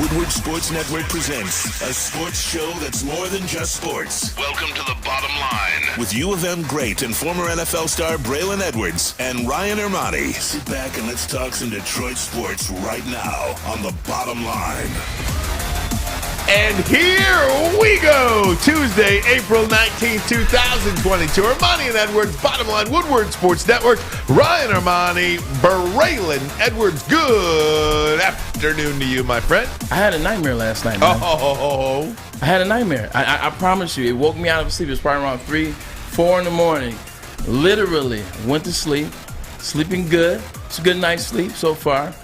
Woodward Sports Network presents a sports show that's more than just sports. Welcome to The Bottom Line with U of M great and former NFL star Braylon Edwards and Ryan Ermanni. Sit back and let's talk some Detroit sports right now on The Bottom Line. And here we go. Tuesday, April 19, 2022. Ermanni and Edwards, Bottom Line, Woodward Sports Network. Ryan Ermanni, Braylon Edwards. Good afternoon to you, my friend. I had a nightmare last night, man. Oh. I had a nightmare. I promise you. It woke me out of sleep. It was probably around 3, 4 in the morning. Literally went to sleep, sleeping good. It's a good night's sleep so far.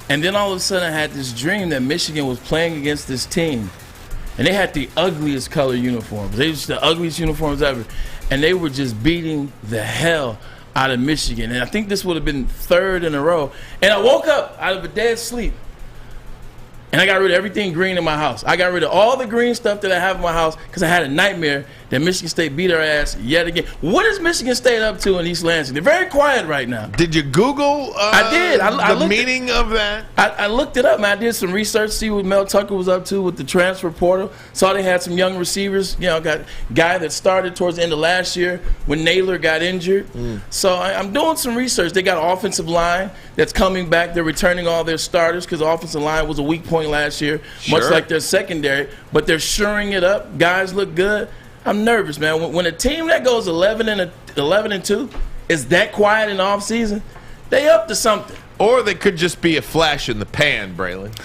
And then all of a sudden I had this dream that Michigan was playing against this team. And they had the ugliest color uniforms. They were just the ugliest uniforms ever. And they were just beating the hell out of Michigan. And I think this would have been third in a row. And I woke up out of a dead sleep. And I got rid of everything green in my house. I got rid of all the green stuff that I have in my house because I had a nightmare that Michigan State beat our ass yet again. What is Michigan State up to in East Lansing? They're very quiet right now. Did you Google I did. the meaning of that? I looked it up, man. I did some research, see what Mel Tucker was up to with the transfer portal. Saw they had some young receivers. You know, got a guy that started towards the end of last year when Naylor got injured. So I'm doing some research. They got an offensive line that's coming back. They're returning all their starters because the offensive line was a weak point last year, much like their secondary. But they're shoring it up. Guys look good. I'm nervous, man. When a team that goes 11-2 is that quiet in the offseason, they up to something. Or they could just be a flash in the pan, Braylon.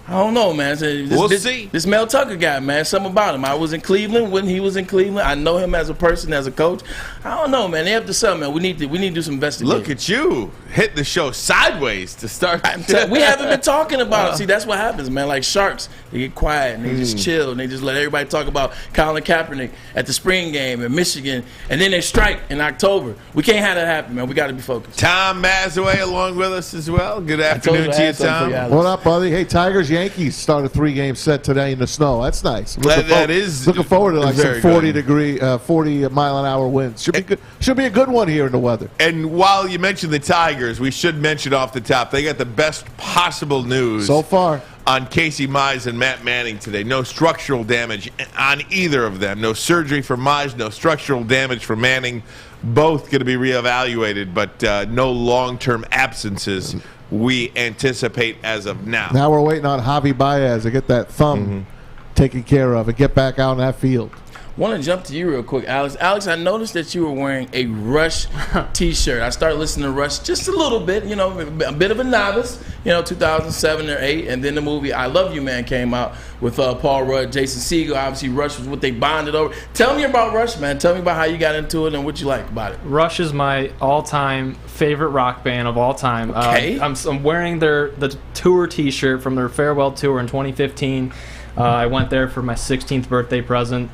I don't know, man. We'll see. This Mel Tucker guy, man, something about him. I was in Cleveland when he was in Cleveland. I know him as a person, as a coach. I don't know, man. They up to something, man. We need to do some investigation. Look at you hitting the show sideways to start. We haven't been talking about it. See, that's what happens, man. Like sharks, they get quiet and they just chill and they just let everybody talk about Colin Kaepernick at the spring game in Michigan, and then they strike in October. We can't have that happen, man. We got to be focused. Tom Mazawey along with us as well. Good afternoon to you, Tom. What up, buddy? Hey, Tigers-Yankees start a 3-game set today in the snow. That's nice. Looking forward to like some 40-mile-an-hour winds. Should be good. Should be a good one here in the weather. And while you mentioned the Tigers, we should mention off the top, they got the best possible news so far on Casey Mize and Matt Manning today. No structural damage on either of them. No surgery for Mize, no structural damage for Manning. Both going to be reevaluated, but no long-term absences we anticipate as of now. Now we're waiting on Javi Baez to get that thumb taken care of and get back out on that field. Want to jump to you real quick, Alex. Alex, I noticed that you were wearing a Rush T-shirt. I started listening to Rush just a little bit, you know, a bit of a novice, 2007 or 8, and then the movie I Love You, Man came out with Paul Rudd, Jason Segel. Obviously, Rush was what they bonded over. Tell me about Rush, man. Tell me about how you got into it and what you like about it. Rush is my all-time favorite rock band of all time. Okay. I'm wearing the tour T-shirt from their farewell tour in 2015. I went there for my 16th birthday present.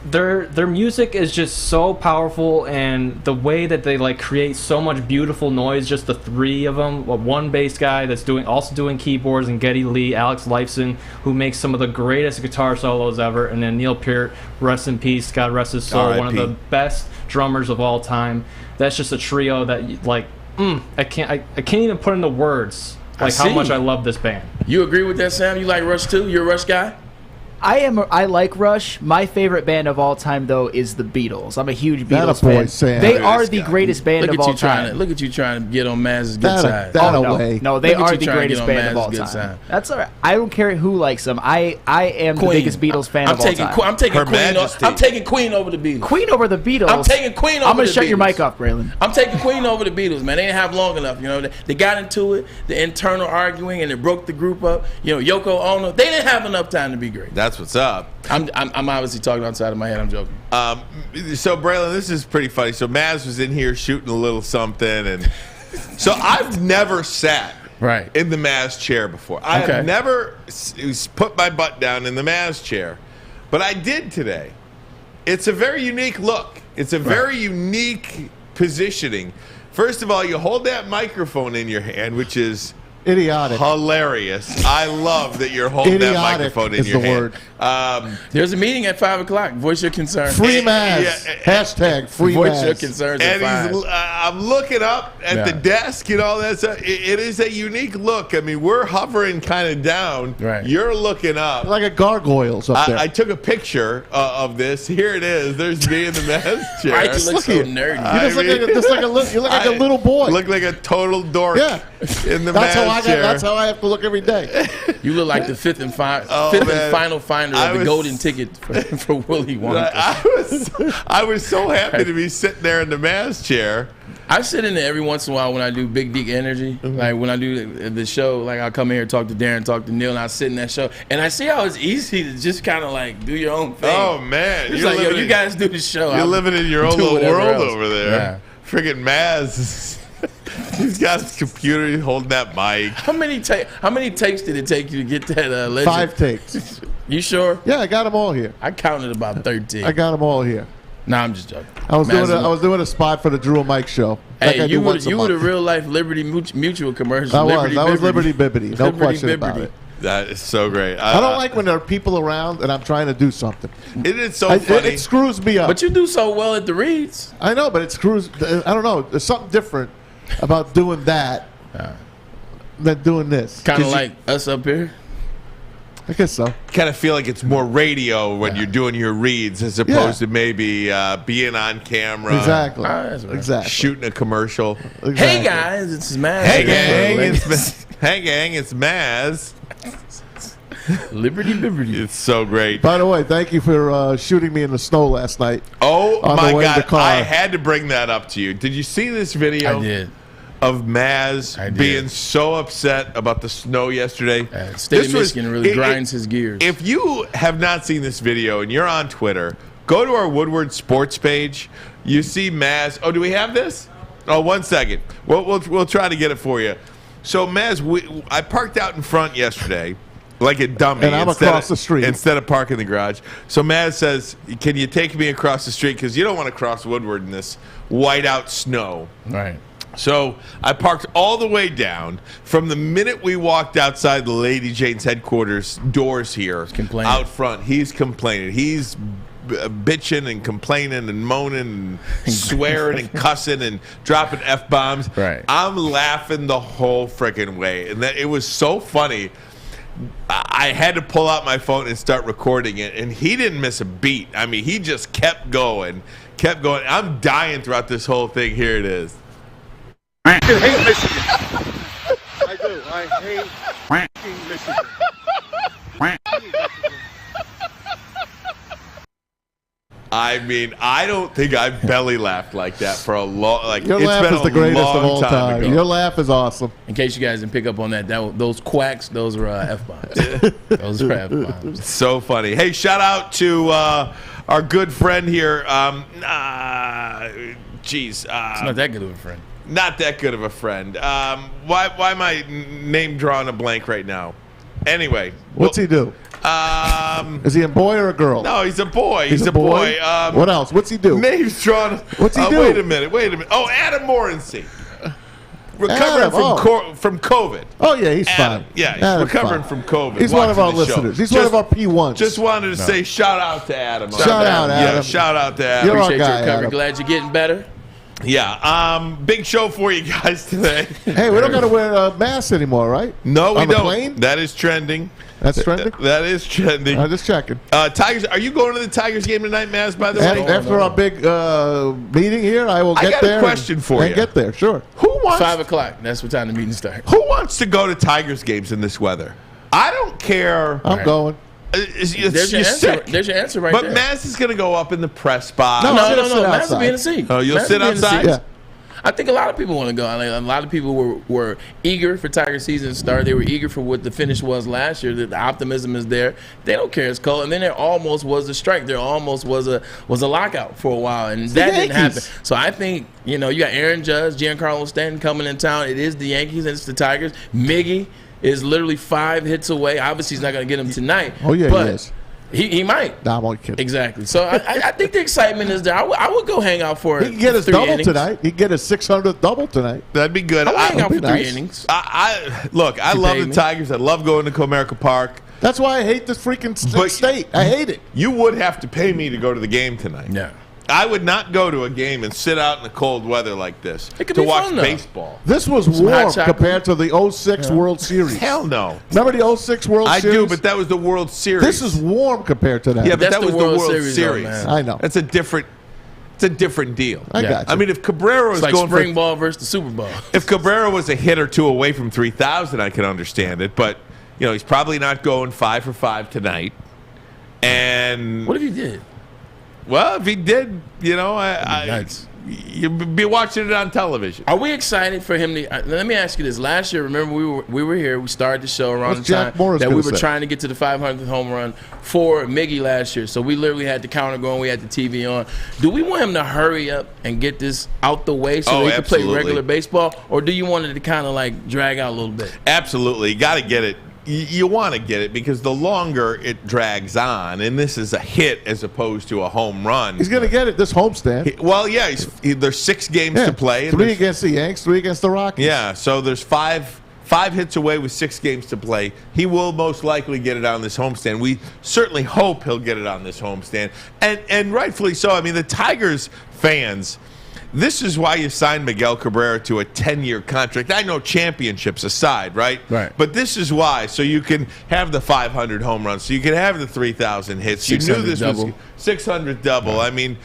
Their music is just so powerful, and the way that they create so much beautiful noise, just the three of them, one bass guy that's also doing keyboards, and Geddy Lee, Alex Lifeson, who makes some of the greatest guitar solos ever, and then Neil Peart, rest in peace, God rest his soul, one of the best drummers of all time. That's just a trio that I can't even put into words how much I love this band. You agree with that, Sam? You like Rush too? You're a Rush guy? I like Rush. My favorite band of all time, though, is the Beatles. I'm a huge Beatles fan. Sam. They are the greatest band of all time. Look at you trying to get on Maz's good side. No, they are the greatest band of all time. That's all right. I don't care who likes them. I am the biggest Beatles fan of all time. I'm taking Queen over the Beatles. Queen over the Beatles? I'm taking Queen over the Beatles. I'm going to shut your mic off, Braylon. I'm taking Queen over the Beatles, man. They didn't have long enough. They got into it, the internal arguing, and it broke the group up. Yoko Ono, they didn't have enough time to be great. That's what's up. I'm obviously talking outside of my head. I'm joking. So, Braylon, this is pretty funny. So, Maz was in here shooting a little something, and so I've never sat in the Maz chair before. I have never put my butt down in the Maz chair, but I did today. It's a very unique look. It's a very unique positioning. First of all, you hold that microphone in your hand, which is Idiotic. Hilarious. I love that you're holding that microphone in your hand. Word. There's a meeting at 5 o'clock. Voice your concerns. Free Maz. Hashtag free Voice Maz. your concerns and at 5. I'm looking up at the desk and all that stuff. It is a unique look. I mean, we're hovering kind of down. Right. You're looking up. Like a gargoyles up there. I took a picture of this. Here it is. There's me in the Maz chair. I just look so nerdy. You look like a little boy. Look like a total dork. Yeah. In the Maz chair. That's how I have to look every day. You look like the fifth and final finder of the golden ticket for Willy Wonka. I was so happy to be sitting there in the Maz chair. I sit in there every once in a while when I do Big Deek Energy. Like when I do the show, like I'll come in here, talk to Darren, talk to Neil, and I sit in that show. And I see how it's easy to just kind of like do your own thing. Oh, man. It's like, yo, you guys do the show. You're living in your own little world over there. Yeah. Friggin' Maz. He's got his computer. He's holding that mic. How many takes did it take you to get that legend? 5 takes. You sure? Yeah, I got them all here. I counted about 13. I got them all here. Nah, I'm just joking. I was doing a spot for the Drew and Mike show. Hey, you were the real life Liberty Mutual commercial. I was Liberty Bibbity. No question about it. That is so great. I don't like when there are people around and I'm trying to do something. It is so funny. It screws me up. But you do so well at the reads. I know, but it screws. I don't know. There's something different about doing that than doing this. Kind of like us up here. I guess so. Kind of feel like it's more radio when you're doing your reads as opposed to maybe being on camera. Exactly. Exactly. Shooting a commercial. Exactly. Hey guys, it's Maz. Hey gang, it's Maz. Liberty. It's so great. By the way, thank you for shooting me in the snow last night. Oh my God! I had to bring that up to you. Did you see this video? I did. Of Maz being so upset about the snow yesterday. State of Michigan really grinds his gears. If you have not seen this video and you're on Twitter, go to our Woodward Sports page. You see Maz. Oh, do we have this? Oh, 1 second. We'll try to get it for you. So Maz, I parked out in front yesterday like a dummy. And I'm across the street. Instead of parking in the garage. So Maz says, can you take me across the street? Because you don't want to cross Woodward in this whiteout snow. Right. So I parked all the way down. From the minute we walked outside the Lady Jane's headquarters doors here, out front, he's complaining. He's bitching and complaining and moaning and swearing and cussing and dropping F-bombs. Right. I'm laughing the whole freaking way. And it was so funny. I had to pull out my phone and start recording it, and he didn't miss a beat. I mean, he just kept going. I'm dying throughout this whole thing. Here it is. I hate Michigan. I do. I hate Michigan. I mean, I don't think I've belly laughed like that for a long. Like your laugh is the greatest of all time. Your laugh is awesome. In case you guys didn't pick up on that, those quacks, those are F-bombs. Those are F-bombs. So funny. Hey, shout out to our good friend here. It's not that good of a friend. Not that good of a friend. Why am I name drawing a blank right now? Anyway. What's he do? Is he a boy or a girl? No, he's a boy. He's a boy. What else? What's he do? Name's drawn. What's he do? Wait a minute. Oh, Adam Morency. Recovering from COVID. Oh, yeah, he's fine. Yeah, he's recovering from COVID. He's one of our listeners. He's one of our P1s. Just wanted to say shout out to Adam. Shout out, Adam. Yeah, shout out to Adam. You're Appreciate our guy, your recovery. Adam. Glad you're getting better. Yeah, big show for you guys today. Hey, we don't got to wear a mask anymore, right? No, we On the don't. plane? That is trending. That's trending? That is trending. I'm just checking. Tigers, are you going to the Tigers game tonight, Maz, by the way? After our big meeting here, I will get there. I got a question for you. And get there, sure. Who wants 5 o'clock. That's what time the meeting starts. Who wants to go to Tigers games in this weather? I don't care. I'm going. There's your answer right there. there. But Maz is going to go up in the press box. No. Maz will be in the seat. Oh, you'll sit outside? Yeah. I think a lot of people want to go. A lot of people were eager for Tiger season to start. They were eager for what the finish was last year. The optimism is there. They don't care it's cold. And then there almost was a strike. There almost was a lockout for a while, and that didn't happen. So I think you got Aaron Judge, Giancarlo Stanton coming in town. It is the Yankees and it's the Tigers. Miggy is literally 5 hits away. Obviously, he's not going to get him tonight. Oh yeah, but he is. He might. Nah, I'm only kidding. Exactly. So I think the excitement is there. I would go hang out for it. He can get his double tonight. He can get his 600th double tonight. That'd be good. I would hang out for 3 innings. I love the Tigers. I love going to Comerica Park. That's why I hate this freaking state. I hate it. You would have to pay me to go to the game tonight. Yeah. I would not go to a game and sit out in the cold weather like this to watch baseball. This was warm compared to the 06 World Series. Hell no. Remember the 06 World Series? I do, but that was the World Series. This is warm compared to that. Yeah, but that was the World Series. Though, I know. It's a different deal. I got you. I mean, if Cabrera was like going spring ball versus the Super Bowl. If Cabrera was a hit or two away from 3,000, I can understand it. But, he's probably not going 5 for 5 tonight. And what if he did? Well, if he did, you'd be watching it on television. Are we excited for him to? Let me ask you this. Last year, remember we were here. We started the show around the time that we were trying to get to the 500th home run for Miggy last year. So we literally had the counter going. We had the TV on. Do we want him to hurry up and get this out the way so he can play regular baseball, or do you want it to kind of like drag out a little bit? Absolutely, you got to get it. You want to get it because the longer it drags on, and this is a hit as opposed to a home run. He's going to get it this homestand. There's 6 games to play. 3 against the Yanks, 3 against the Rockies. Yeah, so there's five hits away with 6 games to play. He will most likely get it on this homestand. We certainly hope he'll get it on this homestand, and rightfully so. I mean, the Tigers fans. This is why you signed Miguel Cabrera to a 10-year contract. I know championships aside, right? Right. But this is why, so you can have the 500 home runs, so you can have the 3,000 hits. You knew this was 600 double. Right. I mean,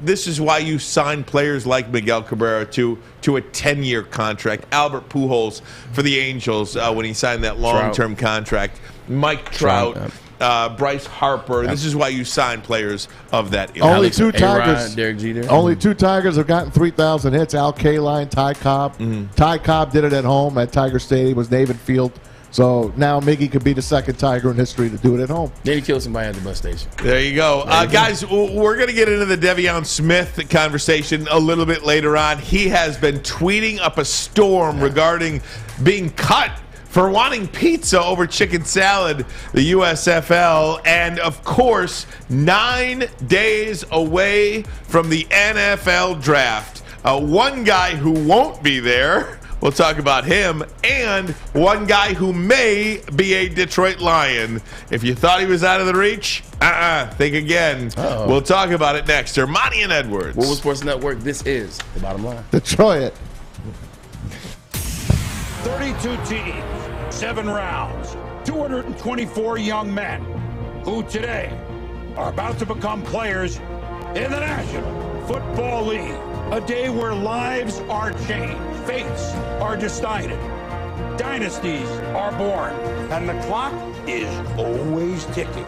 this is why you signed players like Miguel Cabrera to a 10-year contract. Albert Pujols for the Angels when he signed that long-term contract. Mike Trout. Bryce Harper. This is why you sign players of that ilk. Only 2 Tigers. Derek Jeter. Only 2 Tigers have gotten 3,000 hits. Al Kaline, Ty Cobb. Ty Cobb did it at home at Tiger Stadium. It was Navin Field. So now Miggy could be the second Tiger in history to do it at home. Then he killed somebody at the bus station. There you go. Guys, we're going to get into the Devion Smith conversation a little bit later on. He has been tweeting up a storm regarding being cut for wanting pizza over chicken salad, the USFL, and of course, 9 days away from the NFL draft. One guy who won't be there, we'll talk about him, and one guy who may be a Detroit Lion. If you thought he was out of the reach, think again. Uh-oh. We'll talk about it next. Ermanni and Edwards. Woodward Sports Network, this is The Bottom Line. Detroit. 32 teams, 7 rounds, 224 young men who today are about to become players in the National Football League. A day where lives are changed, fates are decided, dynasties are born, and the clock is always ticking.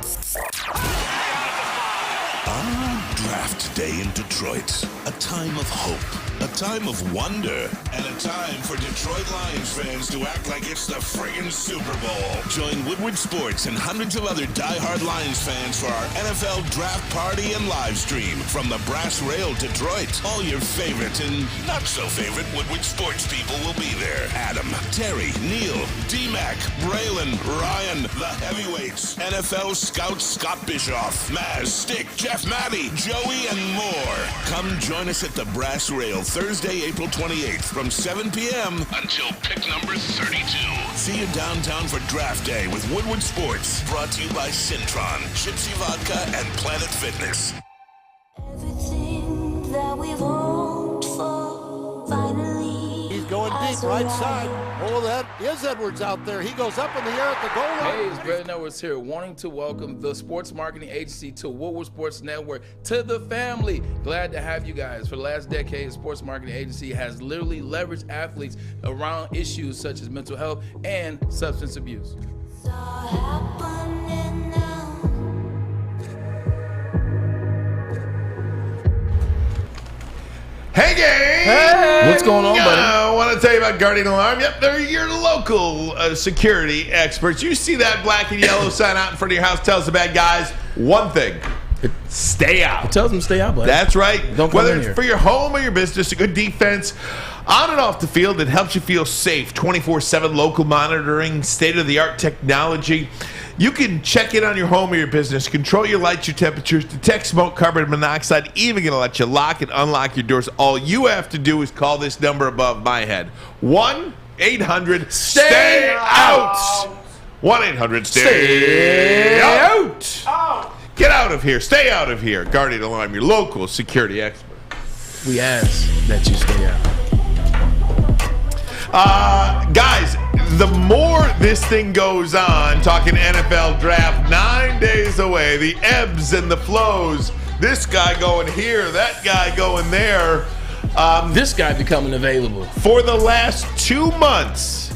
Draft day in Detroit. A time of hope, a time of wonder, and a time for Detroit Lions fans to act like it's the friggin' Super Bowl. Join Woodward Sports and hundreds of other diehard Lions fans for our NFL draft party and live stream from the Brass Rail Detroit. All your favorite and not so favorite Woodward Sports people will be there. Adam, Terry, Neil, D-Mac, Braylon, Ryan, the heavyweights, NFL scout Scott Bischoff, Maz, Stick, Jeff Maddie, Joey, and more. Come join us at the Brass Rail Thursday, April 28th from 7 p.m. until pick number 32. See you downtown for Draft Day with Woodward Sports. Brought to you by Syntron, Gypsy Vodka, and Planet Fitness. Everything that we've hoped for, finally. He's going deep, right side. Oh, that is Edwards out there. He goes up in the air at the goal line. Hey, it's Braylon Edwards here, wanting to welcome the sports marketing agency to Woodward Sports Network, to the family. Glad to have you guys. For the last decade, the sports marketing agency has literally leveraged athletes around issues such as mental health and substance abuse. It's all happening now. Hey, gang! Hey! What's going on, buddy? I want to tell you about Guardian Alarm. Yep, they're your local security experts. You see that black and yellow sign out in front of your house, tells the bad guys one thing. Stay out. It tells them to stay out, buddy. That's right. Don't come Whether in it's here. for your home or your business, a good defense on and off the field that helps you feel safe. 24/7 local monitoring, state-of-the-art technology. You can check in on your home or your business, control your lights, your temperatures, detect smoke, carbon monoxide, even going to let you lock and unlock your doors. All you have to do is call this number above my head. 1-800-STAY-OUT. 1-800-STAY-OUT. Get out of here. Stay out of here. Guardian Alarm, your local security expert. We ask that you stay out. Guys, the more this thing goes on, talking NFL draft, 9 days away, the ebbs and the flows, this guy going here, that guy going there. This guy becoming available. For the last 2 months,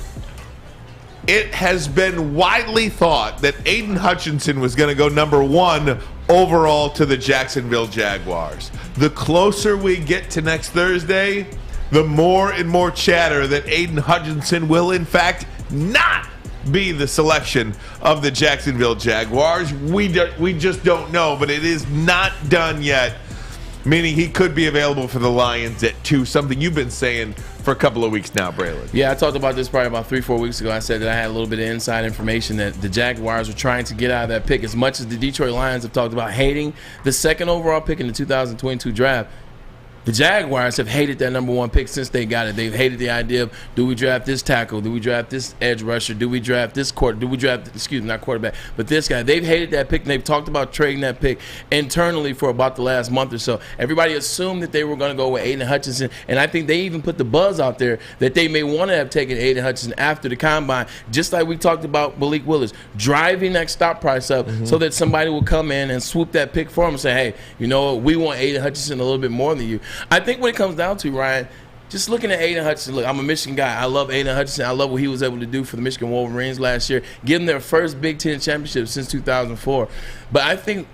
it has been widely thought that Aiden Hutchinson was going to go number 1 overall to the Jacksonville Jaguars. The closer we get to next Thursday, the more and more chatter that Aiden Hutchinson will, in fact, not be the selection of the Jacksonville Jaguars. We just don't know, but it is not done yet, meaning he could be available for the Lions at 2, something you've been saying for a couple of weeks now, Braylon. Yeah, I talked about this probably about 3-4 weeks ago. I said that I had a little bit of inside information that the Jaguars were trying to get out of that pick. As much as the Detroit Lions have talked about hating the second overall pick in the 2022 draft, the Jaguars have hated that number 1 pick since they got it. They've hated the idea of, do we draft this tackle? Do we draft this edge rusher? Do we draft this not quarterback, but this guy? They've hated that pick, and they've talked about trading that pick internally for about the last month or so. Everybody assumed that they were going to go with Aiden Hutchinson, and I think they even put the buzz out there that they may want to have taken Aiden Hutchinson after the combine, just like we talked about Malik Willis, driving that stop price up so that somebody will come in and swoop that pick for him and say, hey, you know what, we want Aiden Hutchinson a little bit more than you. I think what it comes down to, Ryan, just looking at Aiden Hutchinson, look, I'm a Michigan guy. I love Aiden Hutchinson. I love what he was able to do for the Michigan Wolverines last year, give them their first Big Ten championship since 2004. But I think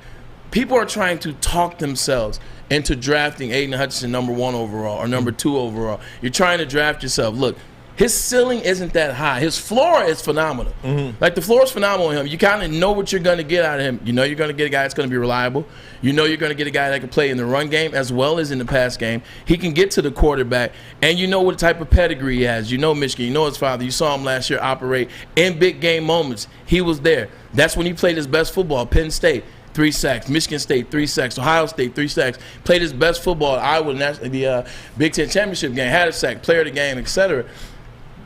people are trying to talk themselves into drafting Aiden Hutchinson number 1 overall or number 2 overall. You're trying to draft yourself. Look, his ceiling isn't that high. His floor is phenomenal. Like, the floor is phenomenal on him. You kind of know what you're going to get out of him. You know you're going to get a guy that's going to be reliable. You know you're going to get a guy that can play in the run game as well as in the pass game. He can get to the quarterback, and you know what type of pedigree he has. You know Michigan. You know his father. You saw him last year operate in big game moments. He was there. That's when he played his best football. Penn State, 3 sacks. Michigan State, 3 sacks. Ohio State, 3 sacks. Played his best football at Iowa, the Big Ten championship game. Had a sack, player of the game, etc.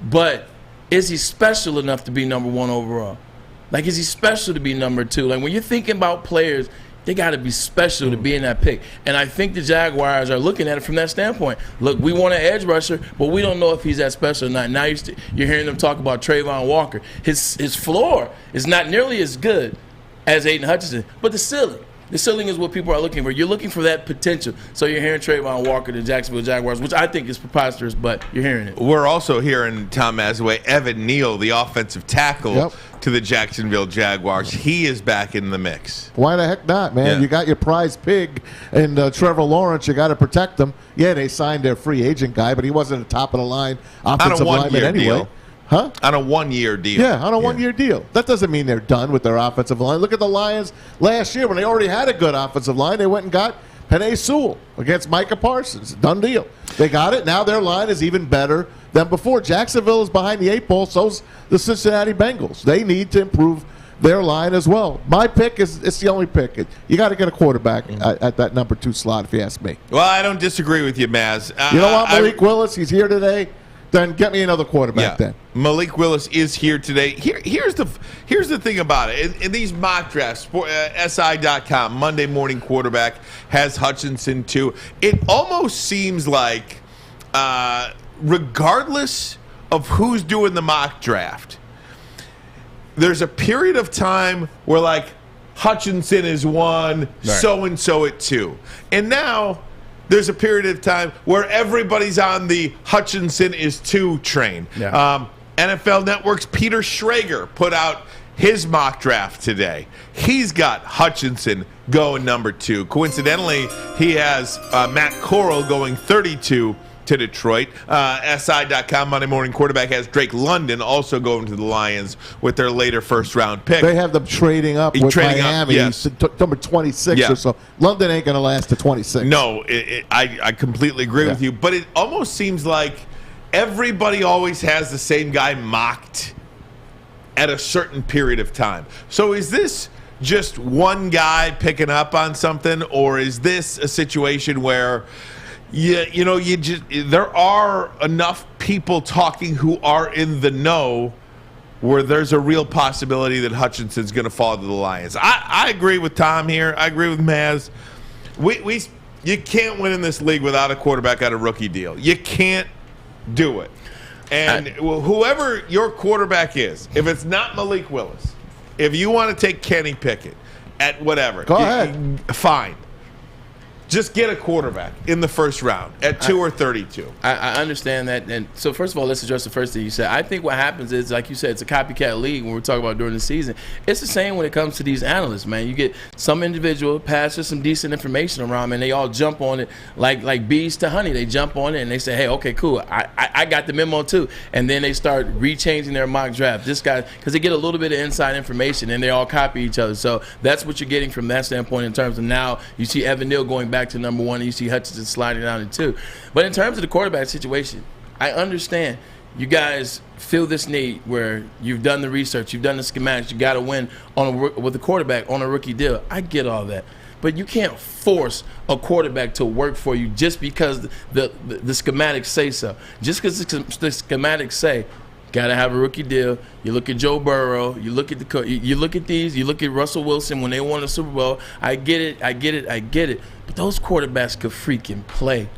But is he special enough to be number 1 overall? Like, is he special to be number 2? Like, when you're thinking about players, they got to be special to be in that pick. And I think the Jaguars are looking at it from that standpoint. Look, we want an edge rusher, but we don't know if he's that special or not. Now you're hearing them talk about Trayvon Walker. His floor is not nearly as good as Aiden Hutchinson, but the ceiling is what people are looking for. You're looking for that potential. So you're hearing Trayvon Walker, the Jacksonville Jaguars, which I think is preposterous, but you're hearing it. We're also hearing Tom Mazawey, Evan Neal, the offensive tackle to the Jacksonville Jaguars. He is back in the mix. Why the heck not, man? Yeah. You got your prize pig and Trevor Lawrence. You got to protect him. Yeah, they signed their free agent guy, but he wasn't a top-of-the-line offensive lineman anyway. Deal. Huh? On a 1-year deal. Yeah, on a 1-year deal. That doesn't mean they're done with their offensive line. Look at the Lions last year when they already had a good offensive line. They went and got Penei Sewell against Micah Parsons. Done deal. They got it. Now their line is even better than before. Jacksonville is behind the 8 ball. So's the Cincinnati Bengals. They need to improve their line as well. My pick it's the only pick. You got to get a quarterback at that number 2 slot, if you ask me. Well, I don't disagree with you, Maz. You know what, Malik Willis? He's here today. Then get me another quarterback. Then Malik Willis is here today. Here's the thing about it. In these mock drafts, SI.com, Monday Morning Quarterback has Hutchinson too. It almost seems like, regardless of who's doing the mock draft, there's a period of time where, like, Hutchinson is 1, so and so at 2, and now there's a period of time where everybody's on the Hutchinson is 2 train. Yeah. NFL Network's Peter Schrager put out his mock draft today. He's got Hutchinson going number 2. Coincidentally, he has Matt Corral going 32 to Detroit. SI.com Monday Morning Quarterback has Drake London also going to the Lions with their later first-round pick. They have them trading up with Miami. Yes. Number 26 or so. London ain't going to last to 26. No, I completely agree with you. But it almost seems like everybody always has the same guy mocked at a certain period of time. So is this just one guy picking up on something, or is this a situation where there are enough people talking who are in the know where there's a real possibility that Hutchinson's going to fall to the Lions? I agree with Tom here. I agree with Maz. You can't win in this league without a quarterback at a rookie deal. You can't do it. And whoever your quarterback is, if it's not Malik Willis, if you want to take Kenny Pickett at whatever, go ahead. Fine. Just get a quarterback in the first round at 2 or 32. I understand that. And so, first of all, let's address the first thing you said. I think what happens is, like you said, it's a copycat league when we're talking about during the season. It's the same when it comes to these analysts, man. You get some individual passes some decent information around, and they all jump on it like bees to honey. They jump on it, and they say, hey, okay, cool. I got the memo, too. And then they start rechanging their mock draft. This guy, because they get a little bit of inside information, and they all copy each other. So that's what you're getting from that standpoint in terms of now you see Evan Neal going back to number 1, and you see Hutchinson sliding down to 2. But in terms of the quarterback situation, I understand you guys feel this need where you've done the research, you've done the schematics, you got to win with a quarterback on a rookie deal. I get all that. But you can't force a quarterback to work for you just because the schematics say so. Just because the schematics say, got to have a rookie deal. You look at Joe Burrow. You look at you look at these. You look at Russell Wilson when they won the Super Bowl. I get it. But those quarterbacks could freaking play.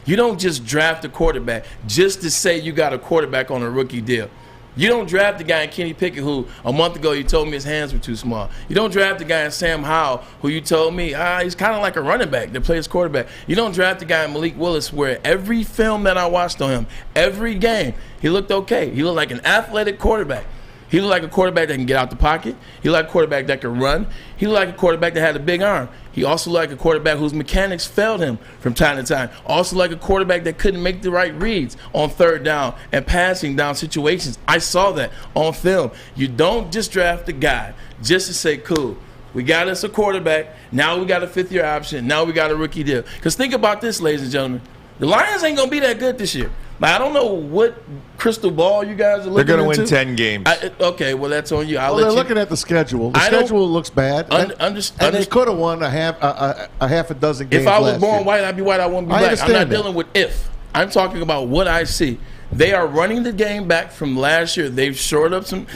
You don't just draft a quarterback just to say you got a quarterback on a rookie deal. You don't draft the guy in Kenny Pickett who a month ago you told me his hands were too small. You don't draft the guy in Sam Howell who you told me he's kind of like a running back that plays quarterback. You don't draft the guy in Malik Willis where every film that I watched on him, every game, he looked okay. He looked like an athletic quarterback. He looked like a quarterback that can get out the pocket. He looked like a quarterback that can run. He looked like a quarterback that had a big arm. He also looked like a quarterback whose mechanics failed him from time to time. Also like a quarterback that couldn't make the right reads on third down and passing down situations. I saw that on film. You don't just draft a guy just to say, cool, we got us a quarterback. Now we got a fifth-year option. Now we got a rookie deal. Because think about this, ladies and gentlemen. The Lions ain't going to be that good this year. I don't know what crystal ball you guys are looking They're into. going to win 10 games. Okay, well, that's on you. They're looking at the schedule. The schedule looks bad. And they could have won a half a dozen games. If I was last born year. white, I'd be white. I wouldn't be black. I'm not dealing with if. I'm talking about what I see. They are running the game back from last year. They've shored up some.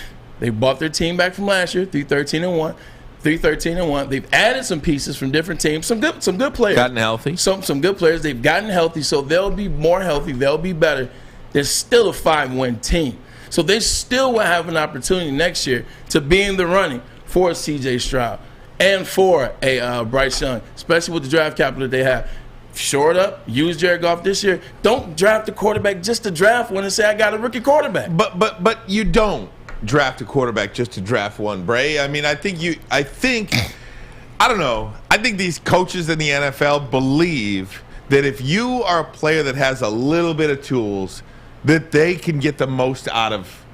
They bought their team back from last year, 3-13-1. 3-13-1. They've added some pieces from different teams. Some good players. Gotten healthy. Some good players. They've gotten healthy, so they'll be more healthy. They'll be better. They're still a 5-win team. So they still will have an opportunity next year to be in the running for a C.J. Stroud and for a Bryce Young, especially with the draft capital that they have. Short up, use Jared Goff this year. Don't draft a quarterback just to draft one and say, I got a rookie quarterback. But you don't draft a quarterback just to draft one, Bray. I mean, I think I don't know. I think these coaches in the NFL believe that if you are a player that has a little bit of tools, that they can get the most out of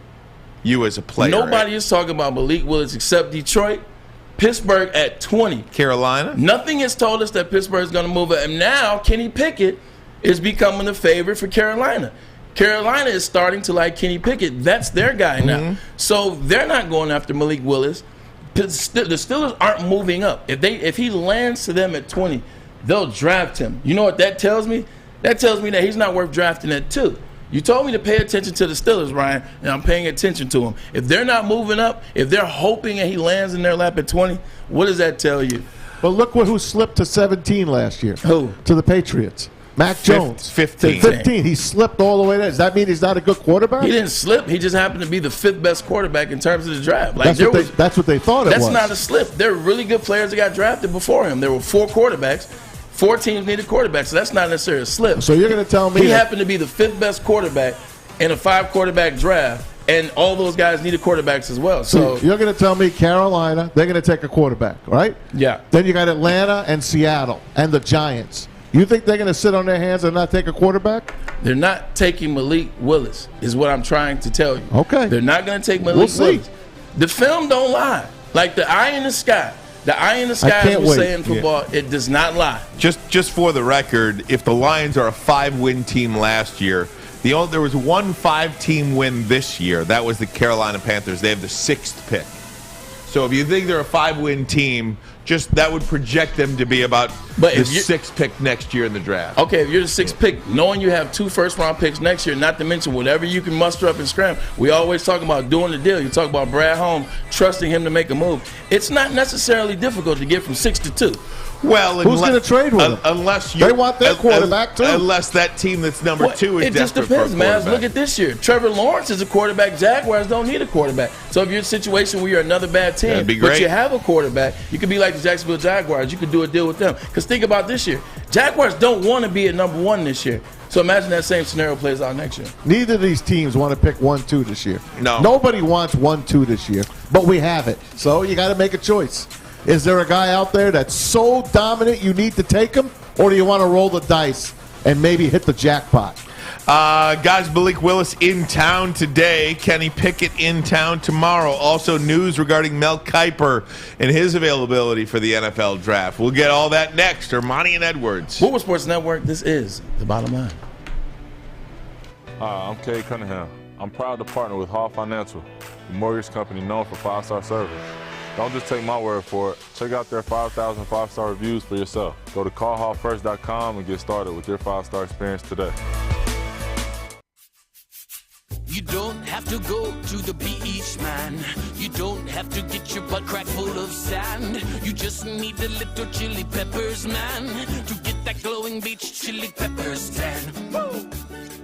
you as a player. Nobody is talking about Malik Willis except Detroit, Pittsburgh at 20. Carolina. Nothing has told us that Pittsburgh is going to move it. And now Kenny Pickett is becoming the favorite for Carolina. Carolina is starting to like Kenny Pickett. That's their guy now. So they're not going after Malik Willis. The Steelers aren't moving up. If he lands to them at 20, they'll draft him. You know what that tells me? That tells me that he's not worth drafting at 2. You told me to pay attention to the Steelers, Ryan, and I'm paying attention to him. If they're not moving up, if they're hoping that he lands in their lap at 20, what does that tell you? But look who slipped to 17 last year. Who? To the Patriots. Mac Jones. 15. He slipped all the way there. Does that mean he's not a good quarterback? He didn't slip. He just happened to be the 5th best quarterback in terms of the draft. Like that's what they thought it was. That's not a slip. There are really good players that got drafted before him. There were 4 quarterbacks. 4 teams needed quarterbacks, so that's not necessarily a slip. So you're going to tell me he happened to be the 5th best quarterback in a 5-quarterback draft, and all those guys needed quarterbacks as well. So you're going to tell me Carolina, they're going to take a quarterback, right? Yeah. Then you got Atlanta and Seattle and the Giants. You think they're going to sit on their hands and not take a quarterback? They're not taking Malik Willis, is what I'm trying to tell you. Okay. They're not going to take Malik Willis. The film don't lie. Like the eye in the sky. The eye in the sky, as we say in football, it does not lie. Just for the record, if the Lions are a 5-win team last year, There was one 5-team win this year. That was the Carolina Panthers. They have the 6th pick. So if you think they're a 5-win team, just that would project them to be about the 6th pick next year in the draft. Okay, if you're the 6th pick, knowing you have 2 first-round picks next year, not to mention whatever you can muster up and scram, we always talk about doing the deal. You talk about Brad Holmes, trusting him to make a move. It's not necessarily difficult to get from 6 to 2. Well, who's going to trade with them? Unless they want their quarterback too. Unless that team that's number 2 is it just desperate depends, for a man. Look at this year. Trevor Lawrence is a quarterback. Jaguars don't need a quarterback. So if you're in a situation where you're another bad team, but you have a quarterback, you could be like the Jacksonville Jaguars. You could do a deal with them. Because think about this year. Jaguars don't want to be at number 1 this year. So imagine that same scenario plays out next year. Neither of these teams want to pick 1-2 this year. No. Nobody wants 1-2 this year, but we have it. So you got to make a choice. Is there a guy out there that's so dominant you need to take him, or do you want to roll the dice and maybe hit the jackpot? Guys, Malik Willis in town today. Kenny Pickett in town tomorrow. Also news regarding Mel Kiper and his availability for the NFL draft. We'll get all that next. Ermanni and Edwards. Woodward Sports Network, this is The Bottom Line. Hi, I'm Kay Cunningham. I'm proud to partner with Hall Financial, the mortgage company known for 5-star service. Don't just take my word for it. Check out their 5,000 5-star reviews for yourself. Go to callhallfirst.com and get started with your 5-star experience today. You don't have to go to the beach, man. You don't have to get your butt crack full of sand. You just need a little chili peppers, man, to get that glowing beach chili peppers tan. Woo!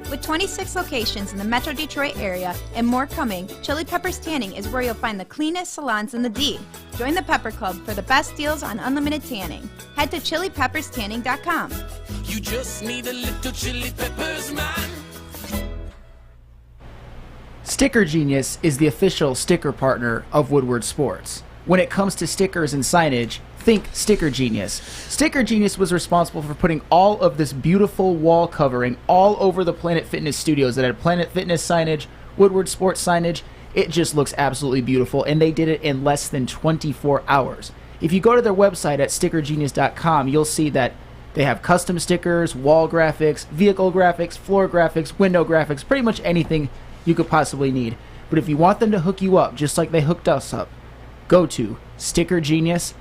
With 26 locations in the Metro Detroit area and more coming, Chili Peppers Tanning is where you'll find the cleanest salons in the D. Join the Pepper Club for the best deals on unlimited tanning. Head to chilipepperstanning.com. You just need a little chili peppers, man. Sticker Genius is the official sticker partner of Woodward Sports. When it comes to stickers and signage, think Sticker Genius. Sticker Genius was responsible for putting all of this beautiful wall covering all over the Planet Fitness studios that had Planet Fitness signage, Woodward Sports signage. It just looks absolutely beautiful, and they did it in less than 24 hours. If you go to their website at stickergenius.com, you'll see that they have custom stickers, wall graphics, vehicle graphics, floor graphics, window graphics, pretty much anything you could possibly need. But if you want them to hook you up just like they hooked us up, go to stickergenius.com.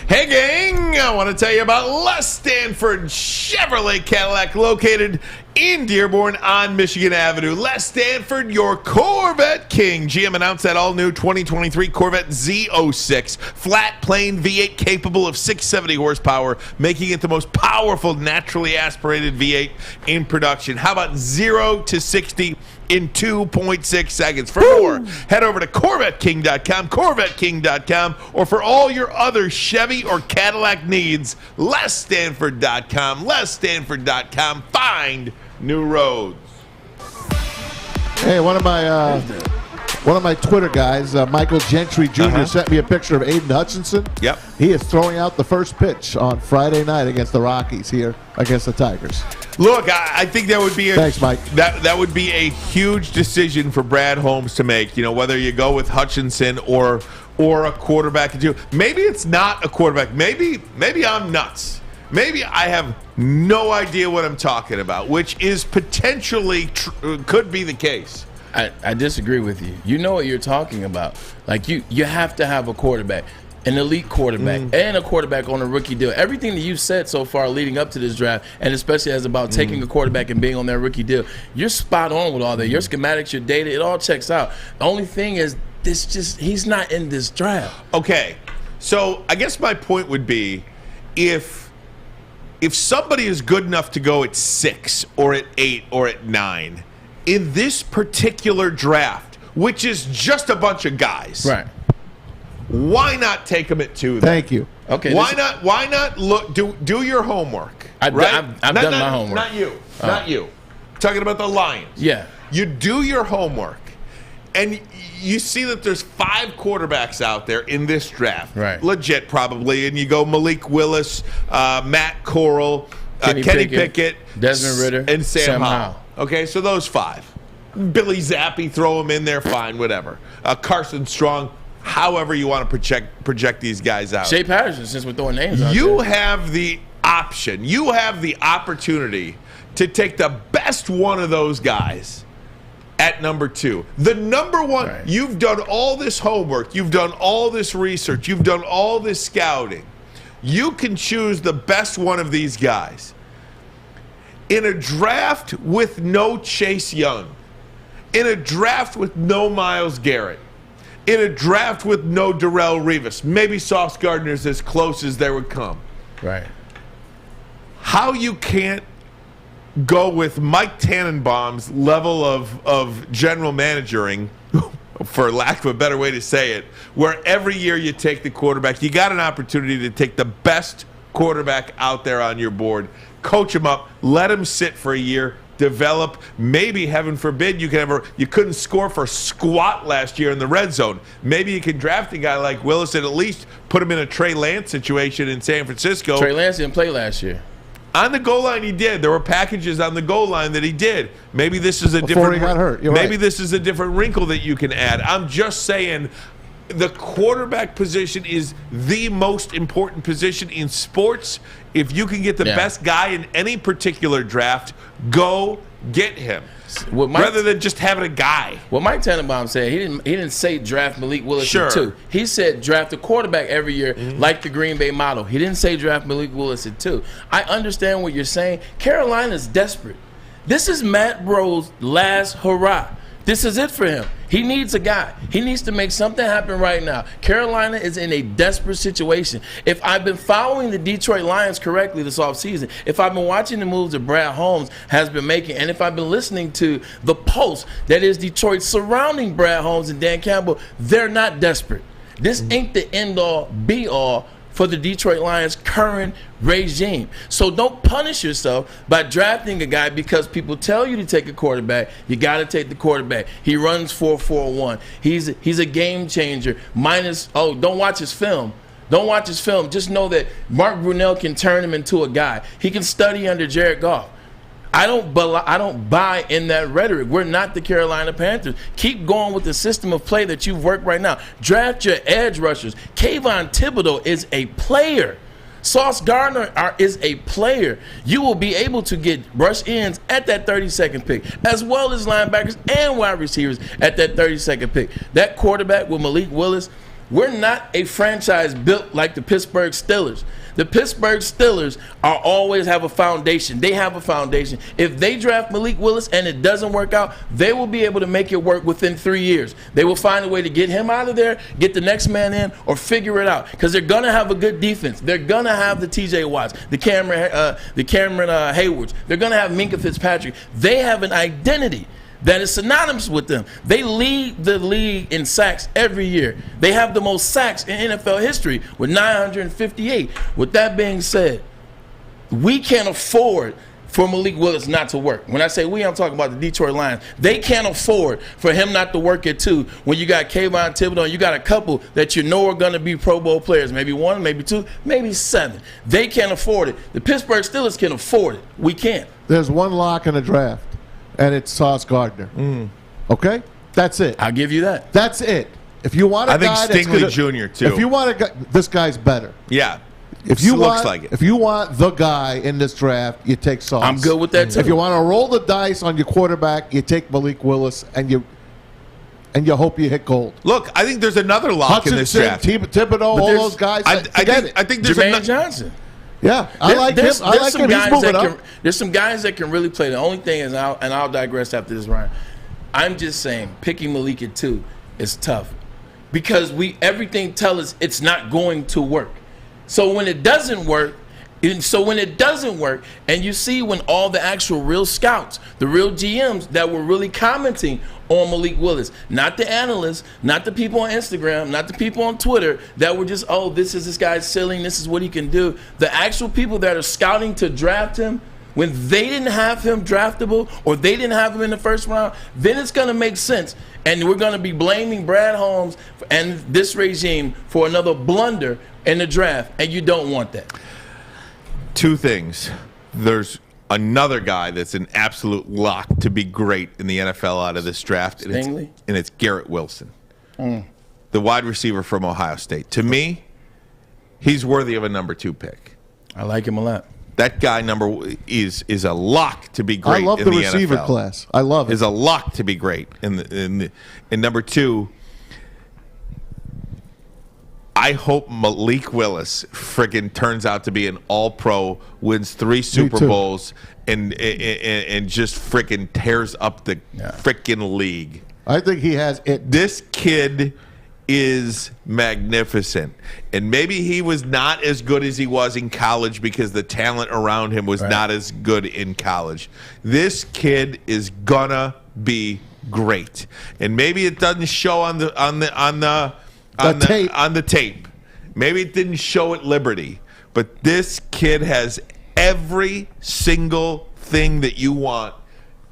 Hey gang, I want to tell you about Les Stanford Chevrolet Cadillac, located in Dearborn on Michigan Avenue. Les Stanford, your Corvette king. GM announced that all-new 2023 Corvette Z06, flat plane V8 capable of 670 horsepower, making it the most powerful naturally aspirated V8 in production. How about 0 to 60 in 2.6 seconds? For more, head over to CorvetteKing.com, CorvetteKing.com, or for all your other Chevy or Cadillac needs, LesStanford.com, LesStanford.com. Find new roads. Hey, one of my Twitter guys, Michael Gentry Jr., sent me a picture of Aiden Hutchinson. Yep. He is throwing out the first pitch on Friday night against the Rockies here against the Tigers. Look, I think that would be thanks, Mike. That would be a huge decision for Brad Holmes to make. You know, whether you go with Hutchinson or a quarterback. Maybe it's not a quarterback. Maybe I'm nuts. Maybe I have no idea what I'm talking about, which is potentially could be the case. I disagree with you. You know what you're talking about. Like, you have to have a quarterback, an elite quarterback, and a quarterback on a rookie deal. Everything that you've said so far leading up to this draft, and especially as about taking a quarterback and being on that rookie deal, you're spot on with all that. Your schematics, your data, it all checks out. The only thing is, he's not in this draft. Okay, so I guess my point would be, if somebody is good enough to go at 6 or at 8 or at 9 in this particular draft, which is just a bunch of guys, right? Why not take them at 2? Then? Thank you. Okay. Why not look? Do your homework. I've done my homework. Not you. Not you. Talking about the Lions. Yeah. You do your homework, and you see that there's 5 quarterbacks out there in this draft. Right. Legit, probably. And you go Malik Willis, Matt Corral, Kenny Pickett, Desmond Ridder, and Sam Howell. Okay, so those 5. Billy Zappi, throw him in there, fine, whatever. Carson Strong, however you want to project these guys out. Shea Patterson, since we're throwing names out you there. have the option. You have the opportunity to take the best one of those guys at number 2. The number one, right. You've done all this homework. You've done all this research. You've done all this scouting. You can choose the best one of these guys. In a draft with no Chase Young, in a draft with no Myles Garrett, in a draft with no Darrelle Revis, maybe Sauce Gardner's as close as there would come. Right. How you can't go with Mike Tannenbaum's level of general managering, for lack of a better way to say it, where every year you take the quarterback. You got an opportunity to take the best quarterback out there on your board, coach him up, let him sit for a year, develop. Maybe, heaven forbid, you couldn't score for squat last year in the red zone. Maybe you can draft a guy like Willis and at least put him in a Trey Lance situation in San Francisco. Trey Lance didn't play last year. On the goal line, he did. There were packages on the goal line that he did. Maybe this is a Before he got hurt. You're maybe right. This is a different wrinkle that you can add. I'm just saying, the quarterback position is the most important position in sports. If you can get the best guy in any particular draft, go get him. Rather than just having a guy. What Mike Tannenbaum said, he didn't say draft Malik Willis at 2. He said draft a quarterback every year, like the Green Bay model. He didn't say draft Malik Willis at 2. I understand what you're saying. Carolina's desperate. This is Matt Bro's last hurrah. This is it for him. He needs a guy. He needs to make something happen right now. Carolina is in a desperate situation. If I've been following the Detroit Lions correctly this offseason, if I've been watching the moves that Brad Holmes has been making, and if I've been listening to the pulse that is Detroit surrounding Brad Holmes and Dan Campbell, they're not desperate. This ain't the end-all, be-all for the Detroit Lions' current regime. So don't punish yourself by drafting a guy because people tell you to take a quarterback. You got to take the quarterback. He runs 4.41. He's a game changer. Don't watch his film. Don't watch his film. Just know that Mark Brunell can turn him into a guy. He can study under Jared Goff. I don't buy in that rhetoric. We're not the Carolina Panthers. Keep going with the system of play that you've worked right now. Draft your edge rushers. Kayvon Thibodeau is a player. Sauce Gardner is a player. You will be able to get rush ends at that 32nd pick, as well as linebackers and wide receivers at that 32nd pick. That quarterback with Malik Willis, we're not a franchise built like the Pittsburgh Steelers. The Pittsburgh Steelers always have a foundation. They have a foundation. If they draft Malik Willis and it doesn't work out, they will be able to make it work within 3 years. They will find a way to get him out of there, get the next man in, or figure it out. Because they're going to have a good defense. They're going to have the T.J. Watts, the Cameron Haywards. They're going to have Minkah Fitzpatrick. They have an identity that is synonymous with them. They lead the league in sacks every year. They have the most sacks in NFL history with 958. With that being said, we can't afford for Malik Willis not to work. When I say we, I'm talking about the Detroit Lions. They can't afford for him not to work at 2 when you got Kayvon Thibodeau and you got a couple that you know are going to be Pro Bowl players. Maybe 1, maybe 2, maybe 7. They can't afford it. The Pittsburgh Steelers can afford it. We can't. There's one lock in the draft. And it's Sauce Gardner. Okay? That's it. I'll give you that. That's it. If you want a guy I think Stingley Jr. too. If you want a guy, this guy's better. Yeah. If you looks like it. If you want the guy in this draft, you take Sauce. I'm good with that too. If you want to roll the dice on your quarterback, you take Malik Willis and you hope you hit gold. Look, I think there's another lock in this draft. Thibodeau, all those guys. I think there's Jermaine Johnson. Yeah, I like him. I like him. He's moving up. There's some guys that can really play. The only thing is, and I'll digress after this, Ryan. I'm just saying, picking Malik at 2 is tough because everything tells us it's not going to work. So when it doesn't work, and you see when all the actual real scouts, the real GMs that were really commenting on Malik Willis, not the analysts, not the people on Instagram, not the people on Twitter that were just, this guy's ceiling, this is what he can do. The actual people that are scouting to draft him, when they didn't have him draftable or they didn't have him in the first round, then it's going to make sense. And we're going to be blaming Brad Holmes and this regime for another blunder in the draft, and you don't want that. 2 things. There's another guy that's an absolute lock to be great in the NFL out of this draft, and it's Garrett Wilson, the wide receiver from Ohio State. To me, he's worthy of a number 2 pick. I like him a lot. That guy is a lock to be great. I love in the receiver NFL. class. I love it. Is a lock to be great. And number 2, I hope Malik Willis friggin' turns out to be an All-Pro, wins 3 Super Bowls, and just friggin' tears up the friggin' league. I think he has it. This kid is magnificent. And maybe he was not as good as he was in college because the talent around him was not as good in college. This kid is gonna be great. And maybe it doesn't show on the tape. Maybe it didn't show at Liberty. But this kid has every single thing that you want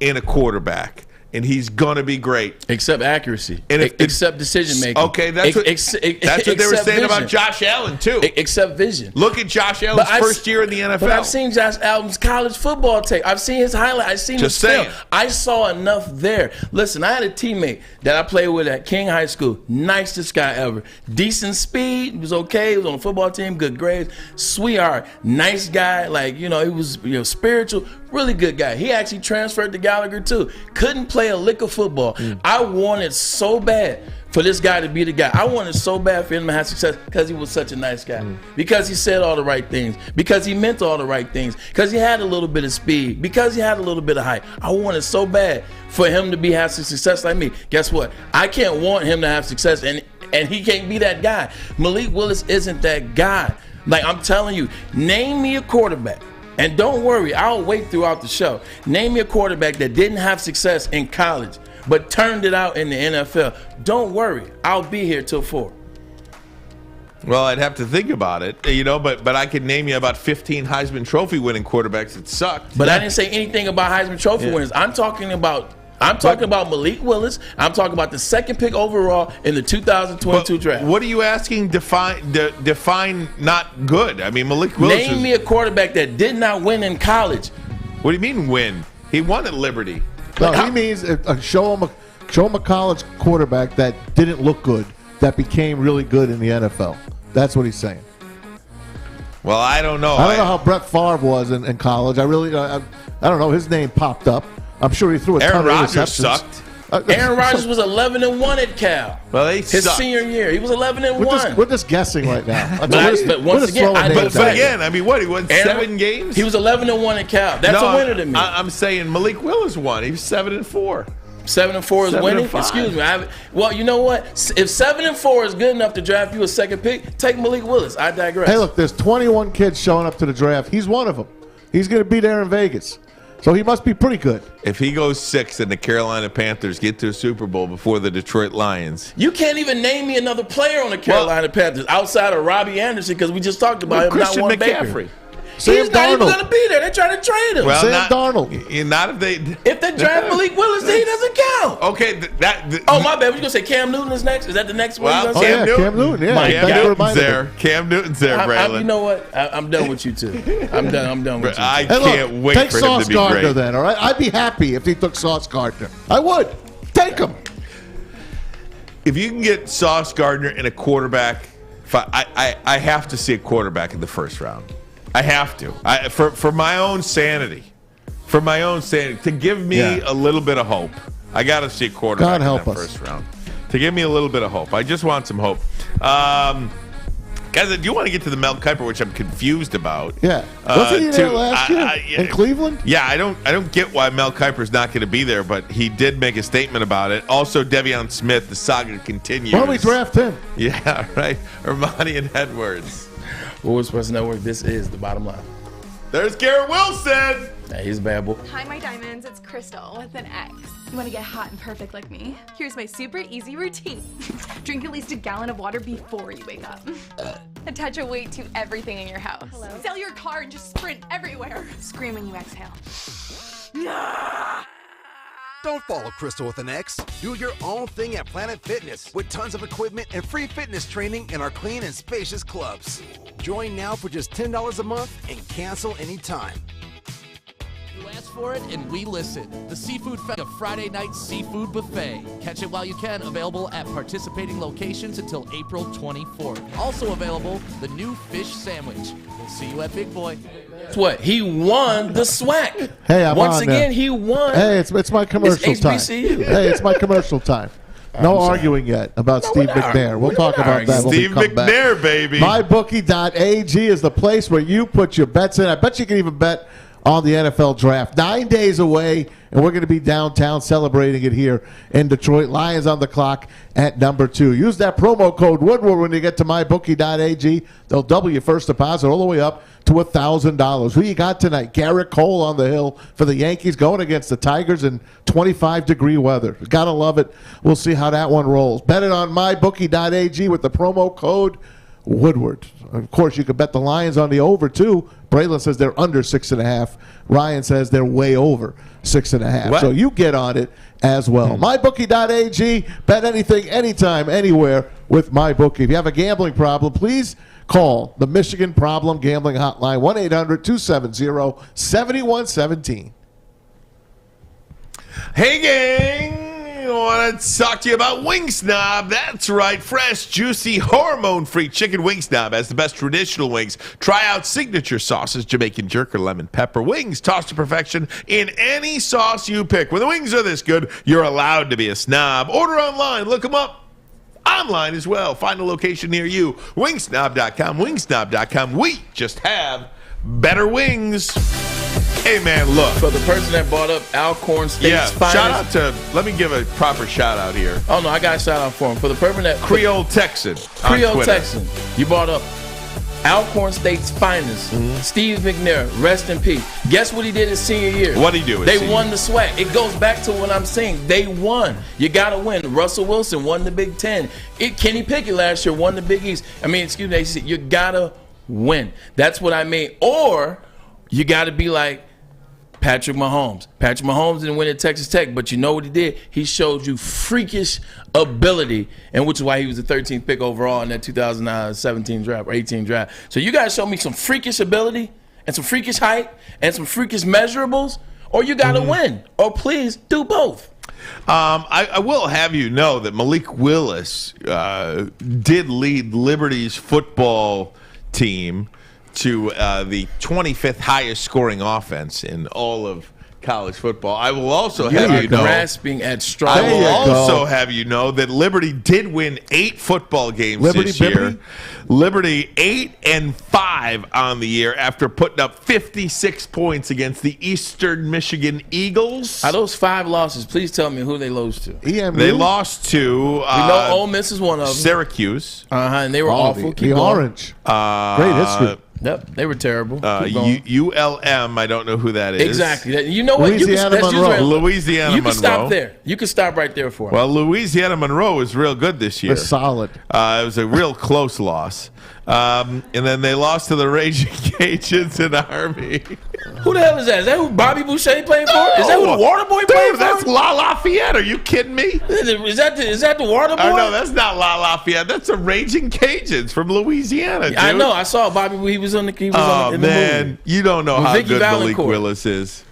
in a quarterback. And he's gonna be great, except accuracy, and except decision making. Okay, that's what they were saying vision. about Josh Allen too. Except vision. Look at Josh Allen's first year in the NFL. But I've seen Josh Allen's college football tape. I've seen his highlight. I've seen his film. I saw enough there. Listen, I had a teammate that I played with at King High School. Nicest guy ever. Decent speed. He was okay. He was on the football team. Good grades. Sweetheart. Nice guy. Like, he was spiritual. Really good guy. He actually transferred to Gallagher too. Couldn't play a lick of football. I wanted so bad for this guy to be the guy. I wanted so bad for him to have success because he was such a nice guy. Because he said all the right things. Because he meant all the right things. Because he had a little bit of speed. Because he had a little bit of height. I wanted so bad for him to have some success like me. Guess what? I can't want him to have success and he can't be that guy. Malik Willis isn't that guy. Like, I'm telling you, name me a quarterback. And don't worry, I'll wait throughout the show. Name me a quarterback that didn't have success in college, but turned it out in the NFL. Don't worry, I'll be here till 4. Well, I'd have to think about it, but I could name you about 15 Heisman Trophy winning quarterbacks that sucked. But I didn't say anything about Heisman Trophy winners. I'm talking about Malik Willis. I'm talking about the second pick overall in the 2022 draft. What are you asking? Define not good. I mean, Malik Willis. Name me a quarterback that did not win in college. What do you mean win? He won at Liberty. No, he means show him a college quarterback that didn't look good that became really good in the NFL. That's what he's saying. Well, I don't know. I don't know how Brett Favre was in college. I don't know. His name popped up. I'm sure he threw a ton of interceptions. Aaron Rodgers sucked. Aaron Rodgers was 11-1 at Cal. Well, his senior year, he was 11-1. We're just guessing right now. But once again, I mean, what? He won 7 games. He was 11-1 at Cal. That's a winner to me. I'm saying Malik Willis won. He was 7-4. 7-4 is winning. Excuse me. Well, you know what? If 7-4 is good enough to draft you a second pick, take Malik Willis. I digress. Hey, look, there's 21 kids showing up to the draft. He's one of them. He's going to be there in Vegas. So he must be pretty good. If he goes 6 and the Carolina Panthers get to a Super Bowl before the Detroit Lions. You can't even name me another player on the Carolina Panthers outside of Robbie Anderson because we just talked about him. Christian not one McCaffrey. Baker. He's not even going to be there. They're trying to trade him. Well, Sam Darnold. Not if they. If they draft Malik Willis, then he doesn't count. Okay, oh, my bad. We're going to say Cam Newton is next? Is that the next one? Well, Cam Newton. Yeah. Cam Newton's there, Braylon. You know what? I'm done with you two. I'm done with you. I can't wait take for Sauce him to be Gardner great. then, all right? I'd be happy if he took Sauce Gardner. I would. Take him. If you can get Sauce Gardner and a quarterback, I have to see a quarterback in the first round. I have to. For my own sanity. For my own sanity. To give me a little bit of hope. I got to see a quarterback in the first round. To give me a little bit of hope. I just want some hope. Guys, do you want to get to the Mel Kiper, which I'm confused about? Yeah. Wasn't he there last year in Cleveland? Yeah, I don't get why Mel Kiper's not going to be there, but he did make a statement about it. Also, De'Veon Smith, the saga continues. Why don't we draft him? Yeah, right. Ermanni and Edwards. Woodward Sports Network, this is The Bottom Line. There's Garrett Wilson. Hey, he's a bad boy. Hi, my diamonds. It's Crystal with an X. You want to get hot and perfect like me? Here's my super easy routine. Drink at least a gallon of water before you wake up. Attach a weight to everything in your house. Sell your car and just sprint everywhere. Scream when you exhale. Don't follow Crystal with an X. Do your own thing at Planet Fitness with tons of equipment and free fitness training in our clean and spacious clubs. Join now for just $10 a month and cancel anytime. You asked for it, and we listen. The Seafood Fest, a Friday night seafood buffet. Catch it while you can. Available at participating locations until April 24th. Also available, the new fish sandwich. We'll see you at Big Boy. Guess what? He won the SWAC. Hey, I'm Once on again, there. he won. Hey, it's my commercial It's time. HBCU. Hey, it's my commercial time. No arguing yet about Steve McNair. We'll talk about that when we Steve come back. McNair, baby. MyBookie.ag is the place where you put your bets in. I bet you can even bet on the NFL draft. 9 days away, and we're going to be downtown celebrating it here in Detroit. Lions on the clock at number 2. Use that promo code Woodward when you get to MyBookie.ag. They'll double your first deposit all the way up to $1,000. Who you got tonight? Garrett Cole on the hill for the Yankees going against the Tigers in 25-degree weather. Gotta love it. We'll see how that one rolls. Bet it on MyBookie.ag with the promo code Woodward. Of course, you can bet the Lions on the over, too. Braylon says they're under 6.5. Ryan says they're way over 6.5. What? So you get on it as well. MyBookie.ag. Bet anything, anytime, anywhere with MyBookie. If you have a gambling problem, please call the Michigan Problem Gambling Hotline, 1-800-270-7117. Hey, gang. I want to talk to you about Wing Snob. That's right. Fresh, juicy, hormone-free chicken Wing Snob has the best traditional wings. Try out signature sauces, Jamaican jerk or lemon pepper. Wings tossed to perfection in any sauce you pick. When the wings are this good, you're allowed to be a snob. Order online. Look them up online as well. Find a location near you. Wingsnob.com. Wingsnob.com. We just have better wings. Hey, man, look. For the person that brought up Alcorn State's finest. Shout out to, let me give a proper shout out here. Oh, no, I got a shout out for him. For the person that. Creole Texan. Creole Texan. You brought up Alcorn State's finest. Steve McNair, rest in peace. Guess what he did his senior year? What'd he do? They won the SWAC. It goes back to what I'm saying. They won. You got to win. Russell Wilson won the Big Ten. Kenny Pickett last year won the Big East. You got to win. That's what I mean. Or you got to be like Patrick Mahomes. Patrick Mahomes didn't win at Texas Tech, but you know what he did? He showed you freakish ability, and which is why he was the 13th pick overall in that 2017 draft or 18 draft. So you got to show me some freakish ability and some freakish height and some freakish measurables, or you got to win. Or please do both. I will have you know that Malik Willis did lead Liberty's football team to the 25th highest scoring offense in all of college football. I will also have you know, grasping at straws. I will also have you know that Liberty did win 8 football games this year. Liberty 8-5 on the year after putting up 56 points against the Eastern Michigan Eagles. Are those 5 losses? Please tell me who they lost to. They lost to. We know Ole Miss is one of them. Syracuse. And they were awful. The Orange. Great history. Yep, they were terrible. ULM, I don't know who that is. Exactly. You know what? Louisiana Monroe. Louisiana you can Monroe. Stop there. You can stop right there for Well, Louisiana Monroe was real good this year. They're solid. It was a real close loss. And then they lost to the Raging Cajuns in Army. Who the hell is that? Is that who Bobby Boucher playing for? Is that who the Waterboy playing for? That's La Lafayette. Are you kidding me? Is that the Waterboy? Oh, no, that's not La Lafayette. That's the Raging Cajuns from Louisiana, dude. I know. I saw Bobby. He was in the movie. You don't know how Vicky good Valancourt. Malik Willis is.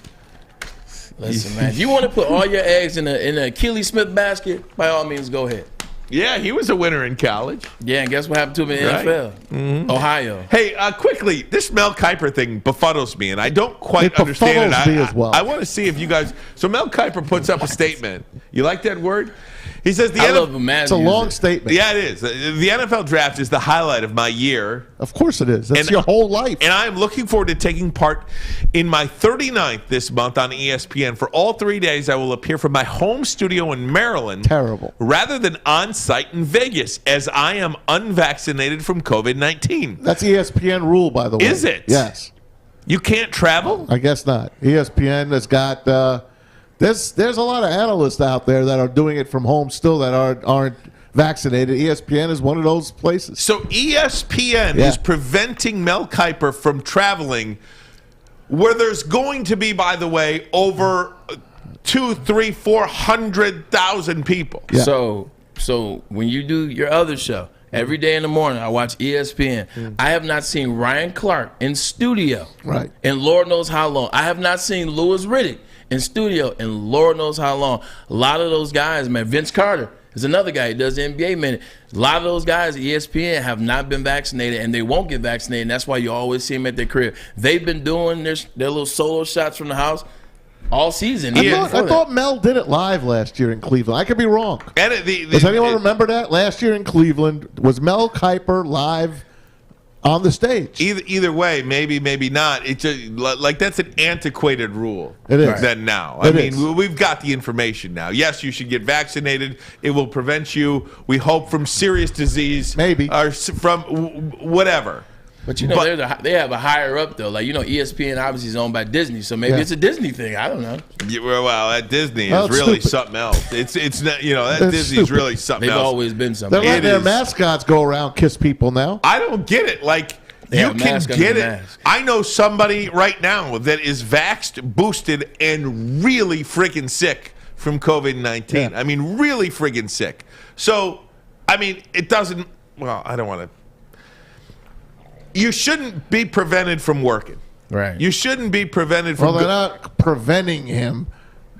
Listen, man. If you want to put all your eggs in a Keely Smith basket, by all means, go ahead. Yeah, he was a winner in college. Yeah, and guess what happened to him in the NFL? Mm-hmm. Ohio. Hey, quickly, this Mel Kiper thing befuddles me, and I don't quite understand it. Me as well. I want to see if you guys. So Mel Kiper puts up a statement. You like that word? He says it's a long statement. Yeah, it is. The NFL draft is the highlight of my year. Of course it is. That's your whole life. And I am looking forward to taking part in my 39th this month on ESPN. For all 3 days, I will appear from my home studio in Maryland. Terrible. Rather than on site in Vegas, as I am unvaccinated from COVID-19. That's ESPN rule, by the way. Is it? Yes. You can't travel? I guess not. ESPN has got. There's a lot of analysts out there that are doing it from home still that aren't vaccinated. ESPN is one of those places. So ESPN is preventing Mel Kiper from traveling, where there's going to be, by the way, over 200,000-400,000 people. Yeah. So when you do your other show, Every day in the morning, I watch ESPN. I have not seen Ryan Clark in studio in Lord knows how long. I have not seen Louis Riddick in studio in Lord knows how long. A lot of those guys, man, Vince Carter is another guy who does the NBA minute. A lot of those guys at ESPN have not been vaccinated, and they won't get vaccinated, and that's why you always see them at their crib. They've been doing their little solo shots from the house all season. I thought Mel did it live last year in Cleveland. I could be wrong. Does anyone remember that? Last year in Cleveland, was Mel Kiper live on the stage? Either way, maybe not. It's like that's an antiquated rule. It is. Then now. I mean, we've got the information now. Yes, you should get vaccinated. It will prevent you, we hope, from serious disease. Maybe. Or from whatever. But you know, they have a higher up though. Like, you know, ESPN obviously is owned by Disney, so maybe it's a Disney thing. I don't know. Yeah, well, that Disney is really something else. It's not, you know, that Disney's really something else. They've always been something. They're letting their mascots go around kiss people now. I don't get it. Like, you can get it. I know somebody right now that is vaxxed, boosted, and really friggin' sick from COVID-19. I mean, really friggin' sick. So, I mean, it doesn't. Well, I don't want to. You shouldn't be prevented from working. Right. You shouldn't be prevented from. Well, they're not preventing him.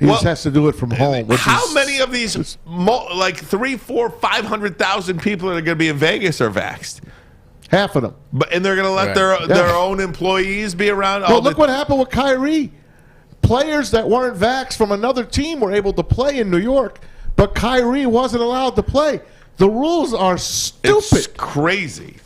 He just has to do it from home. How many of these, like 300,000, 400,000, 500,000 people that are going to be in Vegas are vaxxed? Half of them. And they're going to let their own employees be around? Well, look what happened with Kyrie. Players that weren't vaxxed from another team were able to play in New York, but Kyrie wasn't allowed to play. The rules are stupid. It's crazy.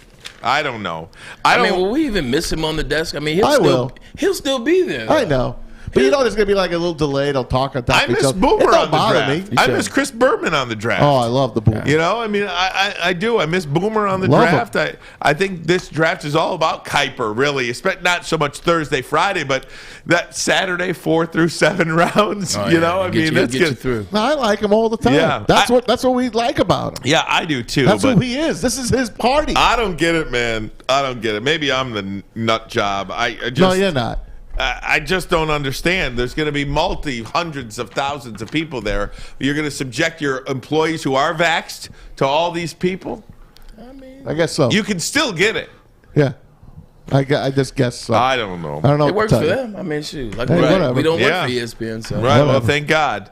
I don't know. I mean, will we even miss him on the desk? I mean, he'll still be there. I know. But you know there's going to be like a little delay. They'll talk on top of each other. I miss Boomer on the draft. I miss Chris Berman on the draft. Oh, I love the Boomer. You know, I mean, I do. I miss Boomer on the draft. I think this draft is all about Kiper, really. Not so much Thursday, Friday, but that Saturday 4 through 7 rounds. Oh, you know, I mean, that's good through. No, I like him all the time. Yeah, that's what we like about him. Yeah, I do too. That's who he is. This is his party. I don't get it, man. I don't get it. Maybe I'm the nut job. No, you're not. I just don't understand. There's going to be hundreds of thousands of people there. You're going to subject your employees who are vaxxed to all these people? I guess so. You can still get it. Yeah. I just guess so. I don't know. I don't know. It works for them. I mean, shoot. Like, we don't work for ESPN. So. Right. Well, thank God.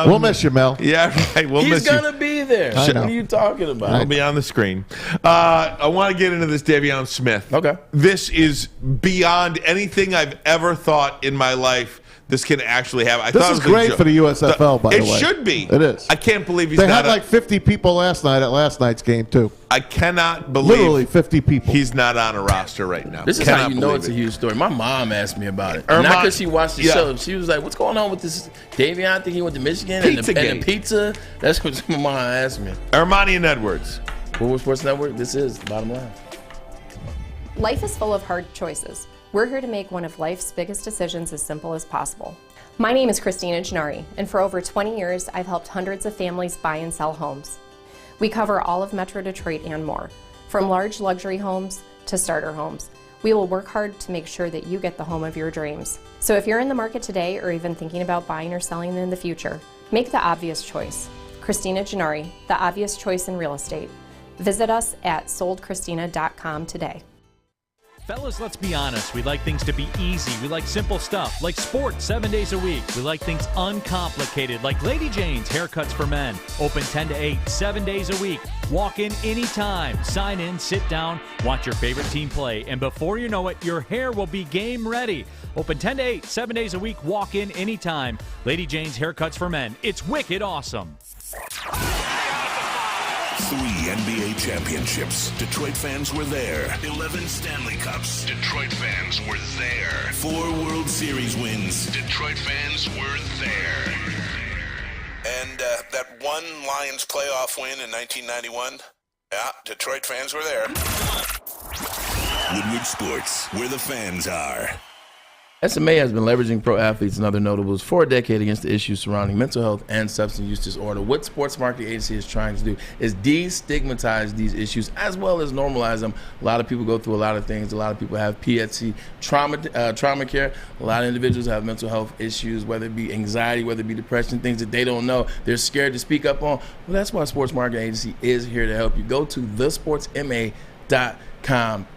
We'll miss you, Mel. Yeah, right. We'll miss you. He's going to be there. What are you talking about? I'll be on the screen. I want to get into this Davion Smith. Okay. This is beyond anything I've ever thought in my life this can actually happen. This is great for the USFL, by the way. It should be. It is. I can't believe They had like 50 people last night at last night's game, too. I cannot believe. Literally 50 people. He's not on a roster right now. This is how you know it's a huge story. My mom asked me about it. Not because she watched the show. She was like, what's going on with this Davion? I think he went to Michigan and the pizza. That's what my mom asked me. Ermanni and Edwards. Woodward Sports Network. This is the bottom line. Life is full of hard choices. We're here to make one of life's biggest decisions as simple as possible. My name is Christina Gennari, and for over 20 years, I've helped hundreds of families buy and sell homes. We cover all of Metro Detroit and more, from large luxury homes to starter homes. We will work hard to make sure that you get the home of your dreams. So if you're in the market today or even thinking about buying or selling in the future, make the obvious choice. Christina Gennari, the obvious choice in real estate. Visit us at soldchristina.com today. Fellas, let's be honest. We like things to be easy. We like simple stuff, like sports 7 days a week. We like things uncomplicated, like Lady Jane's Haircuts for Men. Open 10 to 8, 7 days a week. Walk in anytime. Sign in, sit down, watch your favorite team play. And before you know it, your hair will be game ready. Open 10 to 8, 7 days a week. Walk in anytime. Lady Jane's Haircuts for Men. It's wicked awesome. 3 NBA championships. Detroit fans were there. 11 Stanley Cups. Detroit fans were there. 4 World Series wins. Detroit fans were there. And that one Lions playoff win in 1991. Yeah, Detroit fans were there. Woodward Sports, where the fans are. SMA has been leveraging pro athletes and other notables for a decade against the issues surrounding mental health and substance use disorder. What Sports Marketing Agency is trying to do is destigmatize these issues as well as normalize them. A lot of people go through a lot of things. A lot of people have PTSD, trauma care. A lot of individuals have mental health issues, whether it be anxiety, whether it be depression, things that they don't know. They're scared to speak up on. Well, that's why Sports Marketing Agency is here to help you. Go to thesportsma.com.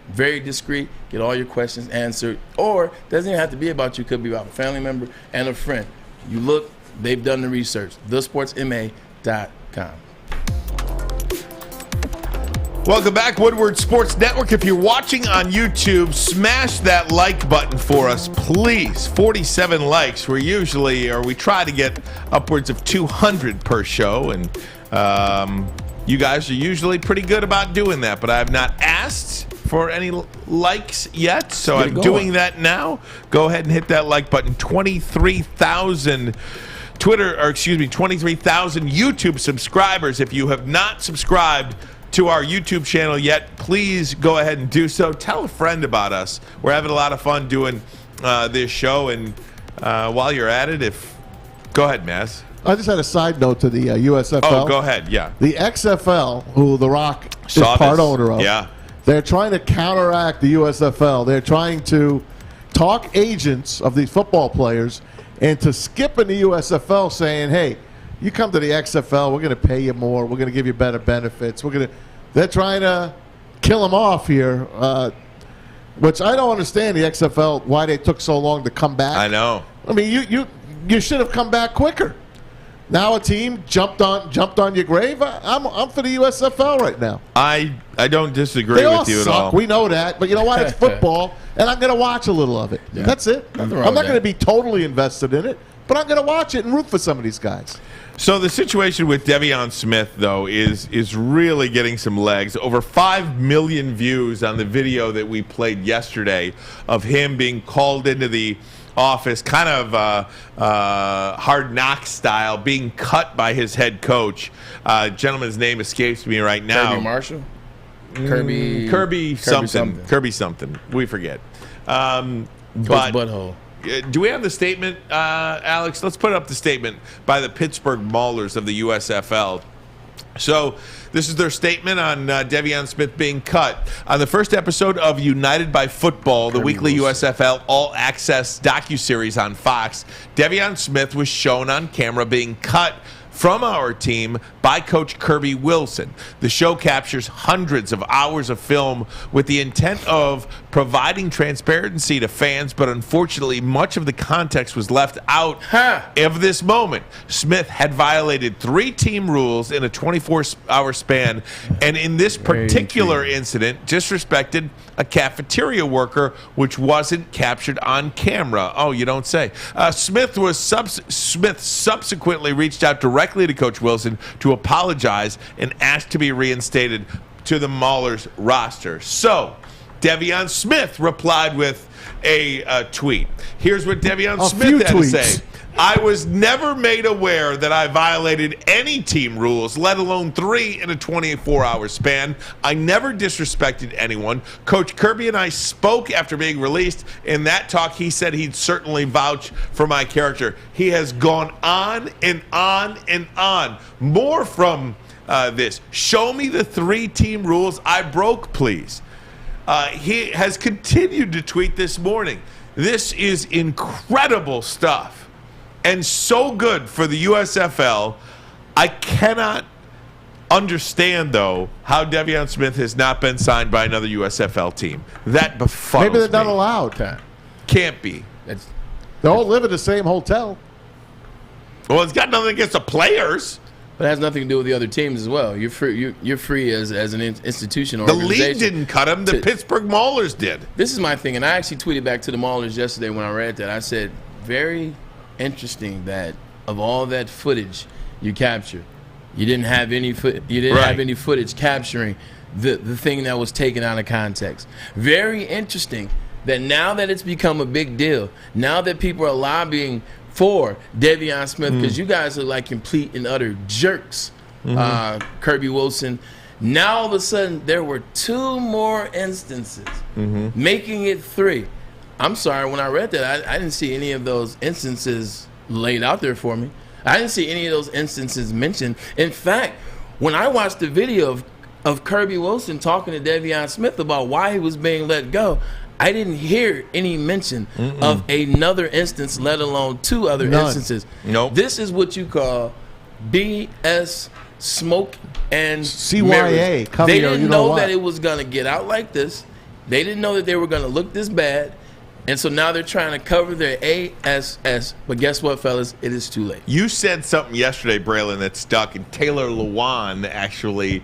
Very discreet. Get all your questions answered. Or it doesn't even have to be about you. It could be about a family member and a friend. You look, they've done the research. thesportsma.com. Welcome back, Woodward Sports Network. If you're watching on YouTube, smash that like button for us, please. 47 likes. We try to get upwards of 200 per show, and you guys are usually pretty good about doing that, but I have not asked for any likes yet, so I'm doing that now. Go ahead and hit that like button. 23,000 23,000 YouTube subscribers. If you have not subscribed to our YouTube channel yet, please go ahead and do so. Tell a friend about us. We're having a lot of fun doing this show, and while you're at it, go ahead, Maz. I just had a side note to the USFL. Oh, go ahead, yeah. The XFL, who The Rock is part owner of, they're trying to counteract the USFL. They're trying to talk agents of these football players into skipping the USFL, saying, hey, you come to the XFL, we're going to pay you more, we're going to give you better benefits. They're trying to kill them off here, which I don't understand the XFL, why they took so long to come back. I know. I mean, you should have come back quicker. Now a team jumped on your grave. I'm for the USFL right now. I don't disagree with you at all. We know that, but you know what? It's football, and I'm going to watch a little of it. Yeah. That's it. I'm not going to be totally invested in it, but I'm going to watch it and root for some of these guys. So the situation with De'Veon Smith, though, is really getting some legs. Over 5 million views on the video that we played yesterday of him being called into the office, kind of Hard Knock style, being cut by his head coach. Gentleman's name escapes me right now. Kirby Marshall? Kirby something. We forget. Coach Butthole. Do we have the statement, Alex? Let's put up the statement by the Pittsburgh Maulers of the USFL. So this is their statement on De'Veon Smith being cut. On the first episode of United by Football, the weekly USFL all-access docuseries on Fox, De'Veon Smith was shown on camera being cut from our team by Coach Kirby Wilson. The show captures hundreds of hours of film with the intent of providing transparency to fans, but unfortunately much of the context was left out of this moment. Smith had violated 3 team rules in a 24-hour span, and in this particular incident disrespected a cafeteria worker, which wasn't captured on camera. Oh, you don't say. Smith subsequently reached out directly to Coach Wilson to apologize and asked to be reinstated to the Maulers roster. So, De'Veon Smith replied with a tweet. Here's what De'Veon Smith had to say. I was never made aware that I violated any team rules, let alone 3 in a 24-hour span. I never disrespected anyone. Coach Kirby and I spoke after being released. In that talk, he said he'd certainly vouch for my character. He has gone on and on and on. More from this. Show me the 3 team rules I broke, please. He has continued to tweet this morning. This is incredible stuff. And so good for the USFL. I cannot understand, though, how De'Veon Smith has not been signed by another USFL team. That befuddles me. Maybe they're not allowed. Can't be. They all live in the same hotel. Well, it's got nothing against the players. But it has nothing to do with the other teams as well. You're free. You're free as an institution or the organization. league didn't cut him. The Pittsburgh Maulers did. This is my thing, and I actually tweeted back to the Maulers yesterday when I read that. I said, very interesting that of all that footage you captured, you didn't have any have any footage capturing the thing that was taken out of context. Very interesting that now that it's become a big deal, now that people are lobbying for De'Veon Smith, because you guys are like complete and utter jerks, Kirby Wilson. Now all of a sudden there were 2 more instances, making it 3. I'm sorry, when I read that, I didn't see any of those instances laid out there for me. I didn't see any of those instances mentioned. In fact, when I watched the video of Kirby Wilson talking to Devion Smith about why he was being let go, I didn't hear any mention of another instance, let alone 2 other instances. Nope. This is what you call BS, smoke and CYA. mirrors. Cover They your, didn't you know know what. that it was going to get out like this. They didn't know that they were going to look this bad. And so now they're trying to cover their ASS. But guess what, fellas? It is too late. You said something yesterday, Braylon, that stuck, and Taylor Lewan actually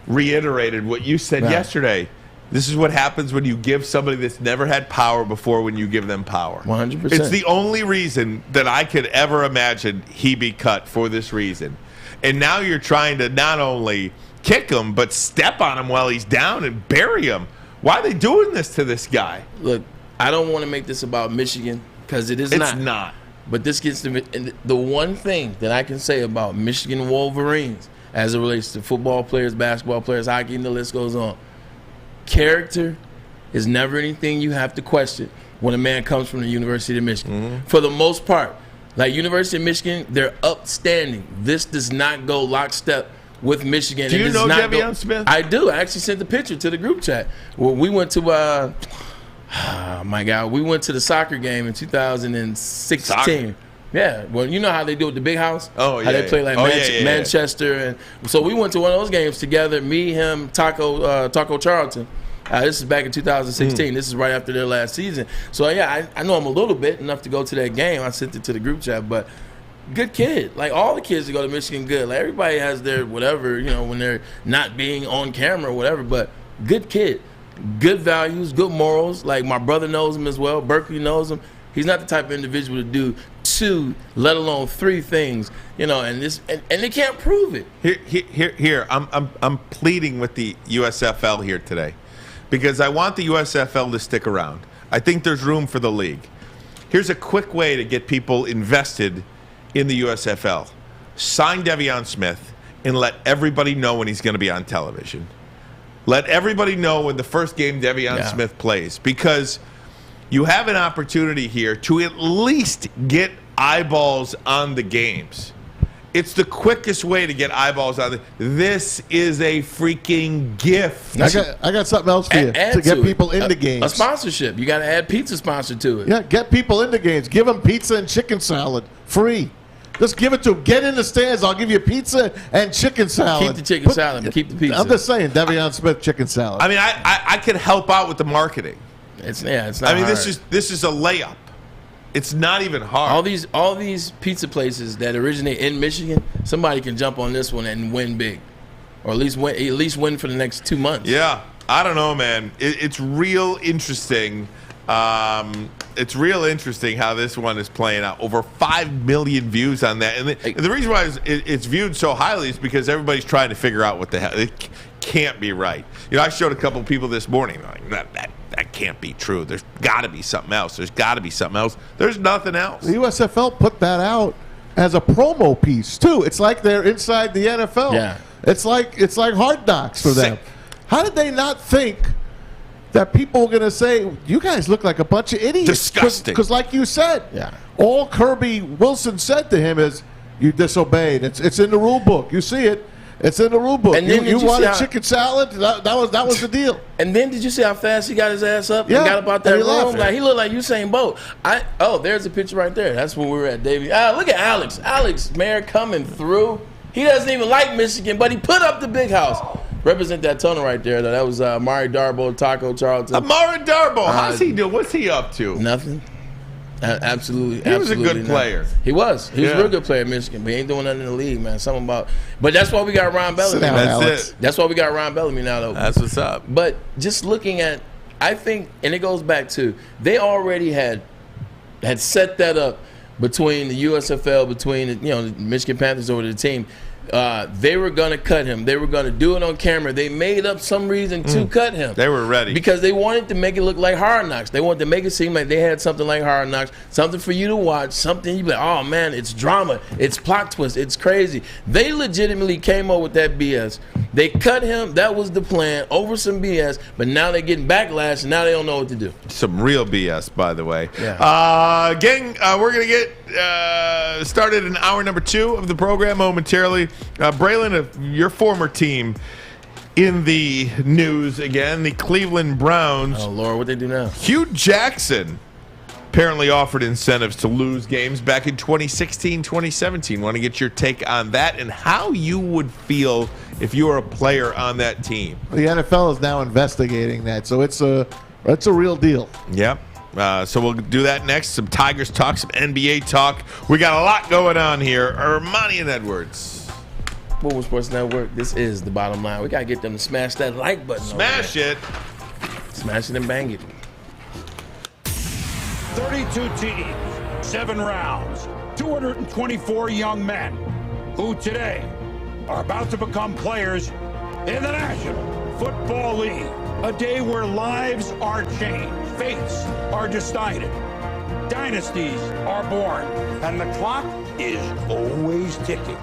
reiterated what you said yesterday. This is what happens when you give somebody that's never had power before when you give them power. 100%. It's the only reason that I could ever imagine he be cut for this reason. And now you're trying to not only kick him, but step on him while he's down and bury him. Why are they doing this to this guy? Look, I don't want to make this about Michigan because it is It's not. not. But this gets to and the one thing that I can say about Michigan Wolverines as it relates to football players, basketball players, hockey, and the list goes on. Character is never anything you have to question when a man comes from the University of Michigan. For the most part, like University of Michigan, they're upstanding. This does not go lockstep with Michigan. Do you It does know not Devion Smith? I do. I actually sent the picture to the group chat. Well, we went to oh my God, we went to the soccer game in 2016. Soccer? Yeah, well, you know how they do at the big house? Oh, yeah. How they play like Manchester. And so we went to one of those games together, me, him, Taco Charlton. This is back in 2016. This is right after their last season. So, yeah, I know him a little bit, enough to go to that game. I sent it to the group chat, but good kid. Like, all the kids that go to Michigan, good. Like, everybody has their whatever, you know, when they're not being on camera or whatever, but good kid. Good values, good morals. Like, my brother knows him as well. Berkeley knows him. He's not the type of individual to do 2, let alone 3 things, you know, and they can't prove it. Here, I'm pleading with the USFL here today because I want the USFL to stick around. I think there's room for the league. Here's a quick way to get people invested in the USFL. Sign Devion Smith and let everybody know when he's going to be on television. Let everybody know when the first game Devion Smith plays, because you have an opportunity here to at least get eyeballs on the games. It's the quickest way to get eyeballs on it. This is a freaking gift. I got something else for you to get people into games. A sponsorship. You got to add pizza sponsor to it. Yeah, get people into games. Give them pizza and chicken salad free. Just give it to them. Get in the stands. I'll give you pizza and chicken salad. Keep the chicken salad, but keep the pizza. I'm just saying, Devion Smith chicken salad. I mean, I could help out with the marketing. It's not. I mean, hard. this is a layup. It's not even hard. All these pizza places that originate in Michigan, somebody can jump on this one and win big, or at least win for the next 2 months. Yeah, I don't know, man. It's real interesting. It's real interesting how this one is playing out. Over 5 million views on that, and the reason why it's viewed so highly is because everybody's trying to figure out what the hell. It can't be right. You know, I showed a couple people this morning. Like, that can't be true. There's got to be something else. There's got to be something else. There's nothing else. The USFL put that out as a promo piece too. It's like they're inside the NFL. Yeah. It's like Hard Knocks for them. How did they not think that people were going to say, you guys look like a bunch of idiots? Disgusting. Because like you said, all Kirby Wilson said to him is, you disobeyed. It's in the rule book. You see it. It's in the rule book. And then you wanted chicken salad? That was the deal. And then did you see how fast he got his ass up and got up out that and he room? left. Like, he looked like Usain Bolt. There's a picture right there. That's when we were at Davie. Look at Alex. Alex Mayer coming through. He doesn't even like Michigan, but he put up the big house. Represent that tunnel right there. That was Amari Darboh, Taco Charlton. Amari Darboh, how's he doing? What's he up to? Nothing. Absolutely. He was a good player. He was. He was a real good player at Michigan, but he ain't doing nothing in the league, man. Something about. But that's why we got Ron Bellamy. That's it. That's why we got Ron Bellamy now, though. That's what's up. But just looking at, I think, and it goes back to, they already had set that up between the USFL, between the Michigan Panthers over the team. They were going to cut him. They were going to do it on camera. They made up some reason to cut him. They were ready. Because they wanted to make it look like Hard Knocks. They wanted to make it seem like they had something like Hard Knocks, something for you to watch, something you'd be like, oh, man, it's drama, it's plot twist, it's crazy. They legitimately came up with that BS. They cut him. That was the plan, over some BS, but now they're getting backlash, and now they don't know what to do. Some real BS, by the way. Yeah. Gang, we're going to get started in hour number 2 of the program momentarily. Braylon, your former team in the news again, the Cleveland Browns. Oh, Lord, what they do now? Hugh Jackson apparently offered incentives to lose games back in 2016, 2017. Want to get your take on that and how you would feel if you were a player on that team. The NFL is now investigating that, so it's a real deal. Yep. So we'll do that next. Some Tigers talk, some NBA talk. We got a lot going on here. Ermanni and Edwards. Woodward Sports Network, this is the bottom line. We got to get them to smash that like button. Smash it. Smash it and bang it. 32 teams, 7 rounds, 224 young men who today are about to become players in the National Football League. A day where lives are changed, fates are decided, dynasties are born, and the clock is always ticking.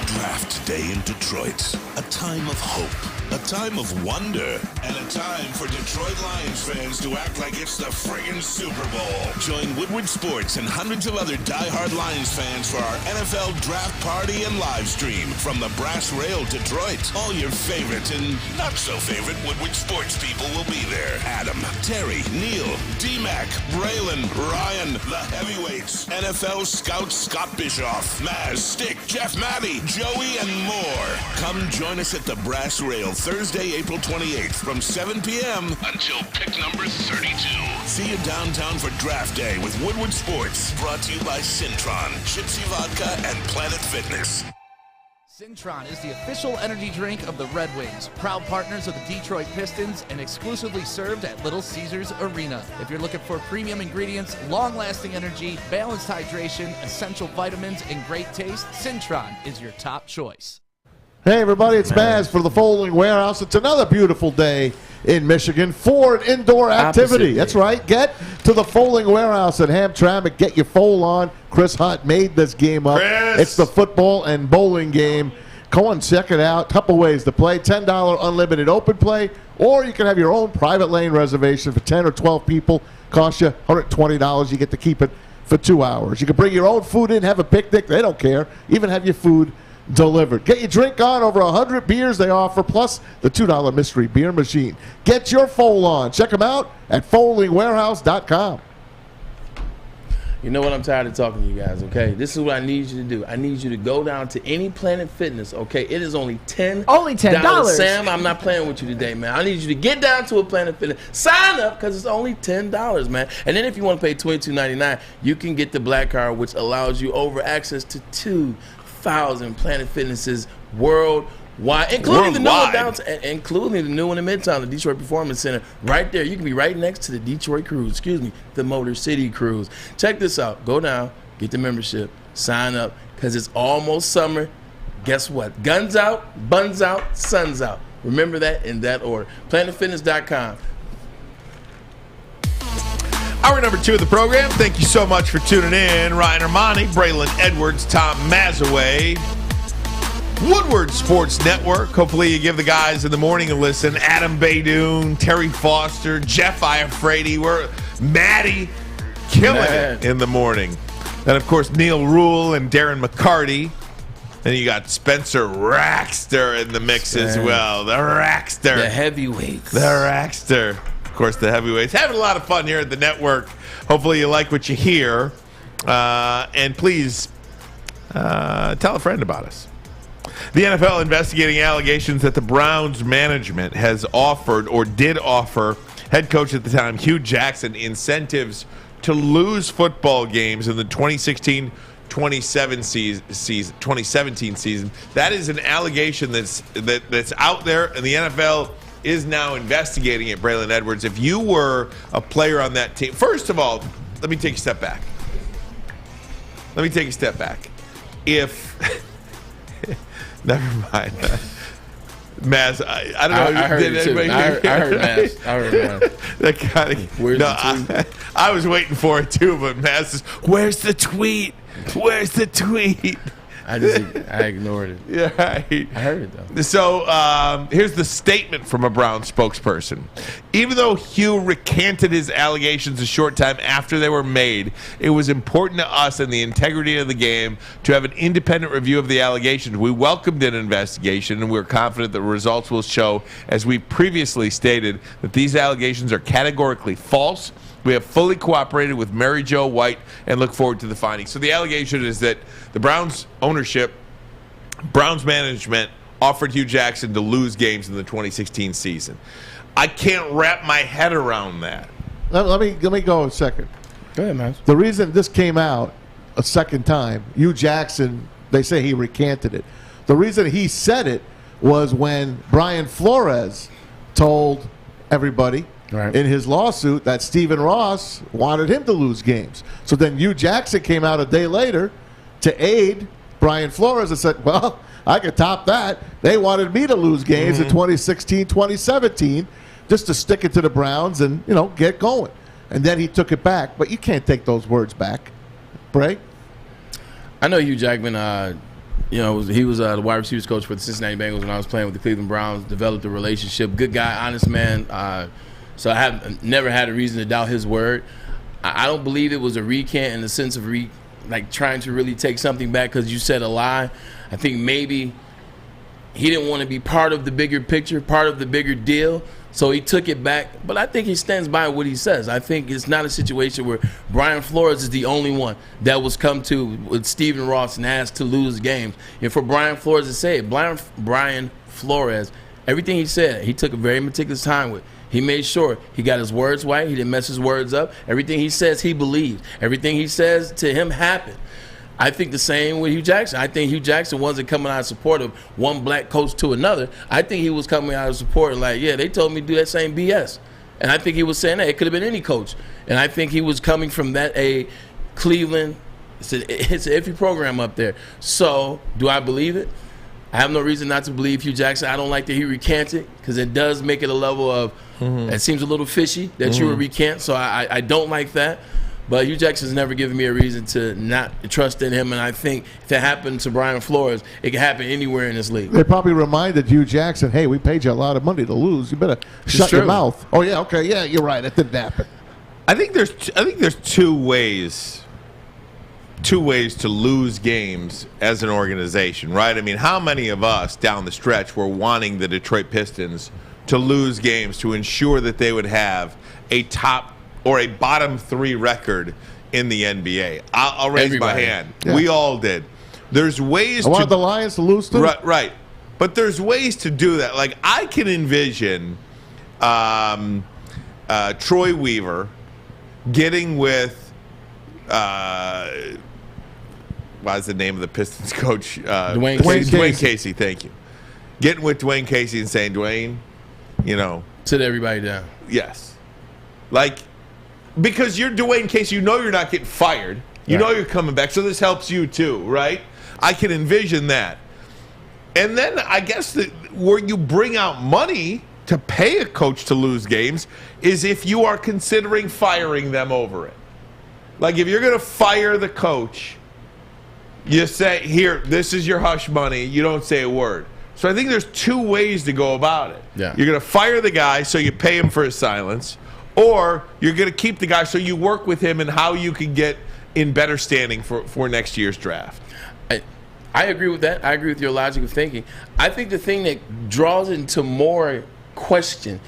Draft day in Detroit. A time of hope, a time of wonder, and a time for Detroit Lions fans to act like it's the friggin' Super Bowl. Join Woodward Sports and hundreds of other diehard Lions fans for our NFL draft party and live stream from the Brass Rail Detroit. All your favorite and not so favorite Woodward Sports people will be there. Adam, Terry, Neil, D-Mac, Braylon, Ryan, the heavyweights, NFL scout Scott Bischoff, Maz, Stick, Jeff Maddie, Joey, and more. Come join us at the Brass Rail Thursday, April 28th from 7 p.m. until pick number 32. See you downtown for Draft Day with Woodward Sports. Brought to you by Cintron, Gypsy Vodka, and Planet Fitness. Cintron is the official energy drink of the Red Wings, proud partners of the Detroit Pistons, and exclusively served at Little Caesars Arena. If you're looking for premium ingredients, long-lasting energy, balanced hydration, essential vitamins, and great taste, Cintron is your top choice. Hey, everybody, it's Maz for the Folding Warehouse. It's another beautiful day in Michigan for an indoor activity. That's right. Get to the Folding Warehouse at Hamtramck. Get your fold on. Chris Hunt made this game up. It's the football and bowling game. Go and check it out. Couple ways to play. $10 unlimited open play, or you can have your own private lane reservation for 10 or 12 people. Cost you $120. You get to keep it for 2 hours. You can bring your own food in, have a picnic. They don't care. Even have your food delivered. Get your drink on. Over 100 beers they offer, plus the $2 mystery beer machine. Get your fold on. Check them out at foldingwarehouse.com. You know what? I'm tired of talking to you guys, okay? This is what I need you to do. I need you to go down to any Planet Fitness, okay? It is only $10. Only $10. Sam, I'm not playing with you today, man. I need you to get down to a Planet Fitness. Sign up because it's only $10, man. And then if you want to pay $22.99, you can get the Black Card, which allows you over access to 2,000 Planet Fitnesses worldwide, including the new one downtown, including the new one in Midtown, the Detroit Performance Center. Right there, you can be right next to the Detroit Cruise. The Motor City Cruise. Check this out. Go down, get the membership, sign up, because it's almost summer. Guess what? Guns out, buns out, sun's out. Remember that in that order. PlanetFitness.com. Hour number 2 of the program. Thank you so much for tuning in. Ryan Ermanni, Braylon Edwards, Tom Mazawey. Woodward Sports Network. Hopefully you give the guys in the morning a listen. Adam Baydoun, Terry Foster, Jeff Iafrady. We're Maddie killing it in the morning. And, of course, Neil Rule and Darren McCarty. And you got Spencer Raxter in the mix as well. The Raxter. The heavyweights. The Raxter. Of course, the heavyweights. Having a lot of fun here at the network. Hopefully you like what you hear. And please tell a friend about us. The NFL investigating allegations that the Browns management has offered or did offer head coach at the time, Hugh Jackson, incentives to lose football games in the 2017 season. That is an allegation that's out there, and the NFL is now investigating it. Braylon Edwards, if you were a player on that team, first of all, let me take a step back. if never mind. Maz, I don't know. I heard it too. I heard Maz. I heard Maz. That kind of, Where's the tweet? I was waiting for it too, but Maz is, where's the tweet? Where's the tweet? I ignored it. Yeah, right. I heard it though. So here's the statement from a Browns spokesperson. Even though Hugh recanted his allegations a short time after they were made, it was important to us and the integrity of the game to have an independent review of the allegations. We welcomed an investigation, and we're confident the results will show, as we previously stated, that these allegations are categorically false. We have fully cooperated with Mary Jo White and look forward to the findings. So the allegation is that the Browns ownership, Browns management offered Hugh Jackson to lose games in the 2016 season. I can't wrap my head around that. Let me go a second. Go ahead, man. The reason this came out a second time, Hugh Jackson, they say he recanted it. The reason he said it was when Brian Flores told everybody in his lawsuit that Stephen Ross wanted him to lose games. So then Hugh Jackson came out a day later to aid Brian Flores and said, well, I could top that. They wanted me to lose games in 2016, 2017, just to stick it to the Browns and, get going. And then he took it back. But you can't take those words back. Bray? I know Hugh Jackman, he was the wide receivers coach for the Cincinnati Bengals when I was playing with the Cleveland Browns, developed a relationship. Good guy, honest man. So I have never had a reason to doubt his word. I don't believe it was a recant in the sense of trying to really take something back because you said a lie. I think maybe he didn't want to be part of the bigger picture, part of the bigger deal, so he took it back. But I think he stands by what he says. I think it's not a situation where Brian Flores is the only one that was come to with Stephen Ross and asked to lose games. And for Brian Flores to say it, Brian Flores, everything he said, he took a very meticulous time with. He made sure he got his words right. He didn't mess his words up. Everything he says, he believes. Everything he says to him happened. I think the same with Hugh Jackson. I think Hugh Jackson wasn't coming out of support of one black coach to another. I think he was coming out of support they told me to do that same BS. And I think he was saying, hey, it could have been any coach. And I think he was coming from Cleveland. It's an iffy program up there. So do I believe it? I have no reason not to believe Hugh Jackson. I don't like that he recanted because it does make it a level of it seems a little fishy that you would recant. So I don't like that. But Hugh Jackson's never given me a reason to not trust in him. And I think if it happened to Brian Flores, it can happen anywhere in this league. They probably reminded Hugh Jackson, hey, we paid you a lot of money to lose. You better shut your mouth. Oh, yeah, okay, yeah, you're right. It didn't happen. I think there's two ways to lose games as an organization, right? I mean, how many of us down the stretch were wanting the Detroit Pistons to lose games to ensure that they would have a top or a bottom three record in the NBA? I'll raise my hand. Yeah. We all did. There's ways I wanted the Lions to lose too. Right. But there's ways to do that. Like, I can envision Troy Weaver getting with what's the name of the Pistons coach? Dwayne Casey. Thank you. Getting with Dwayne Casey and saying, Dwayne, sit everybody down. Yes. Because you're Dwayne Casey, you're not getting fired. You know you're coming back, so this helps you too, right? I can envision that. And then I guess where you bring out money to pay a coach to lose games is if you are considering firing them over it. Like, if you're going to fire the coach, you say, here, this is your hush money. You don't say a word. So I think there's two ways to go about it. Yeah. You're going to fire the guy so you pay him for his silence, or you're going to keep the guy so you work with him and how you can get in better standing for next year's draft. I agree with that. I agree with your logic of thinking. I think the thing that draws into more question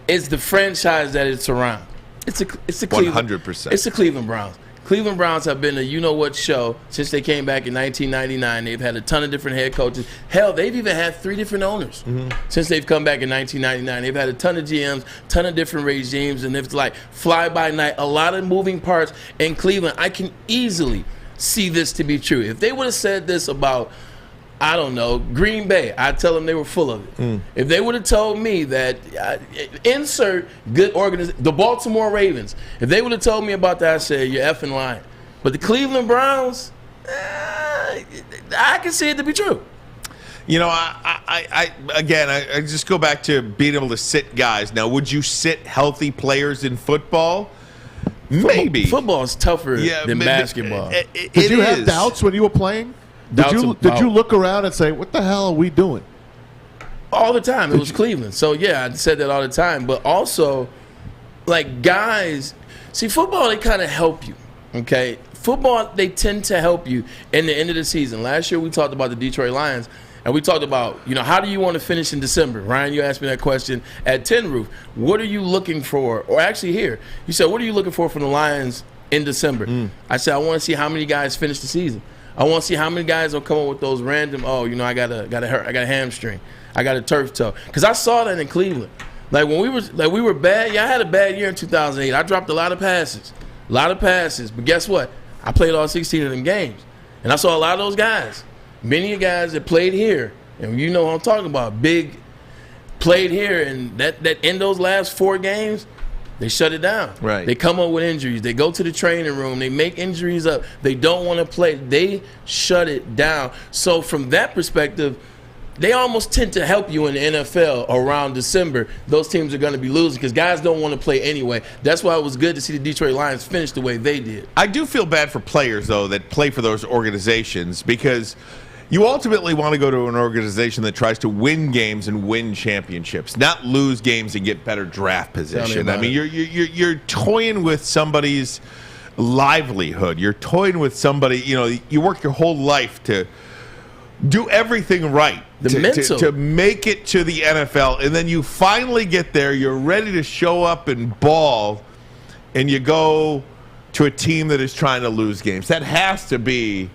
is the franchise that it's around. It's a Cleveland, 100%. It's the Cleveland Browns. Cleveland Browns have been a you-know-what show since they came back in 1999. They've had a ton of different head coaches. Hell, they've even had 3 different owners since they've come back in 1999. They've had a ton of GMs, ton of different regimes, and it's like fly-by-night, a lot of moving parts in Cleveland. I can easily see this to be true. If they would have said this about, I don't know, Green Bay, I'd tell them they were full of it. If they would have told me that, insert good organization, the Baltimore Ravens, if they would have told me about that, I'd say, you're effing lying. But the Cleveland Browns, I can see it to be true. You know, I just go back to being able to sit guys. Now, would you sit healthy players in football? Maybe. Football is tougher than basketball. Did you have doubts when you were playing? Did you look around and say, what the hell are we doing? All the time. It was Cleveland. So, yeah, I said that all the time. But also, like, guys, see, football, they kind of help you, okay? Football, they tend to help you in the end of the season. Last year, we talked about the Detroit Lions. And we talked about, how do you want to finish in December? Ryan, you asked me that question at Tin Roof. What are you looking for? Or actually here, you said, what are you looking for from the Lions in December? I said, I want to see how many guys finish the season. I want to see how many guys will come up with those random, I got a hamstring. I got a turf toe. Because I saw that in Cleveland. Like when we were bad, I had a bad year in 2008. I dropped a lot of passes. But guess what? I played all 16 of them games. And I saw a lot of those guys. Many guys that played here, and you know what I'm talking about, big played here, and that in those last 4 games, they shut it down. Right. They come up with injuries. They go to the training room. They make injuries up. They don't want to play. They shut it down. So from that perspective, they almost tend to help you in the NFL around December. Those teams are going to be losing because guys don't want to play anyway. That's why it was good to see the Detroit Lions finish the way they did. I do feel bad for players, though, that play for those organizations because you ultimately want to go to an organization that tries to win games and win championships, not lose games and get better draft position. I mean, you're toying with somebody's livelihood. You're toying with somebody, you work your whole life to do everything right to make it to the NFL, and then you finally get there, you're ready to show up and ball, and you go to a team that is trying to lose games. That has to be,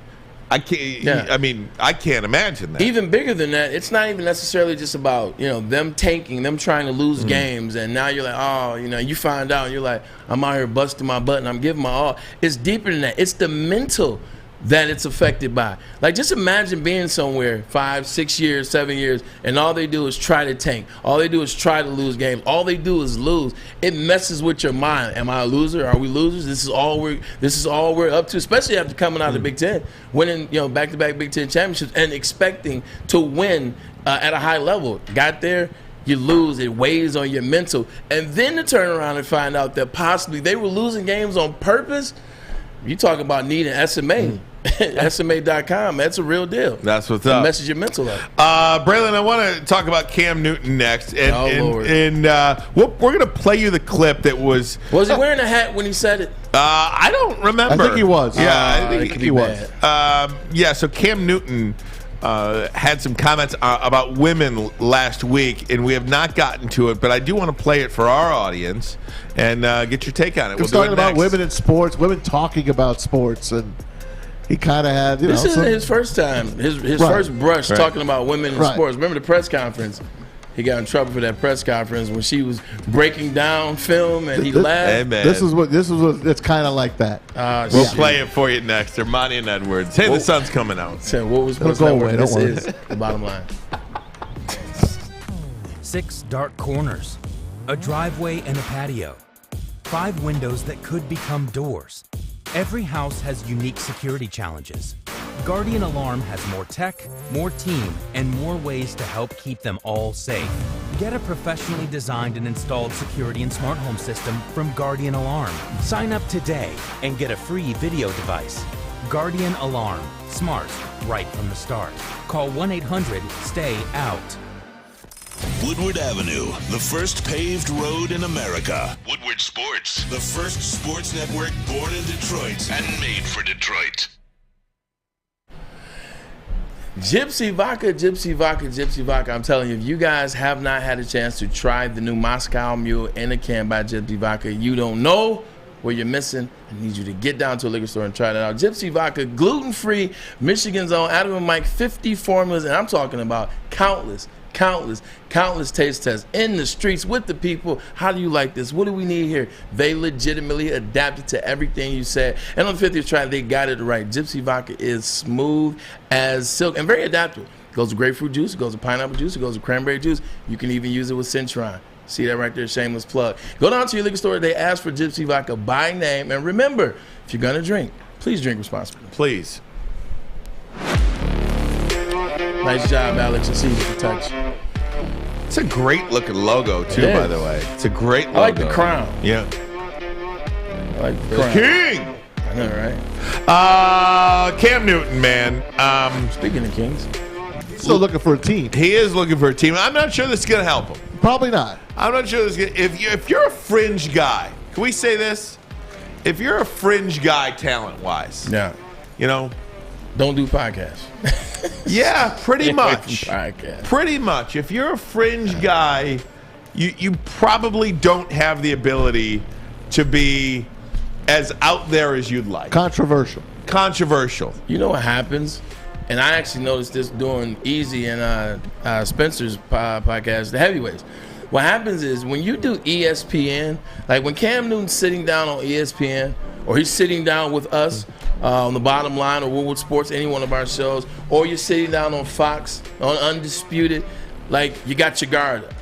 I can't imagine that. Even bigger than that, it's not even necessarily just about, them tanking, them trying to lose games, and now you're like, you find out, and you're like, I'm out here busting my butt, and I'm giving my all. It's deeper than that. It's the mental that it's affected by. Like, just imagine being somewhere 5, 6 years, 7 years, and all they do is try to tank. All they do is try to lose games. All they do is lose. It messes with your mind. Am I a loser? Are we losers? This is all we're up to, especially after coming out of the Big Ten, winning, back-to-back Big Ten championships and expecting to win at a high level. Got there, you lose. It weighs on your mental. And then to turn around and find out that possibly they were losing games on purpose. You talk about needing SMA. SMA.com. That's a real deal. That's what's up. Message your mental up. Braylon, I want to talk about Cam Newton next. Lord. We're going to play you the clip that was... Was he wearing a hat when he said it? I don't remember. I think he was. Yeah, I think he was. Bad. So Cam Newton had some comments about women last week, and we have not gotten to it, but I do want to play it for our audience and get your take on it. We're talking about women in sports, women talking about sports, and he kind of had, This isn't his first time, his first brush talking about women in sports. Remember the press conference? He got in trouble for that press conference when she was breaking down film and he laughed. Hey, man. This is what it's kind of like that. We'll play it for you next. Ermanni and Edwards. Hey, the sun's coming out. What was supposed to happen? This is the bottom line. 6 dark corners, a driveway and a patio, 5 windows that could become doors. Every house has unique security challenges. Guardian Alarm has more tech, more team, and more ways to help keep them all safe. Get a professionally designed and installed security and smart home system from Guardian Alarm. Sign up today and get a free video device. Guardian Alarm. Smart, right from the start. Call 1-800-STAY-OUT. Woodward Avenue, the first paved road in America. Woodward Sports, the first sports network born in Detroit and made for Detroit. Gypsy Vodka, Gypsy Vodka, Gypsy Vodka. I'm telling you, if you guys have not had a chance to try the new Moscow Mule in a can by Gypsy Vodka, you don't know what you're missing. I need you to get down to a liquor store and try that out. Gypsy Vodka, gluten-free, Michigan's own, Adam and Mike, 50 formulas, and I'm talking about countless taste tests in the streets with the people. How do you like this? What do we need here? They legitimately adapted to everything you said. And on the 50th try, they got it right. Gypsy Vodka is smooth as silk and very adaptable. It goes with grapefruit juice, it goes with pineapple juice, it goes with cranberry juice. You can even use it with Citron. See that right there? Shameless plug. Go down to your liquor store. They ask for Gypsy Vodka by name. And remember, if you're going to drink, please drink responsibly. Please. Nice job, Alex. I see the touch. It's a great looking logo too, by the way. It's a great logo. I like the crown. Yeah. I like the crown. King. I know, right? Cam Newton, man. Speaking of Kings, still looking for a team. He is looking for a team. I'm not sure this is going to help him. Probably not. I'm not sure this is gonna, if you're a fringe guy, can we say this? If you're a fringe guy talent-wise, yeah, you know, don't do podcasts. Yeah, pretty much. Podcast. Pretty much. If you're a fringe guy, you probably don't have the ability to be as out there as you'd like. Controversial. You know what happens? And I actually noticed this doing Easy and Spencer's podcast, The Heavyweights. What happens is when you do ESPN, like when Cam Newton's sitting down on ESPN, or he's sitting down with us on The Bottom Line or Woodward Sports, any one of our shows, or you're sitting down on Fox, on Undisputed, like you got your guard up.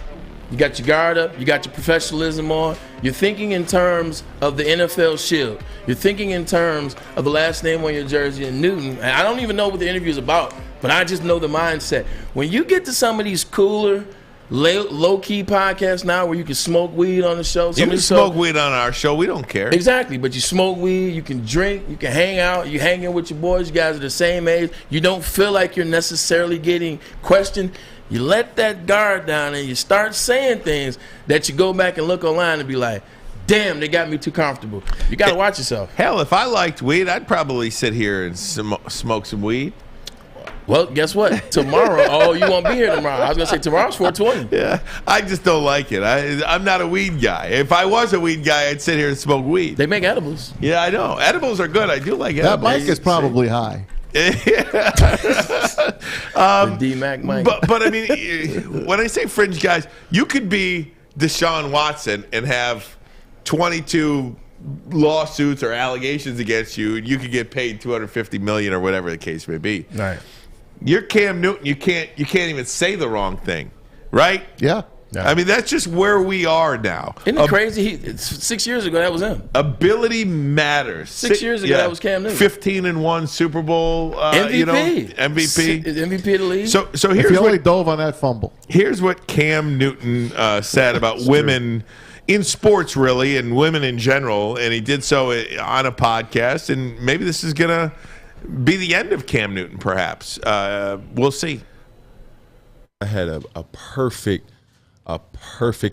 You got your guard up, you got your professionalism on. You're thinking in terms of the NFL Shield. You're thinking in terms of the last name on your jersey and Newton. And I don't even know what the interview is about, but I just know the mindset. When you get to some of these cooler, low-key podcasts now where you can smoke weed on the show. You can smoke weed on our show. We don't care. Exactly, but you smoke weed, you can drink, you can hang out, you hang in with your boys, you guys are the same age. You don't feel like you're necessarily getting questioned. You let that guard down and you start saying things that you go back and look online and be like, damn, they got me too comfortable. You got to watch yourself. Hell, if I liked weed, I'd probably sit here and smoke some weed. Well, guess what? Tomorrow, you won't be here tomorrow. I was going to say tomorrow's 420. Yeah, I just don't like it. I'm not a weed guy. If I was a weed guy, I'd sit here and smoke weed. They make edibles. Yeah, I know. Edibles are good. I do like edibles. That mic is probably high. The D-Mac mic. But I mean, when I say fringe guys, you could be Deshaun Watson and have 22 lawsuits or allegations against you, and you could get paid $250 million or whatever the case may be. Right. You're Cam Newton. You can't even say the wrong thing, right? Yeah. I mean, that's just where we are now. Isn't it crazy? 6 years ago, that was him. Ability matters. 6 years ago, that was Cam Newton. 15-1 Super Bowl MVP. MVP. MVP of the league. So If here's he only what dove on that fumble. Here's what Cam Newton said about women in sports, really, and women in general, and he did so on a podcast. And maybe this is gonna be the end of Cam Newton, perhaps. We'll see. I had a perfect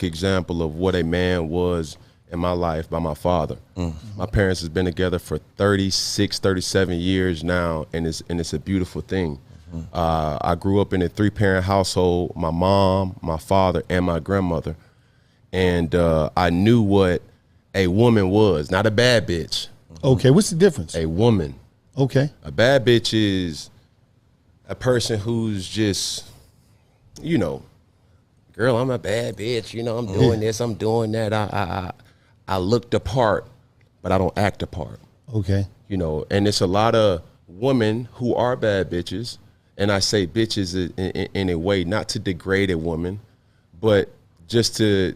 example of what a man was in my life by my father. My parents has been together for 36, 37 years now, and it's a beautiful thing. I grew up in a 3-parent household, my mom, my father, and my grandmother. And I knew what a woman was, not a bad bitch. Okay, what's the difference? A woman. Okay. A bad bitch is a person who's just, you know, girl, I'm a bad bitch. You know, I'm doing this, I'm doing that. I look the part, but I don't act the part. Okay. You know, and it's a lot of women who are bad bitches, and I say bitches in a way not to degrade a woman, but just to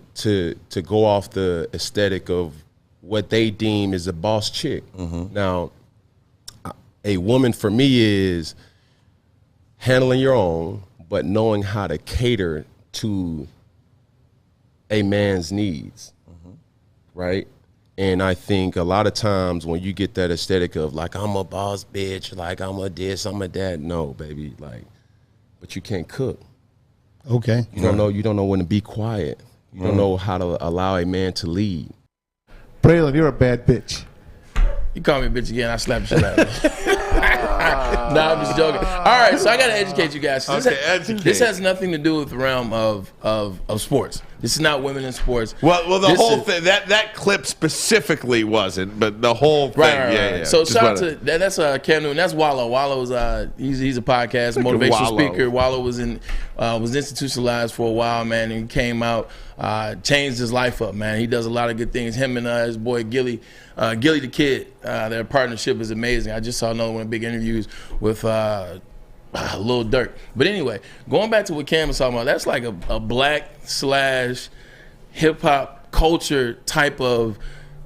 go off the aesthetic of what they deem is a boss chick. Now, a woman for me is handling your own, but knowing how to cater to a man's needs, right? And I think a lot of times when you get that aesthetic of like, I'm a boss bitch, like I'm a this, I'm a that, no, baby, like, but you can't cook. Okay. You don't know when to be quiet. You don't know how to allow a man to lead. Braylon, you're a bad bitch. You call me a bitch again, I slap the shit out of you. No, I'm just joking. All right, so I got to educate you guys. This has nothing to do with the realm of sports. This is not women in sports. Well, the whole thing, that clip specifically wasn't, but the whole thing, yeah. So shout out to that's Cam Newton. That's Wallow. Wallow's he's a podcast motivational speaker. Wallow was institutionalized for a while, man, and came out, changed his life up, man. He does a lot of good things. Him and his boy Gilly the Kid, their partnership is amazing. I just saw another one of big interviews with Lil Durk. But anyway, going back to what Cam was talking about, that's like a black / hip hop culture type of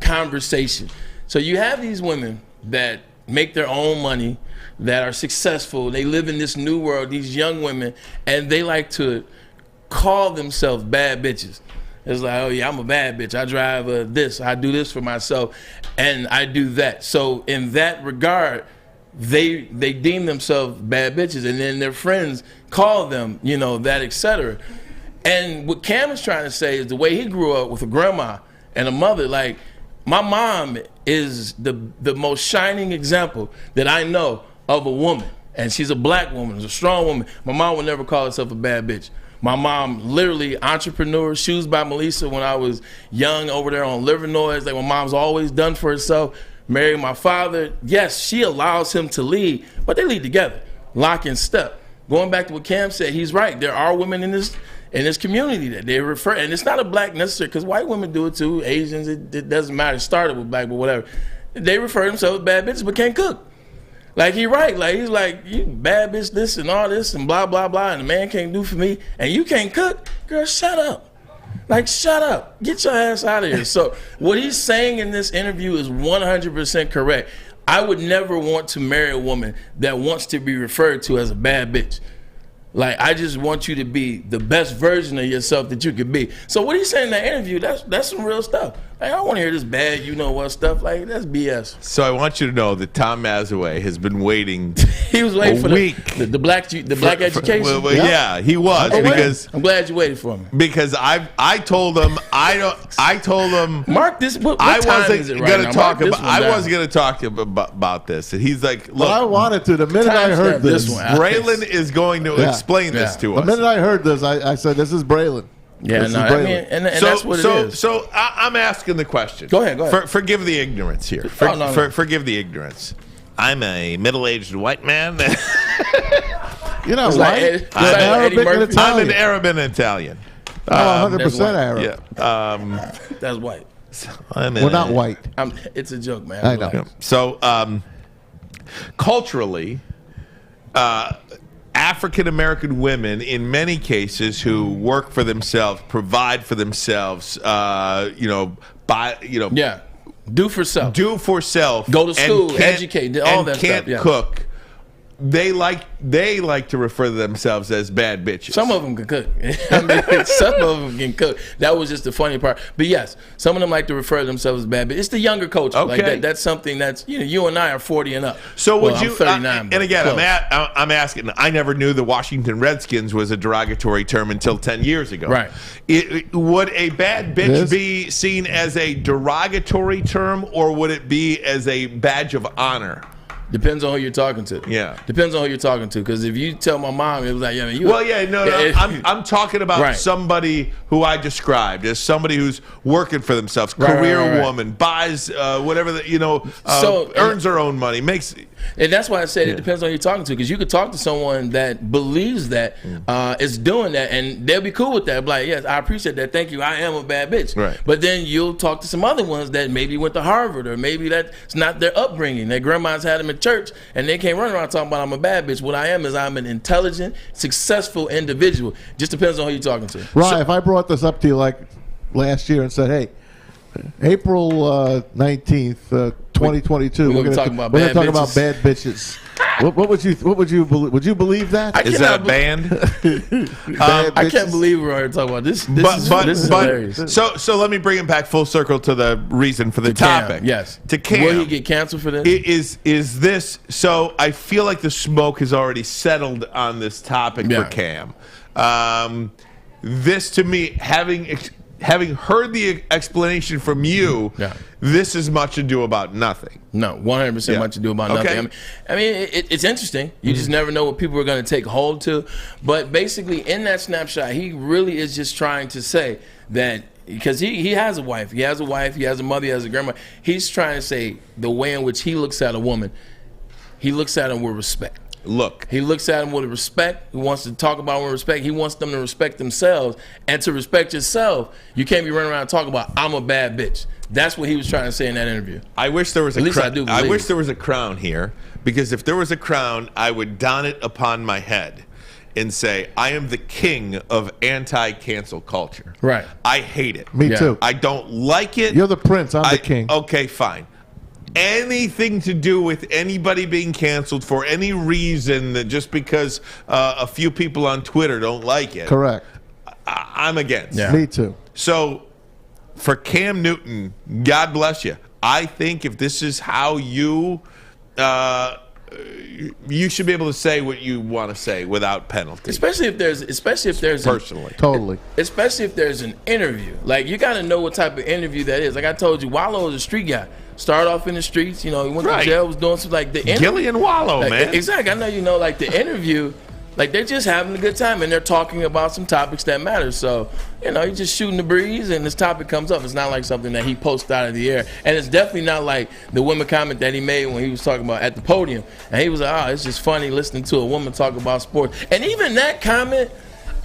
conversation. So you have these women that make their own money, that are successful. They live in this new world, these young women, and they like to call themselves bad bitches. It's like, oh yeah, I'm a bad bitch. I drive this. I do this for myself, and I do that. So in that regard, they deem themselves bad bitches, and then their friends call them, that, etc. And what Cam is trying to say is the way he grew up with a grandma and a mother. Like, my mom is the most shining example that I know of a woman, and she's a black woman, she's a strong woman. My mom would never call herself a bad bitch. My mom, literally entrepreneur, Shoes by Melissa when I was young over there on Livernois. Like, my mom's always done for herself. Married my father. Yes, she allows him to lead, but they lead together, lock and step. Going back to what Cam said, he's right. There are women in this community that they refer, and it's not a black necessarily, because white women do it too, Asians, it doesn't matter. It started with black, but whatever. They refer themselves as bad bitches, but can't cook. Like, he right. Like, he's like, you bad bitch this and all this and blah, blah, blah, and the man can't do for me, and you can't cook? Girl, shut up. Like, shut up. Get your ass out of here. So what he's saying in this interview is 100% correct. I would never want to marry a woman that wants to be referred to as a bad bitch. Like, I just want you to be the best version of yourself that you could be. So what he's saying in that interview, that's some real stuff. Like, I don't want to hear this bad you-know-what stuff. Like, that's BS. So I want you to know that Tom Mazawey has been waiting he was waiting for the black education. Well, yeah, he was. Because I'm glad you waited for me. Because I told him Mark this. What I time wasn't is it right going now? to talk Mark about. I wasn't going to talk about this, and he's like, "Look, Well, I wanted to. The minute I heard this, Braylon is going to explain this to us." The minute I heard this, I said, "This is Braylon." Yeah, this no, is I Braylon. mean, and that's what it is. So I'm asking the question. Go ahead. Forgive the ignorance here. Forgive the ignorance. I'm a middle-aged white man. You know, I'm an Arab and Italian. 100% Arab. Yeah. That's white. We're not white. It's a joke, man. I know. Yeah. So culturally, African American women, in many cases, who work for themselves, provide for themselves, do for self, go to school, educate, all that can't stuff. Yeah. cook. They like to refer to themselves as bad bitches. Some of them can cook. I mean, some of them can cook. That was just the funny part. But yes, some of them like to refer to themselves as bad bitches. It's the younger culture. Okay. Like that's something that's you and I are 40 and up. So well, would you? I'm 39. And again, I'm asking. I never knew the Washington Redskins was a derogatory term until 10 years ago. Right. Would a bad bitch be seen as a derogatory term, or would it be as a badge of honor? Depends on who you're talking to. Yeah. Depends on who you're talking to. Because if you tell my mom, it was like, I'm talking about somebody who I described as somebody who's working for themselves, career woman, buys whatever earns her own money, makes. And that's why I said it depends on who you're talking to, because you could talk to someone that believes that is doing that, and they'll be cool with that. Be like, yes, I appreciate that. Thank you. I am a bad bitch. Right. But then you'll talk to some other ones that maybe went to Harvard, or maybe that's not their upbringing. Their grandmas had them in church, and they can't run around talking about I'm a bad bitch. What I am is I'm an intelligent, successful individual. Just depends on who you're talking to. Right. If I brought this up to you like last year and said, hey, April 19th, 2022. We're going to talk about bad bitches. What would you believe? Would you believe that? Is that a band? I can't believe we're already talking about this. This is hilarious. So let me bring it back full circle to the reason for the topic. Cam, yes. To Cam. Will he get canceled for this? Is this so? I feel like the smoke has already settled on this topic for Cam. This to me, having heard the explanation from you, this is much ado about nothing. No, 100% much ado about nothing. I mean, it's interesting. You just never know what people are going to take hold to. But basically, in that snapshot, he really is just trying to say that, because he has a wife. He has a wife. He has a mother. He has a grandma. He's trying to say the way in which he looks at a woman, he looks at them with respect. He looks at them with respect. He wants to talk about them with respect. He wants them to respect themselves. And to respect yourself, you can't be running around talking about I'm a bad bitch. That's what he was trying to say in that interview. I wish there was At least I do believe. I wish there was a crown here, because if there was a crown, I would don it upon my head and say, I am the king of anti-cancel culture. Right. I hate it. Me too. I don't like it. You're the prince. I'm the king. Okay, fine. anything to do with anybody being canceled for any reason, that just because a few people on Twitter don't like it. Correct. I'm against. Yeah. Me too. So for Cam Newton, God bless you. I think if this is how you should be able to say what you want to say without penalty. Especially if there's personally. Totally. Especially if there's an interview. Like, you got to know what type of interview that is. Like I told you, Wallow is a street guy. Started off in the streets, you know, he went to jail, was doing some like the Gillian Wallow, like, man. Exactly. I know, you know, like the interview, like they're just having a good time and they're talking about some topics that matter. So, you know, he's just shooting the breeze and this topic comes up. It's not like something that he posts out of the air. And it's definitely not like the woman comment that he made when he was talking about at the podium. And he was like, oh, it's just funny listening to a woman talk about sports. And even that comment,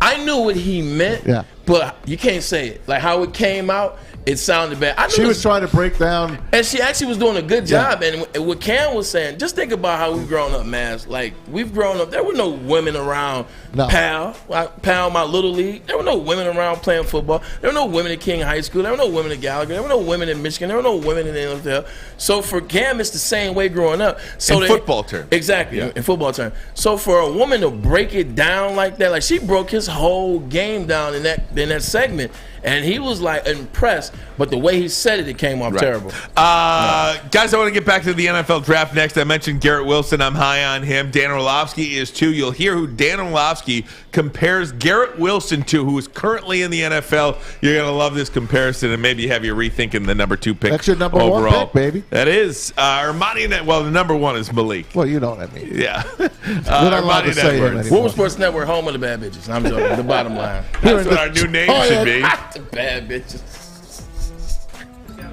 I knew what he meant, but you can't say it. Like how it came out, it sounded bad. I knew She was trying to break down. And she actually was doing a good job. And what Cam was saying, just think about how we've grown up, Maz. Like, we've grown up, there were no women around Pal, my little league. There were no women around playing football. There were no women at King High School. There were no women at Gallagher. There were no women in Michigan. There were no women in the NFL. So for Cam, it's the same way growing up. So in football terms. Exactly, in football terms. So for a woman to break it down like that, like she broke his whole game down in that segment. And he was like impressed, but the way he said it, it came off terrible. Guys, I want to get back to the NFL draft next. I mentioned Garrett Wilson. I'm high on him. Dan Orlovsky is too. You'll hear who Dan Orlovsky compares Garrett Wilson to, who is currently in the NFL. You're going to love this comparison, and maybe have you rethinking the number 2 pick. That's your number overall. 1 pick, baby. That is. Ermanni, well, the number 1 is Malik. Well, you know what I mean. Yeah. We're not allowed to say him anymore. Woodward Sports Network, home of the bad bitches. I'm joking. The bottom line. That's what our new name should be. The bad bitches.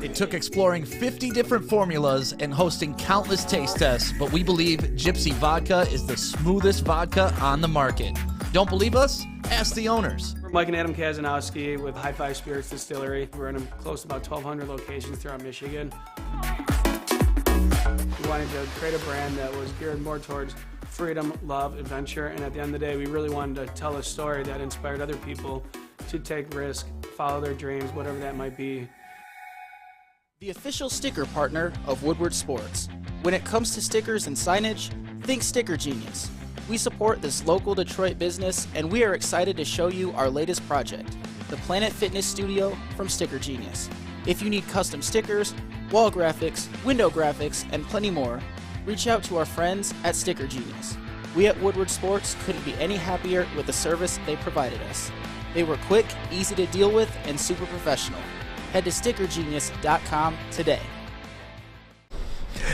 It took exploring 50 different formulas and hosting countless taste tests, but we believe Gypsy Vodka is the smoothest vodka on the market. Don't believe us? Ask the owners. We're Mike and Adam Kazanowski with High Five Spirits Distillery. We're in close to about 1,200 locations throughout Michigan. We wanted to create a brand that was geared more towards freedom, love, adventure, and at the end of the day, we really wanted to tell a story that inspired other people to take risk, follow their dreams, whatever that might be. The official sticker partner of Woodward Sports. When it comes to stickers and signage, think Sticker Genius. We support this local Detroit business, and we are excited to show you our latest project, the Planet Fitness Studio from Sticker Genius. If you need custom stickers, wall graphics, window graphics, and plenty more, reach out to our friends at Sticker Genius. We at Woodward Sports couldn't be any happier with the service they provided us. They were quick, easy to deal with, and super professional. Head to stickergenius.com today.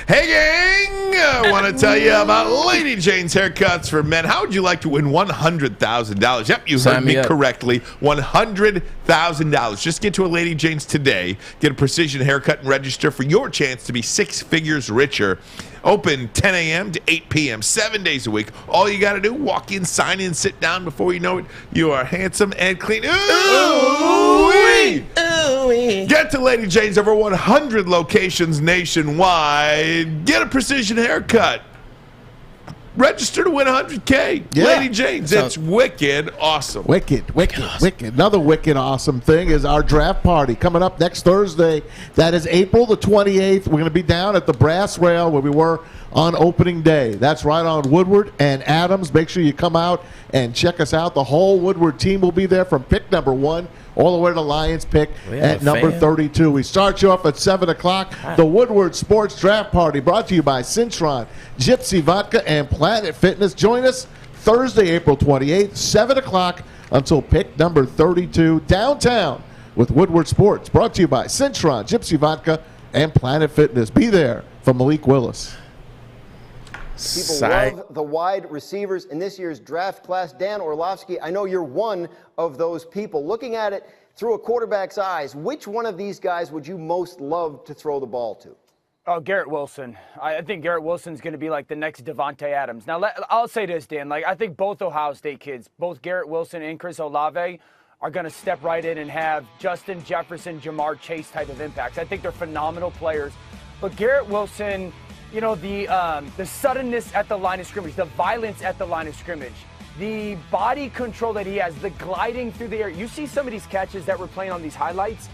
Hey, gang! I want to tell you about Lady Jane's Haircuts for Men. How would you like to win $100,000? Yep, you heard me correctly. $100,000. Just get to a Lady Jane's today, get a precision haircut, and register for your chance to be 6 figures richer. Open 10 a.m. to 8 p.m., 7 days a week. All you got to do, walk in, sign in, sit down. Before you know it, you are handsome and clean. Ooh-wee! Ooh-wee! Get to Lady Jane's, over 100 locations nationwide. Get a precision haircut. Register to win $100K. Yeah. Lady Jane's, it's wicked awesome. Wicked. Another wicked awesome thing is our draft party coming up next Thursday. That is April the 28th. We're going to be down at the Brass Rail where we were on opening day. That's right on Woodward and Adams. Make sure you come out and check us out. The whole Woodward team will be there from pick number 1 all the way to the Lions pick at number 32. We start you off at 7 o'clock. The Woodward Sports Draft Party brought to you by Cintron, Gypsy Vodka, and Planet Fitness. Join us Thursday, April 28th, 7 o'clock until pick number 32 downtown with Woodward Sports. Brought to you by Cintron, Gypsy Vodka, and Planet Fitness. Be there for Malik Willis. People love the wide receivers in this year's draft class. Dan Orlovsky, I know you're one of those people. Looking at it through a quarterback's eyes, which one of these guys would you most love to throw the ball to? Oh, Garrett Wilson. I think Garrett Wilson's going to be like the next Devontae Adams. Now, I'll say this, Dan. I think both Ohio State kids, both Garrett Wilson and Chris Olave, are going to step right in and have Justin Jefferson, Jamar Chase type of impacts. I think they're phenomenal players. But Garrett Wilson, you know, the suddenness at the line of scrimmage, the violence at the line of scrimmage, the body control that he has, the gliding through the air. You see some of these catches that we're playing on these highlights.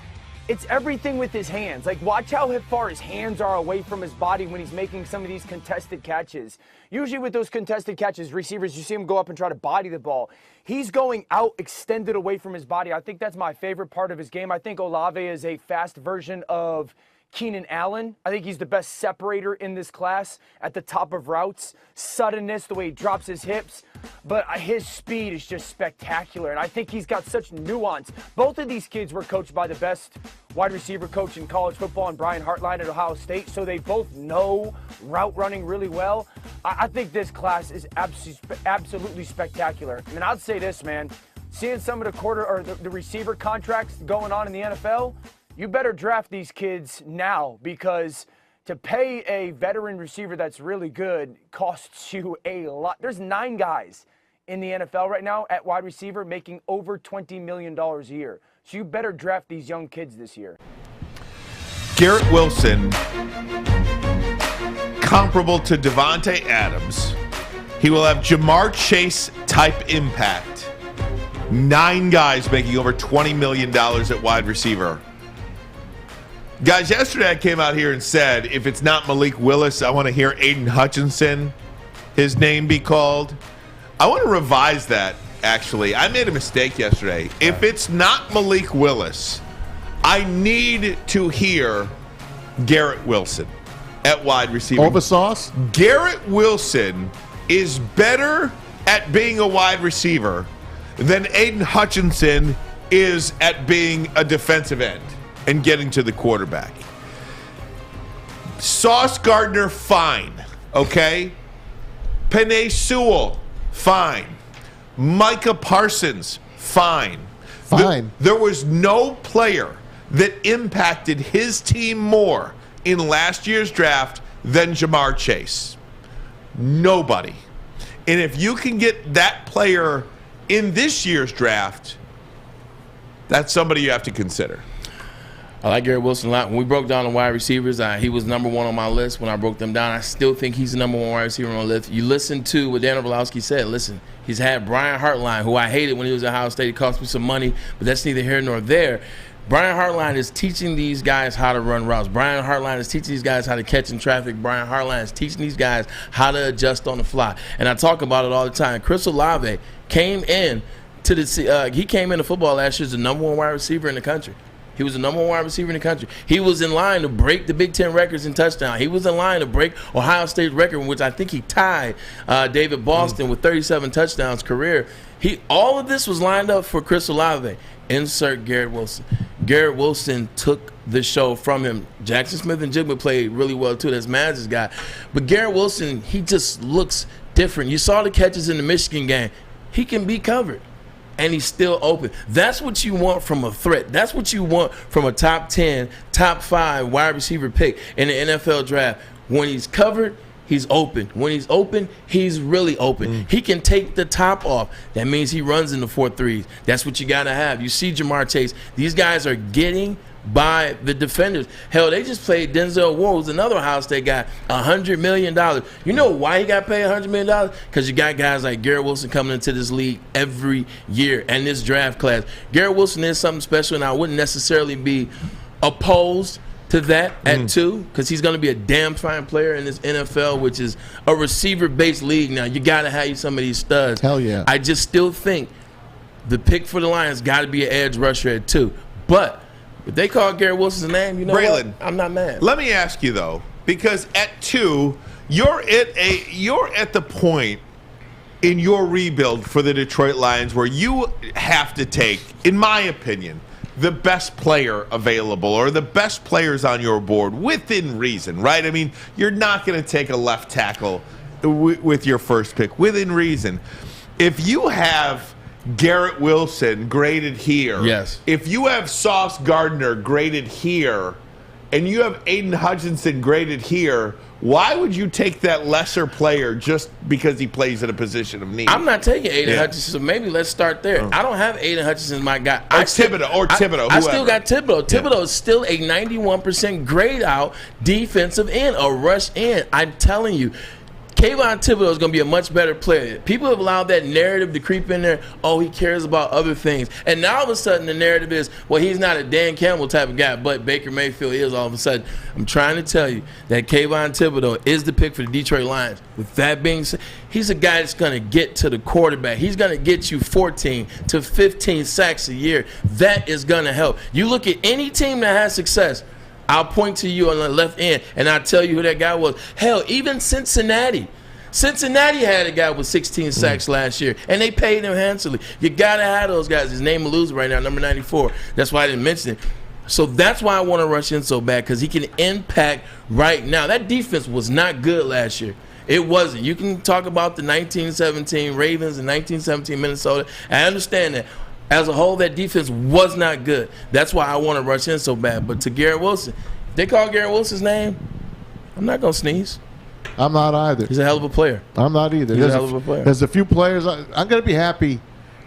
it's everything with his hands. Like, watch how far his hands are away from his body when he's making some of these contested catches. Usually with those contested catches, receivers, you see him go up and try to body the ball. He's going out extended away from his body. I think that's my favorite part of his game. I think Olave is a fast version of Keenan Allen. I think he's the best separator in this class at the top of routes. Suddenness, the way he drops his hips. But his speed is just spectacular. And I think he's got such nuance. Both of these kids were coached by the best wide receiver coach in college football, and Brian Hartline at Ohio State. So they both know route running really well. I think this class is absolutely spectacular. And I'd say this, man. Seeing some of the receiver contracts going on in the NFL, you better draft these kids now, because to pay a veteran receiver that's really good costs you a lot. There's 9 guys in the NFL right now at wide receiver making over $20 million a year. So you better draft these young kids this year. Garrett Wilson, comparable to Davante Adams. He will have Jamar Chase type impact. 9 guys making over $20 million at wide receiver. Guys, yesterday I came out here and said, if it's not Malik Willis, I want to hear Aiden Hutchinson, his name be called. I want to revise that, actually. I made a mistake yesterday. If it's not Malik Willis, I need to hear Garrett Wilson at wide receiver. Over Sauce? Garrett Wilson is better at being a wide receiver than Aiden Hutchinson is at being a defensive end and getting to the quarterback. Sauce Gardner, fine. Okay? Penei Sewell, fine. Micah Parsons, fine. Fine. There was no player that impacted his team more in last year's draft than Jamar Chase. Nobody. And if you can get that player in this year's draft, that's somebody you have to consider. I like Garrett Wilson a lot. When we broke down the wide receivers, he was number 1 on my list when I broke them down. I still think he's the number 1 wide receiver on the list. You listen to what Dan Orlovsky said. Listen, he's had Brian Hartline, who I hated when he was at Ohio State. It cost me some money, but that's neither here nor there. Brian Hartline is teaching these guys how to run routes. Brian Hartline is teaching these guys how to catch in traffic. Brian Hartline is teaching these guys how to adjust on the fly. And I talk about it all the time. Chris Olave came in to he came into football last year as the number 1 wide receiver in the country. He was the number 1 wide receiver in the country. He was in line to break the Big Ten records in touchdown. He was in line to break Ohio State's record, in which I think he tied David Boston with 37 touchdowns career. All of this was lined up for Chris Olave. Insert Garrett Wilson. Garrett Wilson took the show from him. Jackson Smith and Jigba played really well too. That's Maz's guy. But Garrett Wilson, he just looks different. You saw the catches in the Michigan game. He can be covered. And he's still open. That's what you want from a threat. That's what you want from a top 10, top 5 wide receiver pick in the NFL draft. When he's covered, he's open. When he's open, he's really open. He can take the top off. That means he runs in the 4.3s. That's what you got to have. You see Jamar Chase. These guys are getting by the defenders. Hell, they just played Denzel Ward, who's another Ohio State guy, $100 million. You know why he got paid $100 million? Because you got guys like Garrett Wilson coming into this league every year and this draft class. Garrett Wilson is something special, and I wouldn't necessarily be opposed to that at 2, because he's going to be a damn fine player in this NFL, which is a receiver-based league now. You got to have you some of these studs. Hell yeah. I just still think the pick for the Lions got to be an edge rusher at 2. But if they call Garrett Wilson's name, you know Braylon, what? I'm not mad. Let me ask you though, because at 2, you're at the point in your rebuild for the Detroit Lions where you have to take, in my opinion, the best player available or the best players on your board within reason, right? I mean, you're not going to take a left tackle with your first pick within reason. If you have Garrett Wilson graded here. Yes. If you have Sauce Gardner graded here, and you have Aiden Hutchinson graded here, why would you take that lesser player just because he plays in a position of need? I'm not taking Aiden Hutchinson, so maybe let's start there. I don't have Aiden Hutchinson as my guy. Thibodeau. I still got Thibodeau. Thibodeau is still a 91% grade out defensive end, a rush end. I'm telling you. Kayvon Thibodeau is going to be a much better player. People have allowed that narrative to creep in there. Oh, he cares about other things. And now all of a sudden the narrative is, well, he's not a Dan Campbell type of guy, but Baker Mayfield is all of a sudden. I'm trying to tell you that Kayvon Thibodeau is the pick for the Detroit Lions. With that being said, he's a guy that's going to get to the quarterback. He's going to get you 14 to 15 sacks a year. That is going to help. You look at any team that has success, I'll point to you on the left end, and I'll tell you who that guy was. Hell, even Cincinnati. Cincinnati had a guy with 16 sacks last year, and they paid him handsomely. You got to have those guys. His name eludes right now, number 94. That's why I didn't mention it. So that's why I want to rush in so bad, because he can impact right now. That defense was not good last year. It wasn't. You can talk about the 1917 Ravens and 1917 Minnesota. I understand that. As a whole, that defense was not good. That's why I want to rush in so bad. But to Garrett Wilson, if they call Garrett Wilson's name, I'm not going to sneeze. I'm not either. He's a hell of a player. I'm not either. He's a hell of a player. There's a few players. I'm going to be happy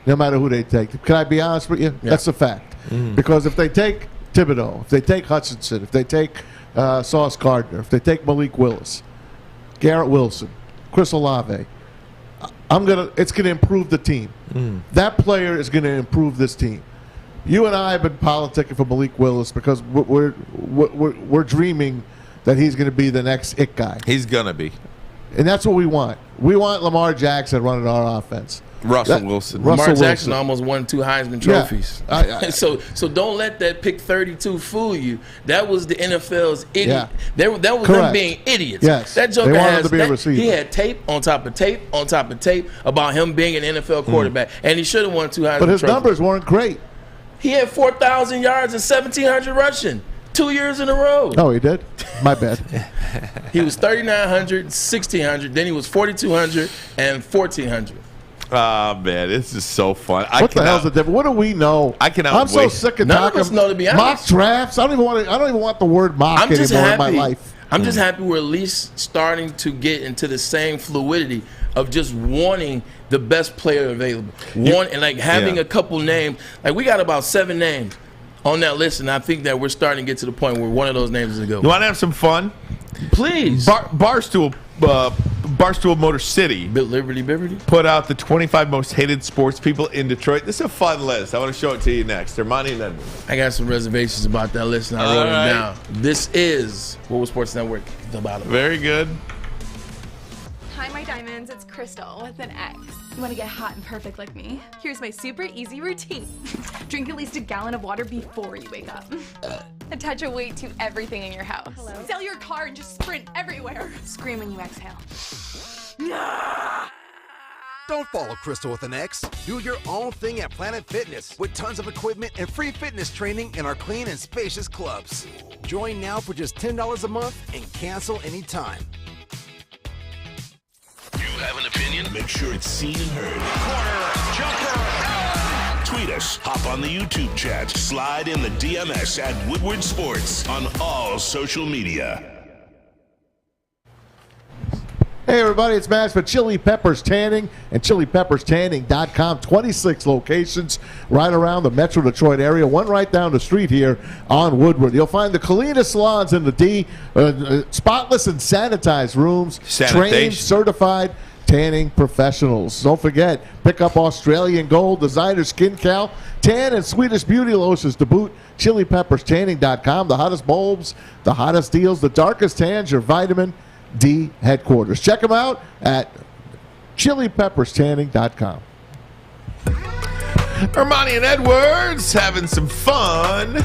no matter who they take. Can I be honest with you? Yeah. That's a fact. Because if they take Thibodeau, if they take Hutchinson, if they take Sauce Gardner, if they take Malik Willis, Garrett Wilson, Chris Olave, it's going to improve the team. That player is going to improve this team. You and I have been politicking for Malik Willis because we're dreaming that he's going to be the next it guy. He's going to be. And that's what we want. We want Lamar Jackson running our offense. Russell Wilson. Lamar Jackson almost won 2 Heisman trophies. Yeah. So don't let that pick 32 fool you. That was the NFL's idiot. Yeah. That was them being idiots. Yes. That joker they wanted to be a receiver. He had tape on top of tape on top of tape about him being an NFL quarterback, and he should have won 2 Heisman But his trophies. numbers weren't great. He had 4,000 yards and 1,700 rushing 2 years in a row. Oh, he did? My bad. He was 3,900, 1,600. Then he was 4,200 and 1,400. Oh, man, this is so fun. What the hell's the difference? What do we know? I'm so sick of None talking of us know, to be honest. mock drafts. I don't even want the word mock anymore in my life. I'm just happy we're at least starting to get into the same fluidity of just wanting the best player available. And like having a couple names. Like we got about 7 names on that list, and I think that we're starting to get to the point where one of those names is going to go. You want to have some fun? Please. Barstool Motor City Liberty put out the 25 most hated sports people in Detroit. This is a fun list. I want to show it to you next. Ermanni and Edwards. I got some reservations about that list, and I wrote them down. This is Woodward Sports Network. The bottom. Very good. Hi, my diamonds. It's Crystal with an X. You want to get hot and perfect like me? Here's my super easy routine. Drink at least a gallon of water before you wake up. Attach a weight to everything in your house. Sell your car and just sprint everywhere. Scream when you exhale. Don't follow Crystal with an X. Do your own thing at Planet Fitness with tons of equipment and free fitness training in our clean and spacious clubs. Join now for just $10 a month and cancel anytime. You have an opinion? Make sure it's seen and heard. Corner, jumper. Tweet us, hop on the YouTube chat, slide in the DMS at Woodward Sports on all social media. Hey everybody, it's Max for Chili Peppers Tanning and ChiliPeppersTanning.com. 26 locations right around the Metro Detroit area. One right down the street here on Woodward. You'll find the cleanest salons in the D, spotless and sanitized rooms, trained, certified tanning professionals. Don't forget, pick up Australian Gold, designer skin cal, tan and Swedish beauty lotions to boot. ChiliPeppersTanning.com. The hottest bulbs, the hottest deals, the darkest tans, your vitamin D headquarters. Check them out at ChiliPeppersTanning.com. Ermanni and Edwards having some fun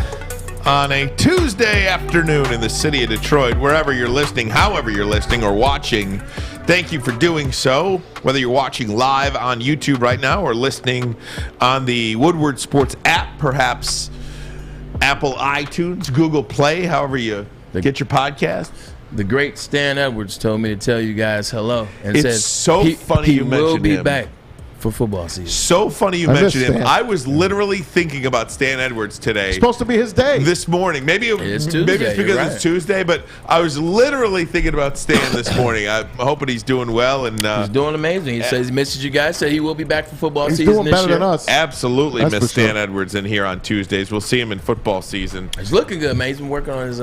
on a Tuesday afternoon in the city of Detroit. Wherever you're listening, however you're listening or watching, thank you for doing so. Whether you're watching live on YouTube right now or listening on the Woodward Sports app, perhaps Apple iTunes, Google Play, however you get your podcasts. The great Stan Edwards told me to tell you guys hello. And It's said so funny you mentioned him. He will be back for football season. So funny you mentioned him. I was literally thinking about Stan Edwards today. It's supposed to be his day. This morning. Maybe it's because it's Tuesday, but I was literally thinking about Stan this morning. I'm hoping he's doing well. And he's doing amazing. He says he misses you guys. Said he will be back for football season doing this better year. than us. Absolutely That's miss for sure. Stan Edwards in here on Tuesdays. We'll see him in football season. He's looking good, man. He's been working on his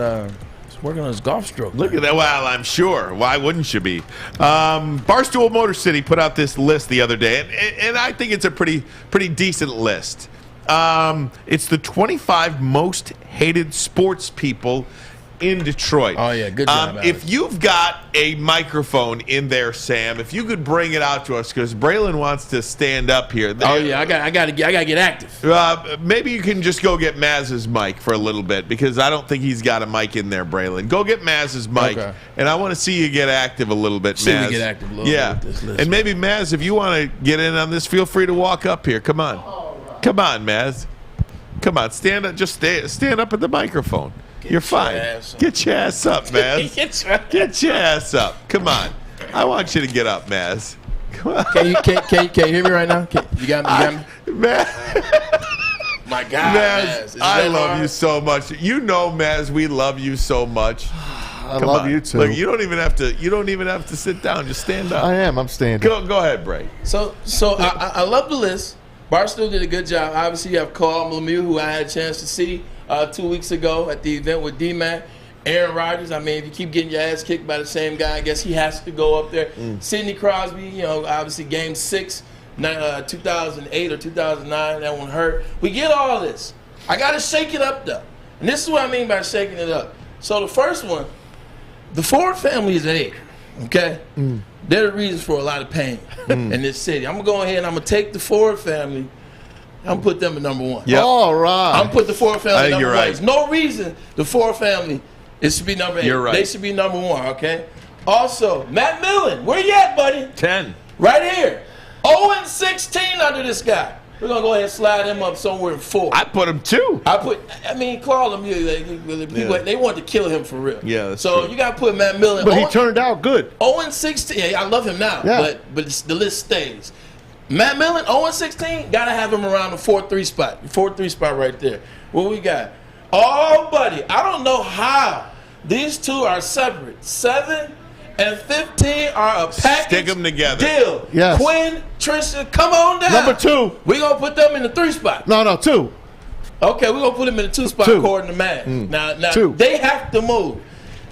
working on his golf stroke. Look at that. Well, I'm sure. Why wouldn't you be? Barstool Motor City put out this list the other day, and I think it's a pretty decent list. It's the 25 most hated sports people in Detroit. Oh, yeah. Good job, Alex. If you've got a microphone in there, Sam, if you could bring it out to us, because Braylon wants to stand up here. Oh, yeah. I got to get active. Maybe you can just go get Maz's mic for a little bit, because I don't think he's got a mic in there, Braylon. Go get Maz's mic, and I want to see you get active a little bit, Maz. See me get active a little bit with this list. And maybe, Maz, if you want to get in on this, feel free to walk up here. Come on. Come on, Maz. Come on. Stand up. Just stand up at the microphone. You're fine. Get your ass up, Maz. Get your ass up. Come on. I want you to get up, Maz. Come on. Can you hear me right now? You got me? My God, Maz, I love you so much. You know, Maz, we love you so much. I love you too. Look, you don't even have to sit down. Just stand up. I am. I'm standing. Go ahead, Bray. So I love the list. Barstool did a good job. Obviously, you have Carl Lemieux, who I had a chance to see 2 weeks ago at the event with D-Mac. Aaron Rodgers, I mean, if you keep getting your ass kicked by the same guy, I guess he has to go up there. Sidney Crosby, obviously Game 6, 2008 or 2009, that one hurt. We get all this. I got to shake it up, though. And this is what I mean by shaking it up. So the first one, the Ford family is there, okay? They're the reason for a lot of pain in this city. I'm going to go ahead and I'm going to take the Ford family. I'm going to put them at number one. Yep. All right. I'm going to put the Ford family at number one. Right. There's no reason the Ford family should be number 8. You're right. They should be number 1, okay? Also, Matt Millen, where you at, buddy? 10. Right here. 0-16 under this guy. We're going to go ahead and slide him up somewhere in 4. I put him 2. Claude Lemieux, people, they wanted to kill him for real. Yeah, that's so true. You got to put Matt Millen. But he turned out good. 0-16. Yeah, I love him now, but the list stays. Matt Millen, 0-16, got to have him around the 4-3 spot. 4-3 spot right there. What we got? Oh, buddy, I don't know how these two are separate. 7 and 15 are a package. Stick them together. Deal. Yes. Quinn, Trisha, come on down. Number 2. We're going to put them in the 3 spot. No, 2. Okay, we're going to put them in the 2 spot 2. according to Matt. Now 2. they have to move.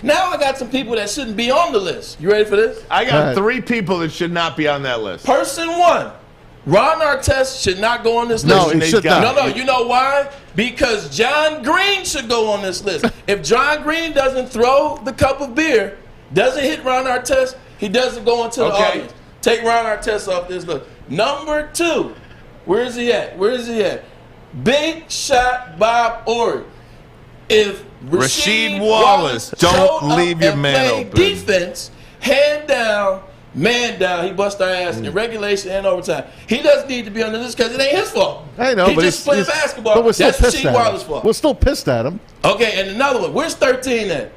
Now I got some people that shouldn't be on the list. You ready for this? I got 3 people that should not be on that list. Person 1. Ron Artest should not go on this No, list. he should not. No, you know why? Because John Green should go on this list. If John Green doesn't throw the cup of beer, doesn't hit Ron Artest, he doesn't go into the audience. Take Ron Artest off this list. Number 2, where is he at? Big shot Bob Orr. If Rasheed Wallace don't leave your man open. Defense, hand down, man down. He bust our ass in regulation and overtime. He doesn't need to be on the list because it ain't his fault. I know, he but just playing basketball. But we're still That's pissed Rasheed at Wallace's him. fault. We're still pissed at him. Okay, and another one. Where's 13 at?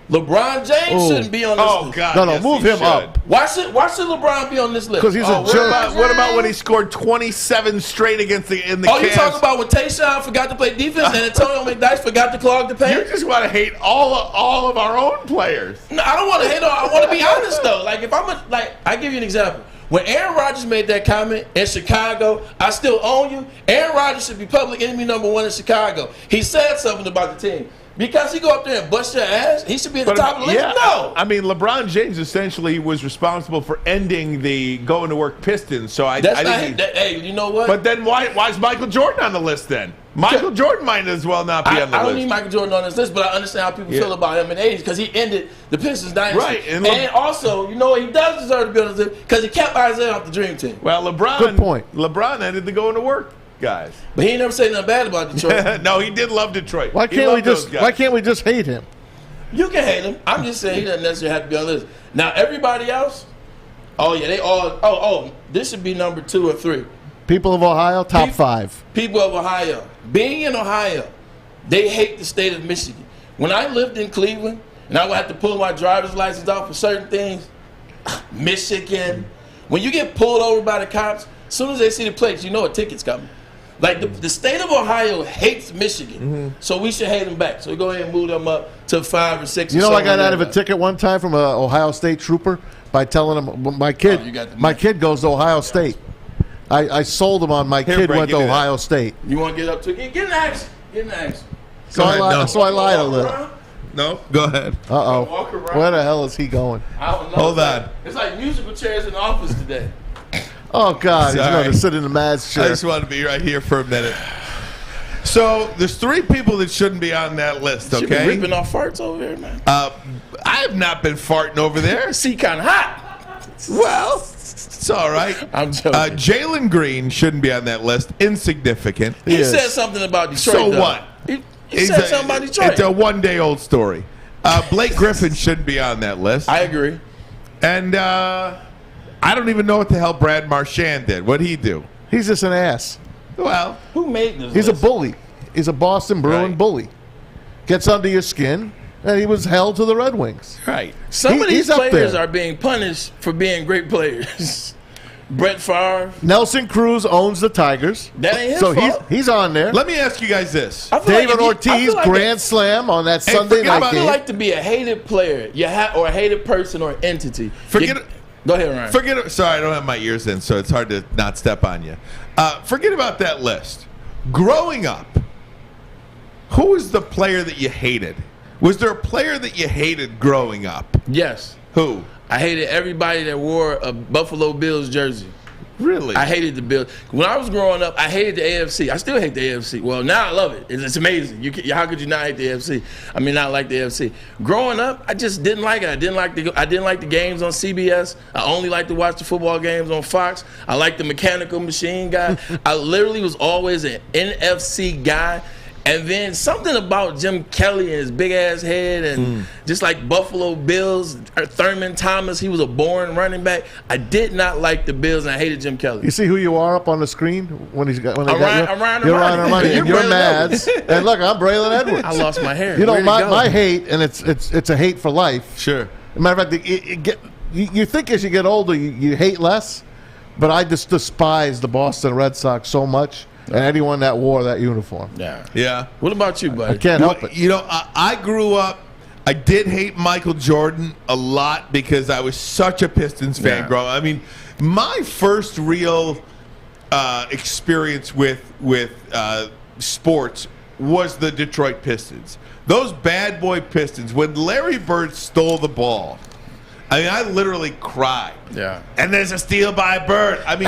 LeBron James shouldn't be on this list. God. No, yes, move he him should. up. Why should LeBron be on this list? Because he's a jerk. What about when he scored 27 straight against in the Cavs? You talking about when Tayshaun forgot to play defense and Antonio McDyess forgot to clog the paint? You just want to hate all of our own players. No, I don't want to hate on. I want to be honest though. Like if I give you an example. When Aaron Rodgers made that comment in Chicago, I still own you. Aaron Rodgers should be public enemy number 1 in Chicago. He said something about the team. Because he go up there and bust your ass, he should be at the top of the list? Yeah, no. I mean, LeBron James essentially was responsible for ending the going to work Pistons. So hey, you know what? But then why is Michael Jordan on the list then? Michael Jordan might as well not be on the list. I don't need Michael Jordan on this list, but I understand how people feel about him in the 80s because he ended the Pistons dynasty. Right. And also, you know what? He does deserve to be on this list because he kept Isaiah off the Dream Team. Well, LeBron. Good point. LeBron ended the going to work guys. But he ain't never said nothing bad about Detroit. No, he did love Detroit. Why can't we just hate him? You can hate him. I'm just saying he doesn't necessarily have to be on the list. Now everybody else, they all this should be number 2 or 3. People of Ohio, top 5. People of Ohio. Being in Ohio, they hate the state of Michigan. When I lived in Cleveland and I would have to pull my driver's license off for certain things, Michigan, when you get pulled over by the cops, as soon as they see the plates, you know a ticket's coming. Like the state of Ohio hates Michigan, so we should hate them back. So we go ahead and move them up to 5 or 6. You know, I got out of a ticket one time from an Ohio State trooper by telling him my kid goes to Ohio State. I sold him on my kid went to Ohio State. You want to get up to get an action? Get an action. So I lied a little. No, go ahead. Uh-oh. Where the hell is he going? I don't know. Hold on. It's like musical chairs in the office today. Oh, God. He's Sorry. going to sit in the Mavs chair. I just want to be right here for a minute. So there's 3 people that shouldn't be on that list, Should be okay? ripping off farts over there, man. I have not been farting over there. See, kind of hot. Well, it's all right. I'm joking. Jalen Green shouldn't be on that list. Insignificant. He said something about Detroit. So though. what? He said something about Detroit. It's a one-day-old story. Blake Griffin shouldn't be on that list. I agree. And I don't even know what the hell Brad Marchand did. What'd he do? He's just an ass. Well, who made this He's list? a bully. He's a Boston Bruin bully. Gets under your skin, and he was held to the Red Wings. Right. Some of these he's up players there. are being punished for being great players. Brett Favre. Nelson Cruz owns the Tigers. That ain't his so fault. he's on there. Let me ask you guys this. I feel David like if you- I Ortiz, feel like grand slam on that Sunday night I feel game. like to be a hated player, or a hated person or entity. Go ahead, Ryan. Forget it. Sorry, I don't have my ears in, so it's hard to not step on you. Forget about that list. Growing up, who was the player that you hated? Was there a player that you hated growing up? Yes. Who? I hated everybody that wore a Buffalo Bills jersey. Really? I hated the Bills. When I was growing up, I hated the AFC. I still hate the AFC. Well, now I love it. It's amazing. How could you not hate the AFC? I mean, not like the AFC. Growing up, I just didn't like it. I didn't like the games on CBS. I only liked to watch the football games on Fox. I liked the mechanical machine guy. I literally was always an NFC guy. And then something about Jim Kelly and his big ass head, and just like Buffalo Bills, Thurman Thomas, he was a born running back. I did not like the Bills, and I hated Jim Kelly. You see who you are up on the screen when they got I'm Ryan You're Ryan Ermanni. Ermanni. You're Braylon Mads. And look, I'm Braylon Edwards. I lost my hair. You know, Where'd it go? my hate, and it's a hate for life. Sure. As a matter of fact, you think as you get older, you hate less, but I just despise the Boston Red Sox so much. And anyone that wore that uniform. Yeah. What about you, buddy? I can't help it. You know, I grew up, I did hate Michael Jordan a lot because I was such a Pistons fan growing up. I mean, my first real experience with sports was the Detroit Pistons. Those bad boy Pistons, when Larry Bird stole the ball, I mean, I literally cried. Yeah. And there's a steal by Bird. I mean,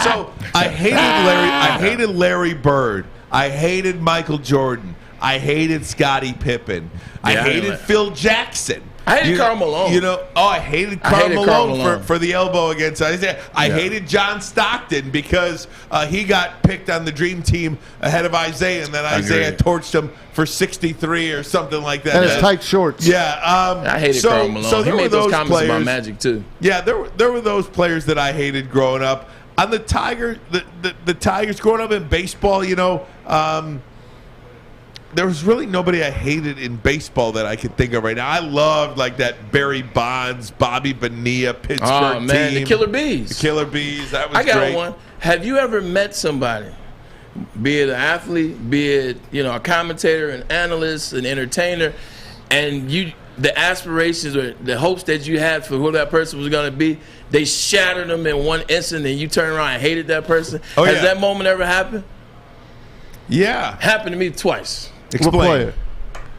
so I hated Larry. I hated Larry Bird. I hated Michael Jordan. I hated Scottie Pippen. I hated Phil Jackson. I hated Karl Malone. You know, I hated Karl Malone for the elbow against Isaiah. I hated John Stockton because he got picked on the Dream Team ahead of Isaiah, and then Isaiah torched him for 63 or something like that. And his tight shorts. Yeah. I hated Karl Malone. So He there made were those those comments players, about Magic, too. Yeah, there were those players that I hated growing up. On the Tigers, the Tigers growing up in baseball, you know, there was really nobody I hated in baseball that I could think of right now. I loved like that Barry Bonds, Bobby Bonilla, Pittsburgh Oh, man, team. the Killer Bees. The Killer Bees, that was I got great. one. Have you ever met somebody, be it an athlete, be it a commentator, an analyst, an entertainer, and the aspirations or the hopes that you had for who that person was going to be, they shattered them in one instant, and you turn around and hated that person? Oh, Has yeah. that moment ever happened? Yeah. Happened to me twice. Explain.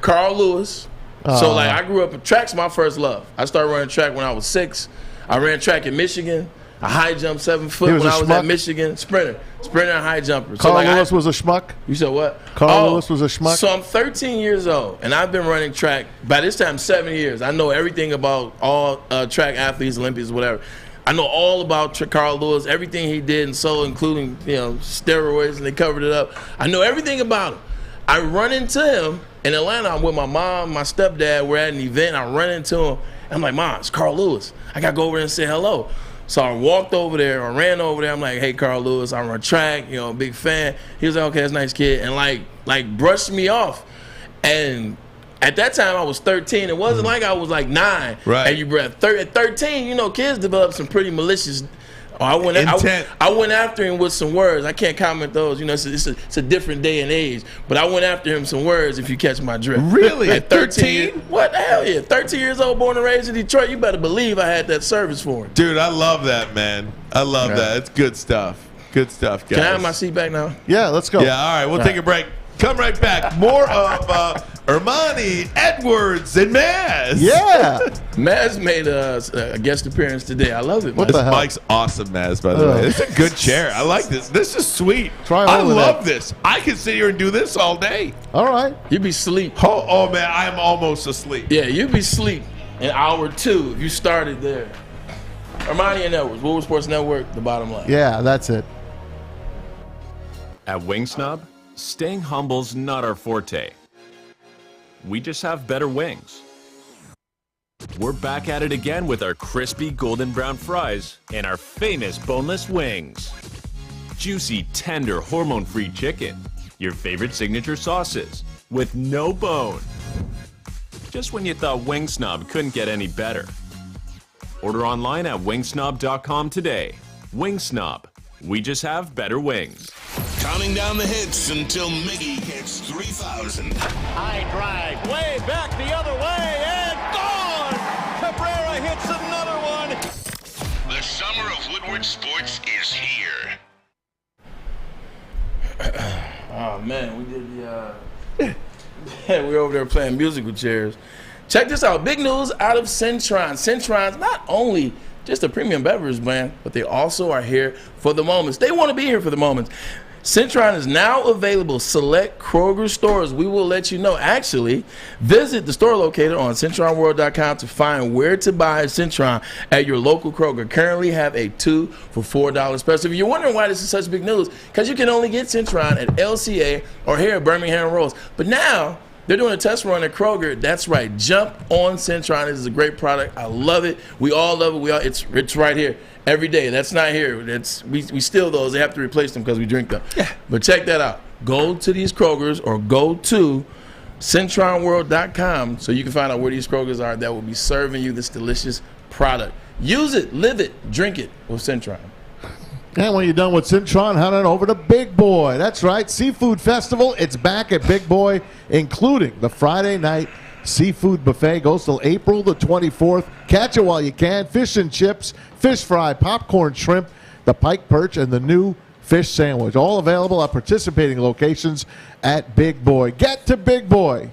Carl Lewis. So I grew up, track's my first love. I started running track when I was 6. I ran track in Michigan. I high jumped 7 foot when I was at Michigan. Sprinter and high jumper. Carl Lewis was a schmuck? You said what? Carl Lewis was a schmuck? So I'm 13 years old, and I've been running track, by this time, 7 years. I know everything about all track athletes, Olympians, whatever. I know all about Carl Lewis, everything he did, and so including steroids, and they covered it up. I know everything about him. I run into him in Atlanta. I'm with my mom, my stepdad. We're at an event. I run into him. I'm like, Mom, it's Carl Lewis. I got to go over there and say hello. So I walked over there or ran over there. I'm like, hey, Carl Lewis, I run track, big fan. He was like, okay, that's a nice kid. And like brushed me off. And at that time, I was 13. It wasn't like I was like 9. Right. And at 13, kids develop some pretty malicious. I went after him with some words. I can't comment those. It's a different day and age. But I went after him some words, if you catch my drift. Really? At 13? What the hell, yeah. 13 years old, born and raised in Detroit. You better believe I had that service for him. Dude, I love that, man. I love that. It's good stuff. Good stuff, guys. Can I have my seat back now? Yeah, let's go. Yeah, all right. We'll take a break. Come right back. More of Ermanni, Edwards, and Maz. Yeah. Maz made a guest appearance today. I love it, man. This mic's awesome, Maz, by the way. It's a good chair. I like this. This is sweet. I love this. I can sit here and do this all day. All right. You'd be asleep. Oh, man, I'm almost asleep. Yeah, you'd be asleep in hour 2 if you started there. Ermanni and Edwards, Woodward Sports Network, the bottom line. Yeah, that's it. At Wing Snob, staying humble's not our forte. We just have better wings. We're back at it again with our crispy golden brown fries and our famous boneless wings. Juicy, tender, hormone-free chicken. Your favorite signature sauces with no bone. Just when you thought Wing Snob couldn't get any better. Order online at wingsnob.com today. Wing Snob. We just have better wings. Counting down the hits until Miggy hits 3,000. High drive, way back the other way, and gone! Cabrera hits another one. The summer of Woodward Sports is here. Oh, man, we did the... we were over there playing musical chairs. Check this out. Big news out of Centron. Centron's not only just a premium beverage brand, but they also are here for the moments. They want to be here for the moments. Centron is now available select Kroger stores. We will let you know. Actually, visit the store located on CentronWorld.com to find where to buy Centron at your local Kroger. Currently have a 2 for $4 special. If you're wondering why this is such big news, because you can only get Centron at LCA or here at Birmingham Rolls. But now, they're doing a test run at Kroger. That's right. Jump on Centron. This is a great product. I love it. We all love it. It's right here every day. That's not here. We steal those. They have to replace them because we drink them. Yeah. But check that out. Go to these Krogers or go to CentronWorld.com so you can find out where these Krogers are that will be serving you this delicious product. Use it, live it, drink it with Centron. And when you're done with Centron, head on over to Big Boy. That's right, Seafood Festival. It's back at Big Boy, including the Friday night seafood buffet. Goes till April the 24th. Catch it while you can. Fish and chips, fish fry, popcorn shrimp, the pike perch, and the new fish sandwich. All available at participating locations at Big Boy. Get to Big Boy.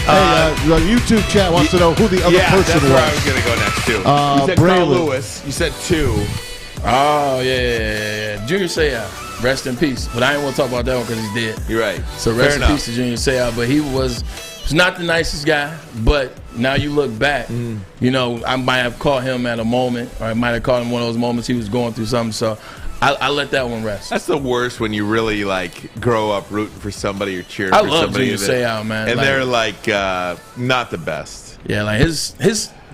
The YouTube chat wants to know who the other person was. Yeah, that's where I was going to go next, too. You said Carl Lewis. You said 2. Oh, yeah. Junior Seau, rest in peace. But I ain't want to talk about that one because he's dead. You're right. So rest in peace to Junior Seau. But he was not the nicest guy. But now you look back, you know, I might have caught him at a moment, or I might have caught him one of those moments he was going through something. So I let that one rest. That's the worst when you really grow up rooting for somebody or cheering for somebody. I love Junior Seau, man. And they're not the best. Yeah,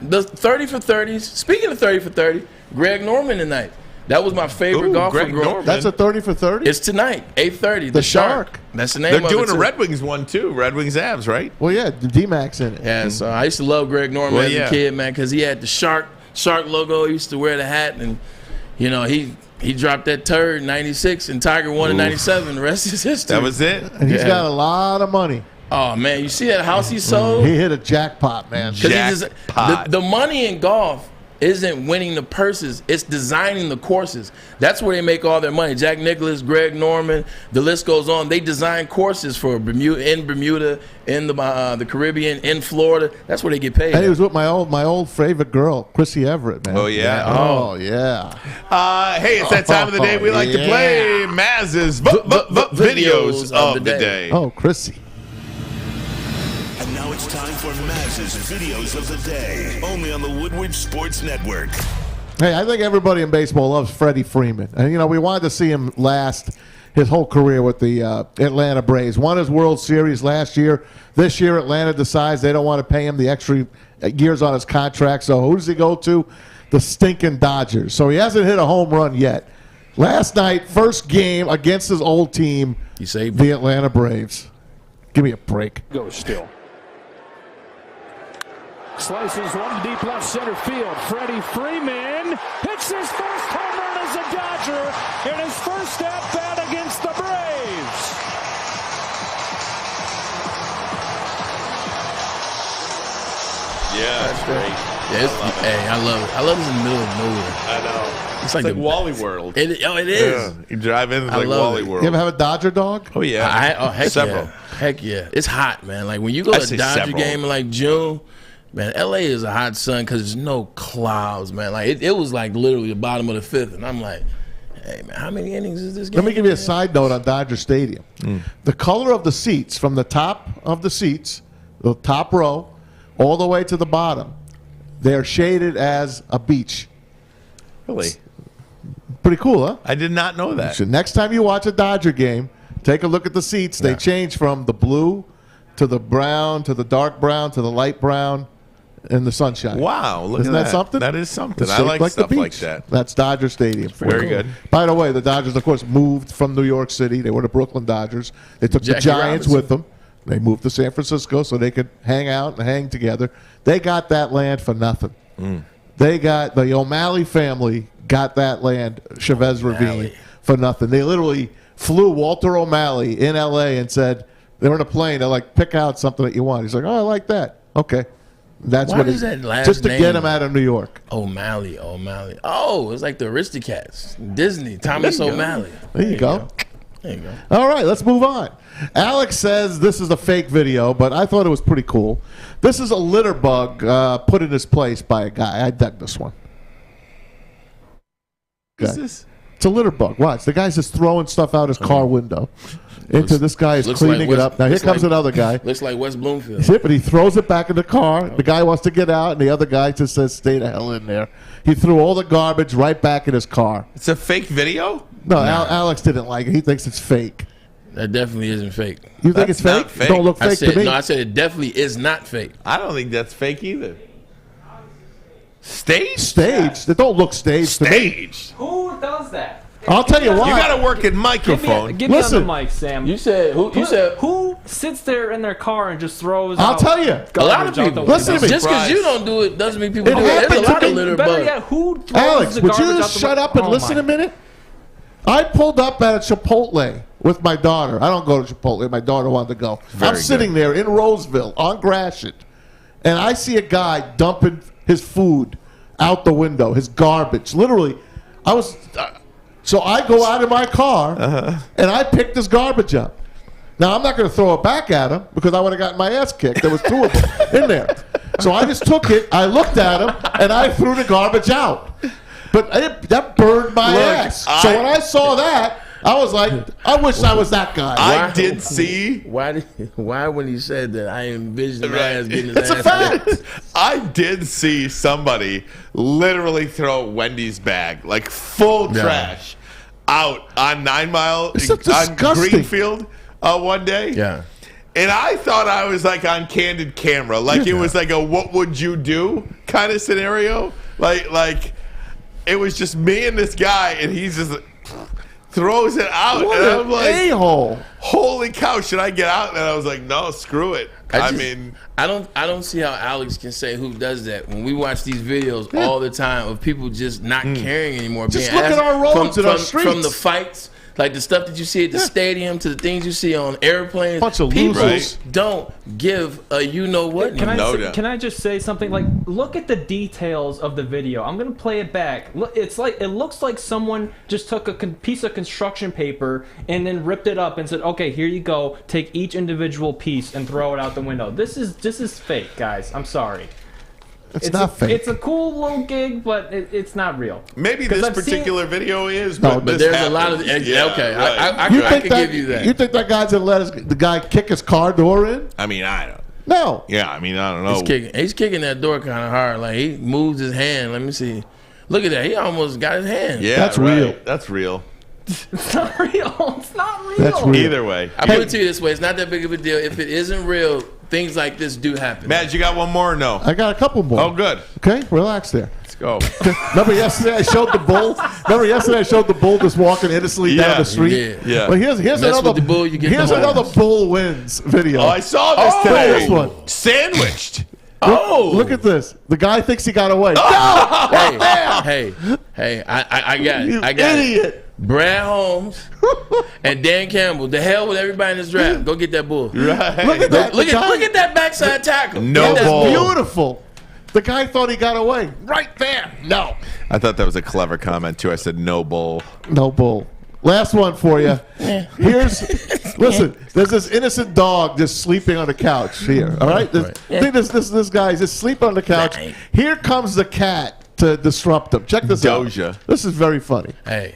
the 30 for 30s. Speaking of 30 for 30, Greg Norman tonight. That was my favorite golfer. Greg Norman. That's a 30 for 30? It's tonight, 8:30. The Shark. That's the name of it. They're doing a Red Wings one, too. Red Wings Avs, right? Well, yeah, D-Max in it. Yeah, so I used to love Greg Norman as a kid, man, because he had the Shark logo. He used to wear the hat, and, you know, he dropped that turd in 96, and Tiger won in 97. The rest is history. That was it? And he's got a lot of money. Oh, man, you see that house he sold? He hit a jackpot, man. Jackpot. The money in golf isn't winning the purses. It's designing the courses. That's where they make all their money. Jack Nicklaus, Greg Norman, the list goes on. They design courses for Bermuda, in the Caribbean, in Florida. That's where they get paid. And he was with my old favorite girl, Chrissy Everett, man. Oh, yeah. Oh, yeah. Hey, it's that time of the day we like to play Maz's videos of the day. Oh, Chrissy. And now it's time for Maz's Videos of the Day, only on the Woodward Sports Network. Hey, I think everybody in baseball loves Freddie Freeman. And, you know, we wanted to see him last his whole career with the Atlanta Braves. Won his World Series last year. This year, Atlanta decides they don't want to pay him the extra years on his contract. So who does he go to? The stinking Dodgers. So he hasn't hit a home run yet. Last night, first game against his old team, the Atlanta Braves. Give me a break. Goes still. Slices one deep left center field. Freddie Freeman hits his first home run as a Dodger in his first at-bat against the Braves. Yeah, that's great. I love it. I love it in the middle of nowhere. I know. It's like Wally World. It is. Yeah. You drive in, it's like Wally World. You ever have a Dodger dog? Oh, yeah. Heck Several. yeah. Heck yeah. It's hot, man. Like when you go to a Dodger game in like June, man, LA is a hot sun because there's no clouds, man. Like it was like literally the bottom of the fifth, and I'm like, hey, man, how many innings is this game? Let me give you a side note on Dodger Stadium. The color of the seats, from the top of the seats, the top row, all the way to the bottom, they're shaded as a beach. Really? Pretty cool, huh? I did not know that. So next time you watch a Dodger game, take a look at the seats. They change from the blue to the brown to the dark brown to the light brown in the sunshine. Wow, look Isn't at that that. something? That is something. It's I shaped like the stuff like beach. that. That's Dodger Stadium. Very good. By the way, the Dodgers, of course, moved from New York City. They were the Brooklyn Dodgers. They took the Jackie Giants Robinson. with them. They moved to San Francisco so they could hang out and hang together. They got that land for nothing. They got the O'Malley family got that land, Chavez Ravine, for nothing. They literally flew Walter O'Malley in L.A. and said, they were in a plane. They're like, pick out something that you want. He's like, oh, I like that. Okay. That's Why what is that last just to name? get him out of New York. O'Malley. Oh, it's like the Aristocats. Disney. Thomas There you go. O'Malley. There you go. There you go. All right, let's move on. Alex says this is a fake video, but I thought it was pretty cool. This is a litter bug put in his place by a guy. I dug this one. What is this? It's a litter bug. Watch. The guy's just throwing stuff out his car window into this guy is cleaning it up. Now, here comes another guy. Looks like West Bloomfield. Yeah, but he throws it back in the car. The guy wants to get out, and the other guy just says, stay the hell in there. He threw all the garbage right back in his car. It's a fake video? No, Alex didn't like it. He thinks it's fake. That definitely isn't fake. You think it's fake? It don't look fake to me. No, I said it definitely is not fake. I don't think that's fake either. Staged? Staged? It don't look staged to me. Staged. Who does that? I'll tell you why. You got to work in microphone. Give me on the mic, Sam. You said who? You said who sits there in their car and just throws? I'll out tell you. A lot of garbage out people. the Listen to window? me. Just because you don't do it doesn't mean people It do it. There's a happened lot to of me. litter Better bugs. yet, who throws Alex, the would garbage you out the shut up and Oh listen my. a minute? I pulled up at a Chipotle with my daughter. I don't go to Chipotle. My daughter wanted to go. I'm sitting there in Roseville on Gratiot, and I see a guy dumping his food out the window, his garbage. Literally, I was... so I go out of my car, and I pick this garbage up. Now, I'm not going to throw it back at him because I would have gotten my ass kicked. There was two of them in there. So I just took it, I looked at him, and I threw the garbage out. But that burned my ass. So when I saw that, I was like, I wish I was that guy. I did see. Why when he said that, I envisioned my ass getting his It's ass a fact. kicked. I did see somebody literally throw Wendy's bag, like full trash, out on 9 Mile It's so on disgusting. Greenfield one day. Yeah. And I thought I was like on candid camera, like it was like a "what would you do" kind of scenario. Like it was just me and this guy, and he's just throws it out, What and an I'm like, a-hole. "Holy cow, should I get out?" And I was like, "No, screw it." I don't see how Alex can say who does that when we watch these videos all the time of people just not caring anymore. Just being look at asked our roads and our from streets. the fights, like the stuff that you see at the stadium to the things you see on airplanes. Bunch of people losers. don't give a you know what. Can I just say something? Like, look at the details of the video. I'm gonna play it back. Look, it looks like someone just took a piece of construction paper and then ripped it up and said, "Okay, here you go. Take each individual piece and throw it out the window." This is fake, guys. I'm sorry. It's not fake. It's a cool little gig, but it's not real. Maybe 'Cause this I've seen- particular video is, No, but But this there's happens. a lot of okay. right. I can give you that. You think that guy's gonna let the guy kick his car door in? I mean, I don't. No. Yeah, I mean, I don't know. He's kicking that door kind of hard. Like he moves his hand. Let me see. Look at that. He almost got his hand. Yeah, That's right. real. That's real. It's not real. It's not real. That's real. Either way. I put it to you this way: it's not that big of a deal. If it isn't real, things like this do happen. Matt, you got one more or no? I got a couple more. Oh, good. Okay, relax there. Let's go. Remember yesterday I showed the bull? Just walking innocently down the street? Yeah. Well, here's Mess another with the bull, you get here's the another horns. bull wins video. Oh, I saw this Look at today. this one. Sandwiched. Look at this. The guy thinks he got away. Hey, I got it. You I got idiot. it. Brad Holmes and Dan Campbell. The hell with everybody in this draft. Go get that bull. Right. Look at that. Look at that backside tackle. No That's ball. Beautiful. The guy thought he got away. Right there. No. I thought that was a clever comment, too. I said no bull. No bull. Last one for you. Listen, there's this innocent dog just sleeping on the couch here, all right? I think this guy's just sleeping on the couch. Here comes the cat to disrupt him. Check this out. This is very funny. Hey.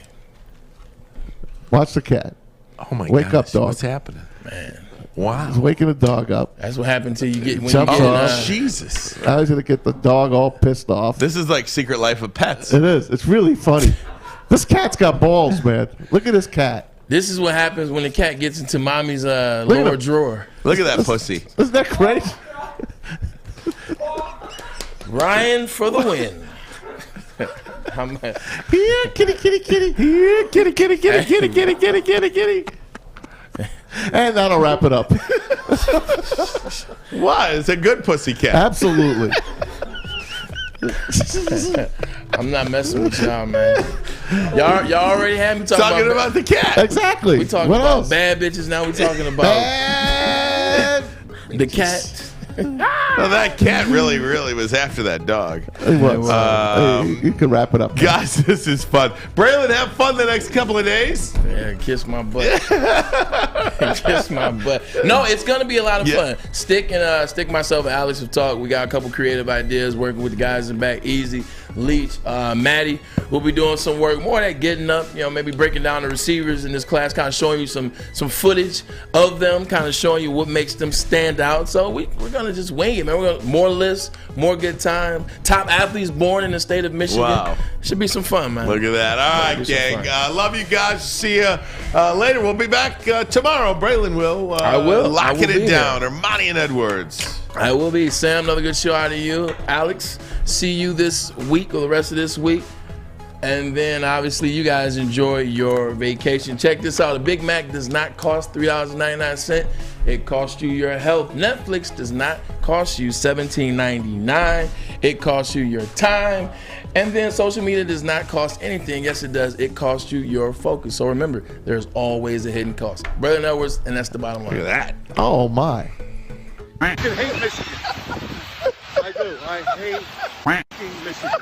Watch the cat. Oh, my God. Wake up, dog. What's happening? Man. Wow. He's waking the dog up. That's what happened to you get when Jumps you get off. Jesus. Now he's going to get the dog all pissed off. This is like Secret Life of Pets. It is. It's really funny. This cat's got balls, man. Look at this cat. This is what happens when the cat gets into mommy's lower drawer. Look at that pussy. Isn't that great? Ryan for the win. Here, kitty, kitty, kitty. Here, kitty, kitty, kitty, kitty, kitty, kitty, kitty, kitty. And that'll wrap it up. What? It's a good pussy cat. Absolutely. I'm not messing with y'all, man. Y'all already had me talking about the cat. Exactly. We talking What about else? bad bitches. Now we talking about the cat. Well, that cat really was after that dog. It was. You can wrap it up. Guys, this is fun. Braylon, have fun the next couple of days. Yeah, kiss my butt. Kiss my butt. No, it's gonna be a lot of fun. Stick myself and Alex have talked. We got a couple creative ideas working with the guys in the back. Easy, Leach, Maddie. We'll be doing some work, more of that getting up, maybe breaking down the receivers in this class, kind of showing you some footage of them, kind of showing you what makes them stand out. So we're gonna just wing it, man. We're gonna more lists, more good time. Top athletes born in the state of Michigan. Wow. Should be some fun, man. Look at that. All right, gang. Love you guys. See you later. We'll be back tomorrow. Braylon will. I will. Locking it down. Ermanni and Edwards. I will be. Sam, another good show out of you. Alex, see you this week or the rest of this week. And then, obviously, you guys enjoy your vacation. Check this out. A Big Mac does not cost $3.99. It costs you your health. Netflix does not cost you $17.99. It costs you your time. And then social media does not cost anything. Yes, it does. It costs you your focus. So remember, there's always a hidden cost. Braylon Edwards, and that's the bottom line. Look at that. Oh, my. I hate Michigan. I do. I hate Michigan.